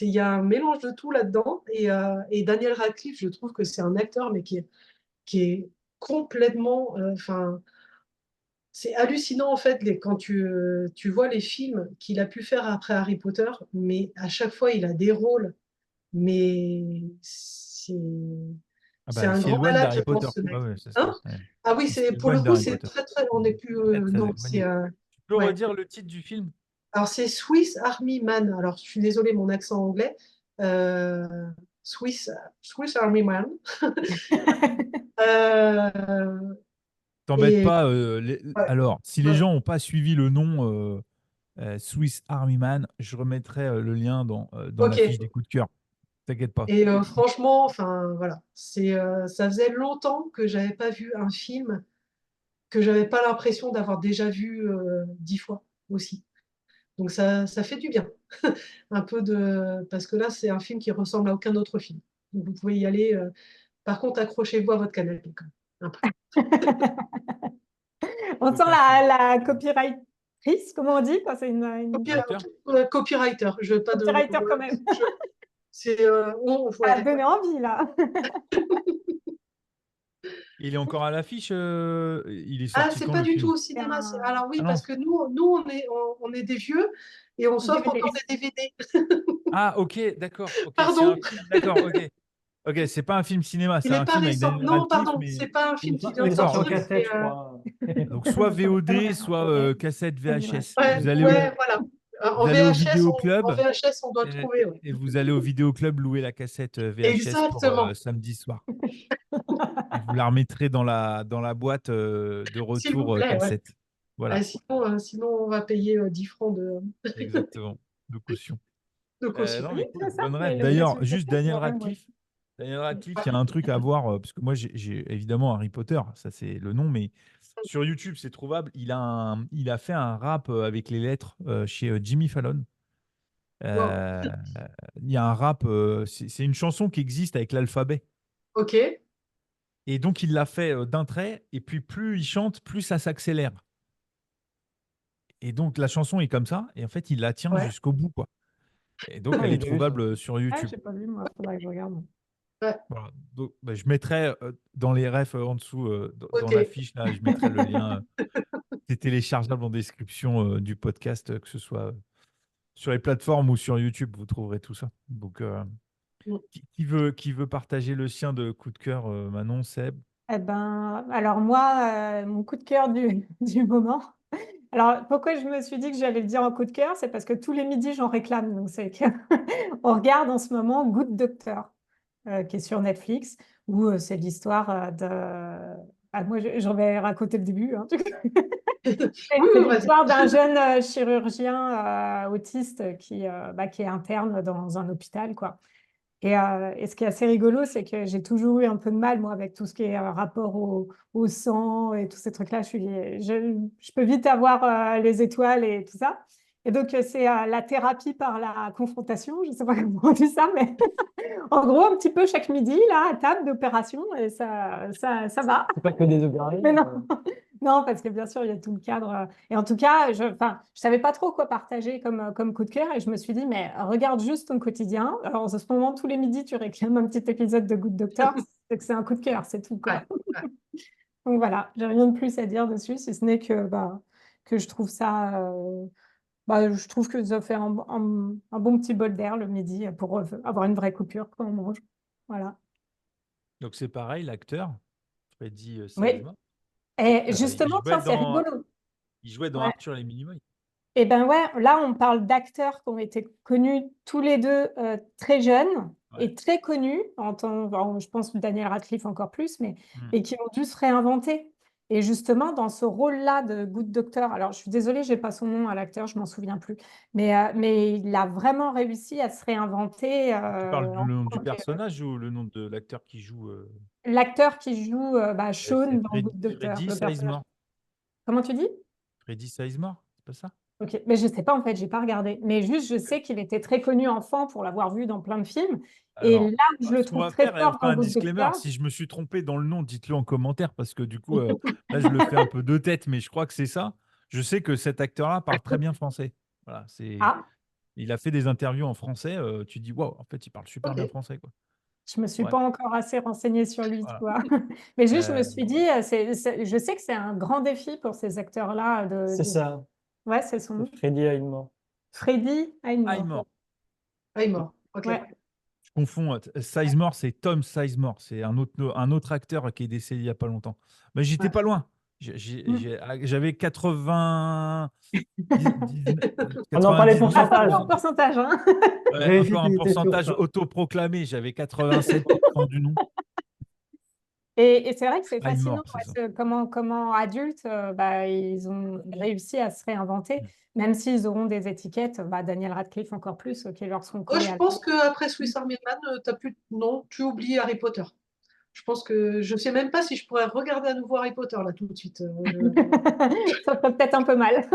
Il y a un mélange de tout là-dedans. Et Daniel Radcliffe, je trouve que c'est un acteur, mais qui est complètement, enfin, c'est hallucinant en fait quand tu vois les films qu'il a pu faire après Harry Potter, mais à chaque fois il a des rôles. mais c'est Ah c'est bah, il un grand s'éloigne malade, je d'Harry Potter. pense, ce Ouais, mec. ouais, c'est ça. Hein? Ouais. Ah oui, Il pour le s'éloigne coup, d'Harry c'est Potter. très, très, on n'est plus, Très, très non, éloigné. Tu peux ouais. redire le titre du film? Alors, c'est Swiss Army Man. Alors, je suis désolée, mon accent anglais. Euh, Swiss, Swiss Army Man. Euh, T'embête et pas. ouais, Alors, si les ouais. gens n'ont pas suivi le nom Swiss Army Man, je remettrai le lien dans la fiche Ok. des coups de cœur. T'inquiète pas. Et franchement, enfin, voilà. Ça faisait longtemps que j'avais pas vu un film que j'avais pas l'impression d'avoir déjà vu 10 fois aussi. Donc, ça fait du bien. Un peu parce que là, c'est un film qui ressemble à aucun autre film. Donc, vous pouvez y aller. Par contre, accrochez-vous à votre canapé quand même. Un peu. On sent Aucun souci. la copywriter, comment on dit quand c'est une Writer? Copywriter, je veux pas de. copywriter quand même. C'est. Ça a Ouais. donné envie là. Il est encore à l'affiche. Il est Ah, sorti c'est quand pas le du tout film? au C'est cinéma. un Alors oui, Ah non. parce que nous on est des vieux et on s'offre DVD. encore des DVD. Ah, ok, d'accord. Ok, c'est un Pardon, film. D'accord, ok. Ok, c'est pas un film cinéma, il c'est n'est un pas film avec récent. Daniel Non, Radcliffe, pardon, mais c'est pas un film qui vient Il de est sorti d'accord, en sortir. ok. cassette, je crois. Donc soit VOD, soit Ouais. cassette C'est vrai. VHS. Ouais, Vous allez au, ouais, voilà. En vous allez au VHS, en vidéoclub VHS, on doit le et, trouver. Ouais. et vous allez au vidéoclub louer la cassette VHS pour Exactement. samedi soir. Et vous la remettrez dans la boîte de S'il vous retour plaît, ouais. cassette. Voilà, Sinon, on va payer 10 francs exactement, de caution. de caution. Non, Oui, mais cool, c'est ça. bonne rêve. La D'ailleurs, juste succession, c'est Daniel vrai, moi. Radcliffe. Daniel Radcliffe, il y a un truc à voir, parce que moi, j'ai évidemment Harry Potter, ça c'est le nom, mais sur YouTube, c'est trouvable. Il a fait un rap avec les lettres chez Jimmy Fallon. Wow. Euh, il y a un rap, c'est une chanson qui existe avec l'alphabet. Ok. Et donc, il l'a fait d'un trait, et puis plus il chante, plus ça s'accélère. Et donc, la chanson est comme ça, et en fait, il la tient Ouais. jusqu'au bout, quoi. Et donc, Ah elle oui, est j'ai vu ça. trouvable sur Ah, YouTube. j'ai pas vu, moi. Faudrait que je regarde. Ouais. Voilà. Donc, bah, je mettrai dans les refs en dessous, dans Ok. la fiche, là, je mettrai le lien. C'est téléchargeable en description du podcast, que ce soit sur les plateformes ou sur YouTube, vous trouverez tout ça. Donc, qui veut partager le sien de coup de cœur, Manon, Seb? Eh ben, alors moi, mon coup de cœur du moment. Alors, pourquoi je me suis dit que j'allais le dire en coup de cœur, c'est parce que tous les midis, j'en réclame. Donc, c'est que on regarde en ce moment Good Doctor, qui est sur Netflix, où c'est l'histoire de... Ah, moi, j'en vais raconter le début, hein. Oui, C'est oui, vas-y. l'histoire d'un jeune chirurgien autiste qui est interne dans un hôpital, quoi. Et ce qui est assez rigolo, c'est que j'ai toujours eu un peu de mal, moi, avec tout ce qui est rapport au sang et tous ces trucs-là. Je peux vite avoir les étoiles et tout ça. Et donc, c'est la thérapie par la confrontation. Je ne sais pas comment on dit ça, mais en gros, un petit peu chaque midi, là, à table d'opération, et ça va. C'est pas que des ovaries. Mais non, non, parce que bien sûr, il y a tout le cadre. Et en tout cas, enfin, je savais pas trop quoi partager comme coup de cœur. Et je me suis dit, mais regarde juste ton quotidien. Alors, en ce moment, tous les midis, tu réclames un petit épisode de Good Doctor. C'est que c'est un coup de cœur, c'est tout, Ouais, quoi. ouais. Donc voilà, j'ai rien de plus à dire dessus, si ce n'est que je trouve je trouve que ça fait un bon petit bol d'air le midi pour avoir une vraie coupure quand on mange. Voilà. Donc, c'est pareil, l'acteur, Freddy Oui. Sizemore, Et il justement, jouait tiens, c'est dans, rigolo. il jouait dans Ouais. Arthur et les Minimoys. Eh ben ouais, là on parle d'acteurs qui ont été connus tous les deux très jeunes Ouais. et très connus, je pense Daniel Radcliffe encore plus, mais Hmm. et qui ont dû se réinventer. Et justement, dans ce rôle-là de Good Doctor, alors je suis désolée, j'ai pas son nom à l'acteur, je m'en souviens plus, mais il a vraiment réussi à se réinventer. Tu parles du En nom du tant que- personnage ou le nom de l'acteur qui joue L'acteur qui joue Sean c'est dans Good Doctor, Freddy le personnage. Sizemore. Comment tu dis? Freddy Sizemore, c'est pas ça? Ok, mais je sais pas en fait, j'ai pas regardé. Mais juste, je sais qu'il était très connu enfant pour l'avoir vu dans plein de films. Et Alors, là où je le ce qu'on trouve va très faire, et on fort fera dans un Good disclaimer. Doctor, Si je me suis trompé dans le nom, dites-le en commentaire parce que du coup, là, je le fais un peu de tête, mais je crois que c'est ça. Je sais que cet acteur-là parle très bien français. Voilà, ah, il a fait des interviews en français. Tu dis, waouh, en fait, il parle super bien Ok. français, quoi. je me suis Ouais, pas encore assez renseignée sur lui, tu voilà. vois. Mais juste, je me Euh, suis dit, je sais que c'est un grand défi pour ces acteurs-là. C'est ça, Ouais, c'est son c'est nom. Freddy Highmore. Freddy Highmore. Highmore. Ah, il est mort. Ok. Ouais. confonds. Sizemore, c'est Tom Sizemore. C'est un autre acteur qui est décédé il n'y a pas longtemps. Mais j'étais Ouais. pas loin. J'avais 99 On en parlait 99%. pourcentage. En pourcentage, hein. Ouais, Vérifie encore un qu'il était sûr, pourcentage ça. autoproclamé. J'avais 87% du nom. Et c'est vrai que c'est fascinant Sizemore, c'est ça. comment adultes, ils ont réussi à se réinventer, même s'ils auront des étiquettes, Daniel Radcliffe encore plus, qui leur seront collées Je à la pense qu'après Swiss Army Man, non, tu oublies Harry Potter. Je pense que je sais même pas si je pourrais regarder à nouveau Harry Potter là tout de suite. Ça ferait peut-être un peu mal.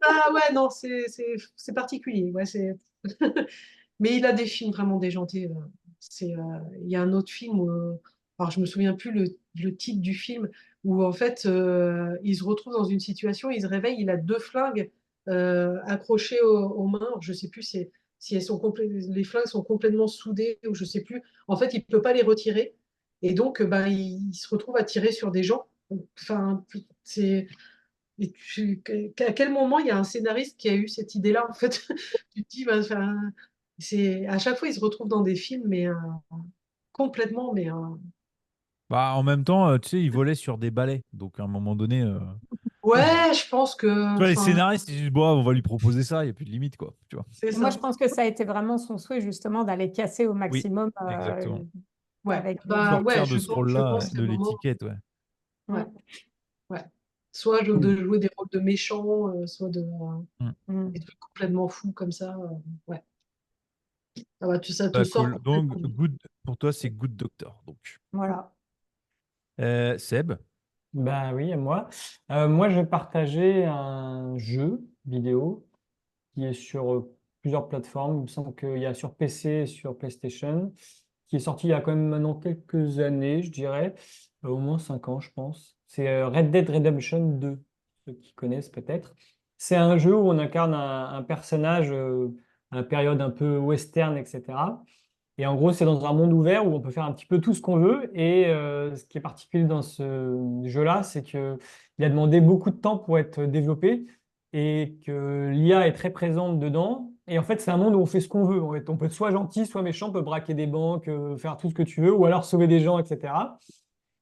Ah ouais, non, c'est particulier. Ouais, mais il a des films vraiment déjantés. Il y a un autre film alors je me souviens plus le titre du film, où en fait il se retrouve dans une situation, il se réveille, il a deux flingues accrochées aux mains. Alors, je sais plus si elles sont les flingues sont complètement soudées ou je sais plus. En fait, il peut pas les retirer et donc il se retrouve à tirer sur des gens. Enfin, c'est à quel moment il y a un scénariste qui a eu cette idée-là, en fait? Tu te dis, enfin, à chaque fois, il se retrouve dans des films, mais complètement, mais Bah, en même temps, tu sais, il volait sur des balais. Donc, à un moment donné, ouais, je pense que, tu vois, les enfin, scénaristes, ils disent, bon, on va lui proposer ça, il n'y a plus de limite, quoi. Tu vois. c'est Et moi, ça. je pense que ça a été vraiment son souhait, justement, d'aller casser au Oui, maximum exactement. Ouais, avec. ouais, Sortir de ce je rôle-là, pense qu'à de un moment, l'étiquette, ouais. ouais, Mm, ouais. Soit Mm. de jouer des rôles de méchants, soit Mm. des mm. trucs complètement fous comme ça. Ouais. Ah bah, ça te Bah, sort cool. Donc, complètement pour toi, c'est Good Doctor. Donc, Voilà. Seb, Bah oui, et moi. Moi, je vais partager un jeu vidéo qui est sur plusieurs plateformes. Il me semble qu'il y a sur PC et sur PlayStation, qui est sorti il y a quand même maintenant quelques années, je dirais, au moins 5 ans, je pense. C'est Red Dead Redemption 2, ceux qui connaissent peut-être. C'est un jeu où on incarne un personnage à la période un peu western, etc. Et en gros, c'est dans un monde ouvert où on peut faire un petit peu tout ce qu'on veut. Et ce qui est particulier dans ce jeu-là, c'est qu'il a demandé beaucoup de temps pour être développé et que l'IA est très présente dedans. Et en fait, c'est un monde où on fait ce qu'on veut. En fait, on peut être soit gentil, soit méchant, on peut braquer des banques, faire tout ce que tu veux, ou alors sauver des gens, etc.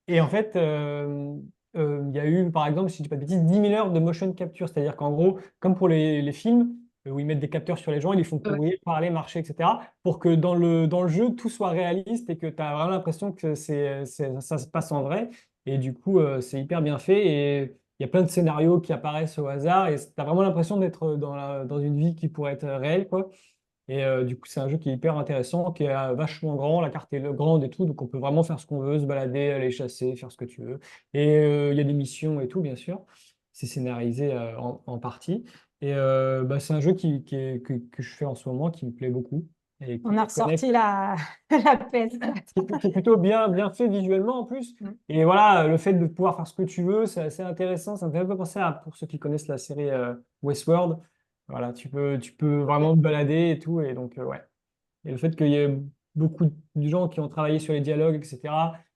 Et en fait, il y a eu, par exemple, si je dis pas de bêtises, 10 000 heures de motion capture. C'est-à-dire qu'en gros, comme pour les films, où ils mettent des capteurs sur les gens, ils les font Ouais. courir, parler, marcher, etc. Pour que dans le jeu, tout soit réaliste et que tu as vraiment l'impression que ça se passe en vrai. Et du coup, c'est hyper bien fait. Et il y a plein de scénarios qui apparaissent au hasard. Et tu as vraiment l'impression d'être dans une vie qui pourrait être réelle, quoi. Et du coup, c'est un jeu qui est hyper intéressant, qui est vachement grand, la carte est grande et tout, donc on peut vraiment faire ce qu'on veut, se balader, aller chasser, faire ce que tu veux. Et il y a des missions et tout, bien sûr. C'est scénarisé en partie. Et c'est un jeu que je fais en ce moment, qui me plaît beaucoup. Et On a qui connecte, ressorti la PS4. qui est plutôt bien fait visuellement en plus. Mm. Et voilà, le fait de pouvoir faire ce que tu veux, c'est assez intéressant. Ça me fait un peu penser à, pour ceux qui connaissent la série Westworld, voilà, tu peux vraiment te balader et tout. Et donc, ouais. Et le fait qu'il y ait beaucoup de gens qui ont travaillé sur les dialogues, etc.,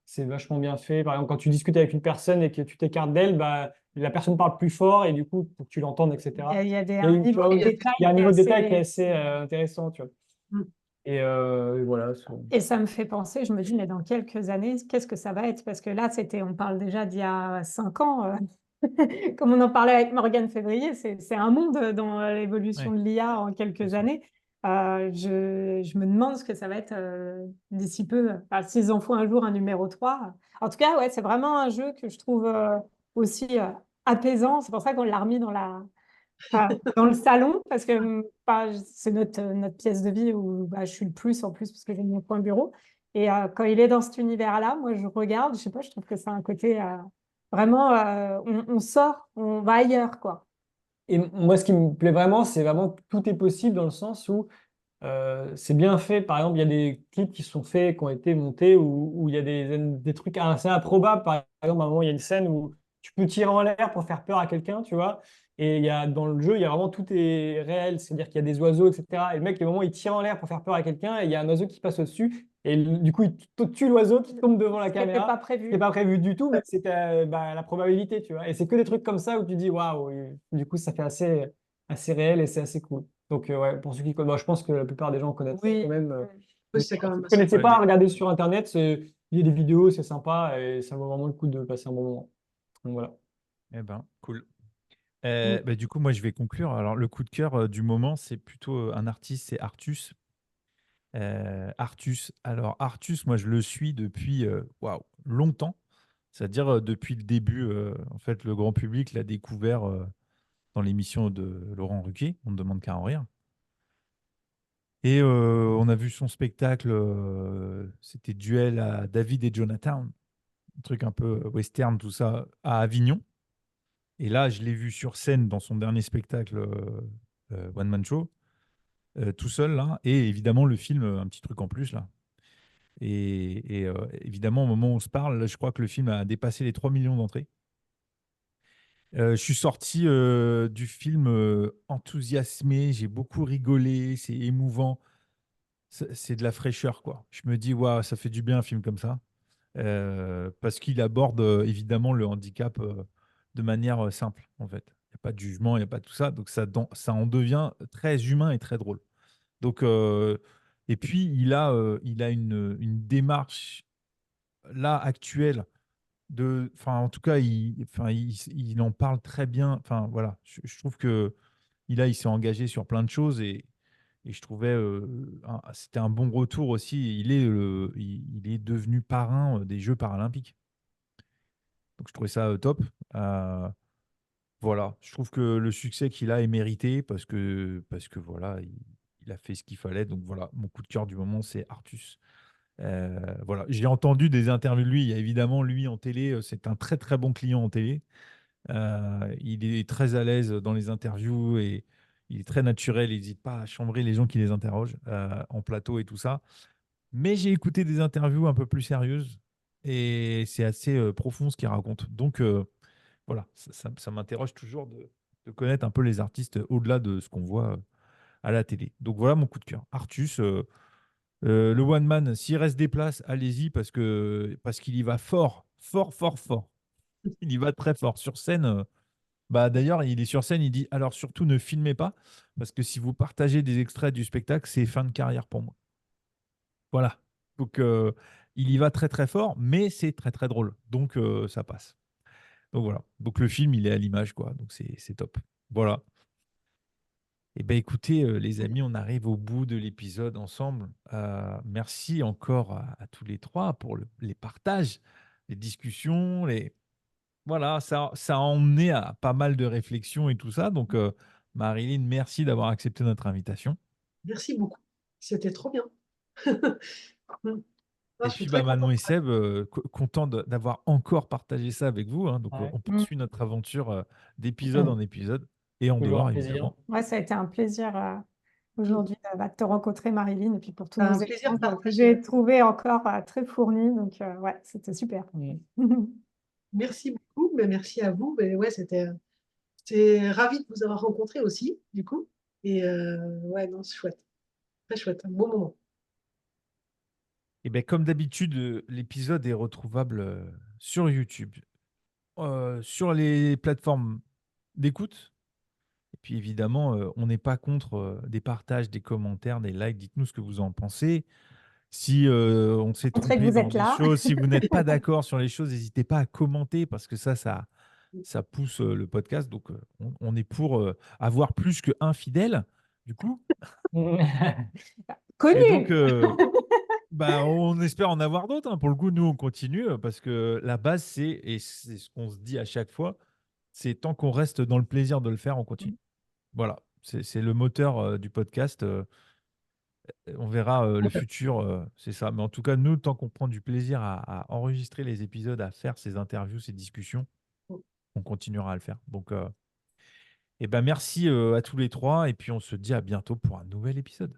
c'est vachement bien fait. Par exemple, quand tu discutes avec une personne et que tu t'écartes d'elle, la personne parle plus fort et du coup, pour que tu l'entendes, etc. Il y a Un tu niveau vois, de il détail y a un qui est niveau de détail qui est assez. assez intéressant, tu vois. Mm. Et voilà. Et ça me fait penser, je me dis, mais dans quelques années, qu'est-ce que ça va être? Parce que là, on parle déjà d'il y a 5 ans, comme on en parlait avec Morgane Février, c'est un monde dans l'évolution ouais, de l'IA en c'est quelques ça. années. Je me demande ce que ça va être d'ici peu. Enfin, s'ils en font un jour un numéro 3. En tout cas, ouais, c'est vraiment un jeu que je trouve aussi apaisant. C'est pour ça qu'on l'a remis dans le salon, parce que c'est notre pièce de vie où je suis le plus en plus, parce que j'ai mon point bureau. Et quand il est dans cet univers-là, moi, je regarde, je sais pas, je trouve que c'est un côté vraiment, on sort, on va ailleurs, quoi. Et moi, ce qui me plaît vraiment, c'est vraiment que tout est possible dans le sens où c'est bien fait. Par exemple, il y a des clips qui sont faits, qui ont été montés, où il y a des trucs assez improbables. Par exemple, à un moment, il y a une scène où tu peux tirer en l'air pour faire peur à quelqu'un, tu vois. Et dans le jeu, il y a vraiment tout est réel. C'est-à-dire qu'il y a des oiseaux, etc. Et le mec, au moment où il tire en l'air pour faire peur à quelqu'un, et il y a un oiseau qui passe au-dessus. Et du coup, il tue l'oiseau qui tombe devant la Ce qui n'était pas caméra. C'était prévu. pas prévu du tout, mais c'était la probabilité, tu vois. Et c'est que des trucs comme ça où tu dis, waouh, et du coup, ça fait assez réel et c'est assez cool. Donc, ouais, pour ceux qui connaissent, je pense que la plupart des gens connaissent quand Oui. même. Oui, Mais c'est quand si même vous ne assez connaissez Ouais, pas, cool. regardez sur Internet, il y a des vidéos, c'est sympa et ça vaut vraiment le coup de passer un bon moment. Donc voilà. eh ben, cool. Mm. Bah, du coup, moi, je vais conclure. Alors, le coup de cœur du moment, c'est plutôt un artiste, c'est Artus. Artus. Alors, Artus, moi, je le suis depuis waouh, longtemps. C'est-à-dire depuis le début. En fait, le grand public l'a découvert dans l'émission de Laurent Ruquier. On ne demande qu'à en rire. Et on a vu son spectacle. C'était Duel à David et Jonathan. Un truc un peu western, tout ça, à Avignon. Et là, je l'ai vu sur scène dans son dernier spectacle One Man Show, tout seul, là. Et évidemment, le film, un petit truc en plus, là. Et évidemment, au moment où on se parle, là, je crois que le film a dépassé les 3 millions d'entrées. Je suis sorti du film enthousiasmé, j'ai beaucoup rigolé, c'est émouvant, c'est de la fraîcheur, quoi. Je me dis, waouh, ça fait du bien un film comme ça. Parce qu'il aborde évidemment le handicap de manière simple, en fait. Il n'y a pas de jugement, il n'y a pas tout ça, donc ça en devient très humain et très drôle. Donc, et puis, il a une démarche là actuelle enfin, en tout cas, il en parle très bien. Enfin, voilà, je trouve que il s'est engagé sur plein de choses et je trouvais c'était un bon retour aussi. Il est devenu parrain des Jeux paralympiques. Donc je trouvais ça top. Euh, voilà, je trouve que le succès qu'il a est mérité parce que voilà, il a fait ce qu'il fallait. Donc voilà, mon coup de cœur du moment, c'est Artus. Voilà, j'ai entendu des interviews de lui. Il y a évidemment lui en télé, c'est un très très bon client en télé. Il est très à l'aise dans les interviews et il est très naturel. Il n'hésite pas à chambrer les gens qui les interrogent en plateau et tout ça. Mais j'ai écouté des interviews un peu plus sérieuses et c'est assez profond ce qu'il raconte. Donc voilà, ça m'interroge toujours de connaître un peu les artistes au-delà de ce qu'on voit à la télé. Donc voilà mon coup de cœur. Artus, le one man, s'il reste des places, allez-y parce qu'il y va fort, fort, fort, fort. Il y va très fort sur scène. Bah d'ailleurs, il est sur scène, il dit alors surtout ne filmez pas parce que si vous partagez des extraits du spectacle, c'est fin de carrière pour moi. Voilà. Donc il y va très très fort, mais c'est très très drôle. Donc ça passe. Donc voilà. Donc le film, il est à l'image quoi. Donc c'est top. Voilà. Eh bien, écoutez, les amis, on arrive au bout de l'épisode ensemble. Merci encore à tous les trois pour les partages, les discussions. Voilà, ça a emmené à pas mal de réflexions et tout ça. Donc, Marilyn, merci d'avoir accepté notre invitation. Merci beaucoup. C'était trop bien. Mm. Ah, Et je suis puis, très bah, Manon contente. et Seb, content d'avoir encore partagé ça avec vous, hein. Donc, Ouais. on Mm. poursuit notre aventure d'épisode en épisode et en Toujours un dehors, plaisir. évidemment. Ouais, ça a été un plaisir aujourd'hui de te rencontrer, Marilyn, et puis pour tous nos Un plaisir échanges que partagé. j'ai trouvé encore très fournis. Donc, ouais, c'était super. Mm. Merci beaucoup, mais merci à vous. Mais ouais, c'était ravi de vous avoir rencontré aussi, du coup. Et ouais, non, c'est chouette. Très chouette. Un beau moment. Et bien, comme d'habitude, l'épisode est retrouvable sur YouTube, sur les plateformes d'écoute. Et puis évidemment, on n'est pas contre des partages, des commentaires, des likes. Dites-nous ce que vous en pensez. Si on s'est Montrer que trompé vous dans êtes des là. choses, si vous n'êtes pas d'accord sur les choses, n'hésitez pas à commenter parce que ça pousse le podcast. Donc, on est pour avoir plus qu'un fidèle, du coup. Et donc, Connu. bah, on espère en avoir d'autres, hein. Pour le coup, nous, on continue parce que la base, et c'est ce qu'on se dit à chaque fois, c'est tant qu'on reste dans le plaisir de le faire, on continue. Voilà, c'est le moteur du podcast. On verra le futur, c'est ça. Mais en tout cas, nous, tant qu'on prend du plaisir à enregistrer les épisodes, à faire ces interviews, ces discussions, on continuera à le faire. Donc, eh ben, merci à tous les trois et puis on se dit à bientôt pour un nouvel épisode.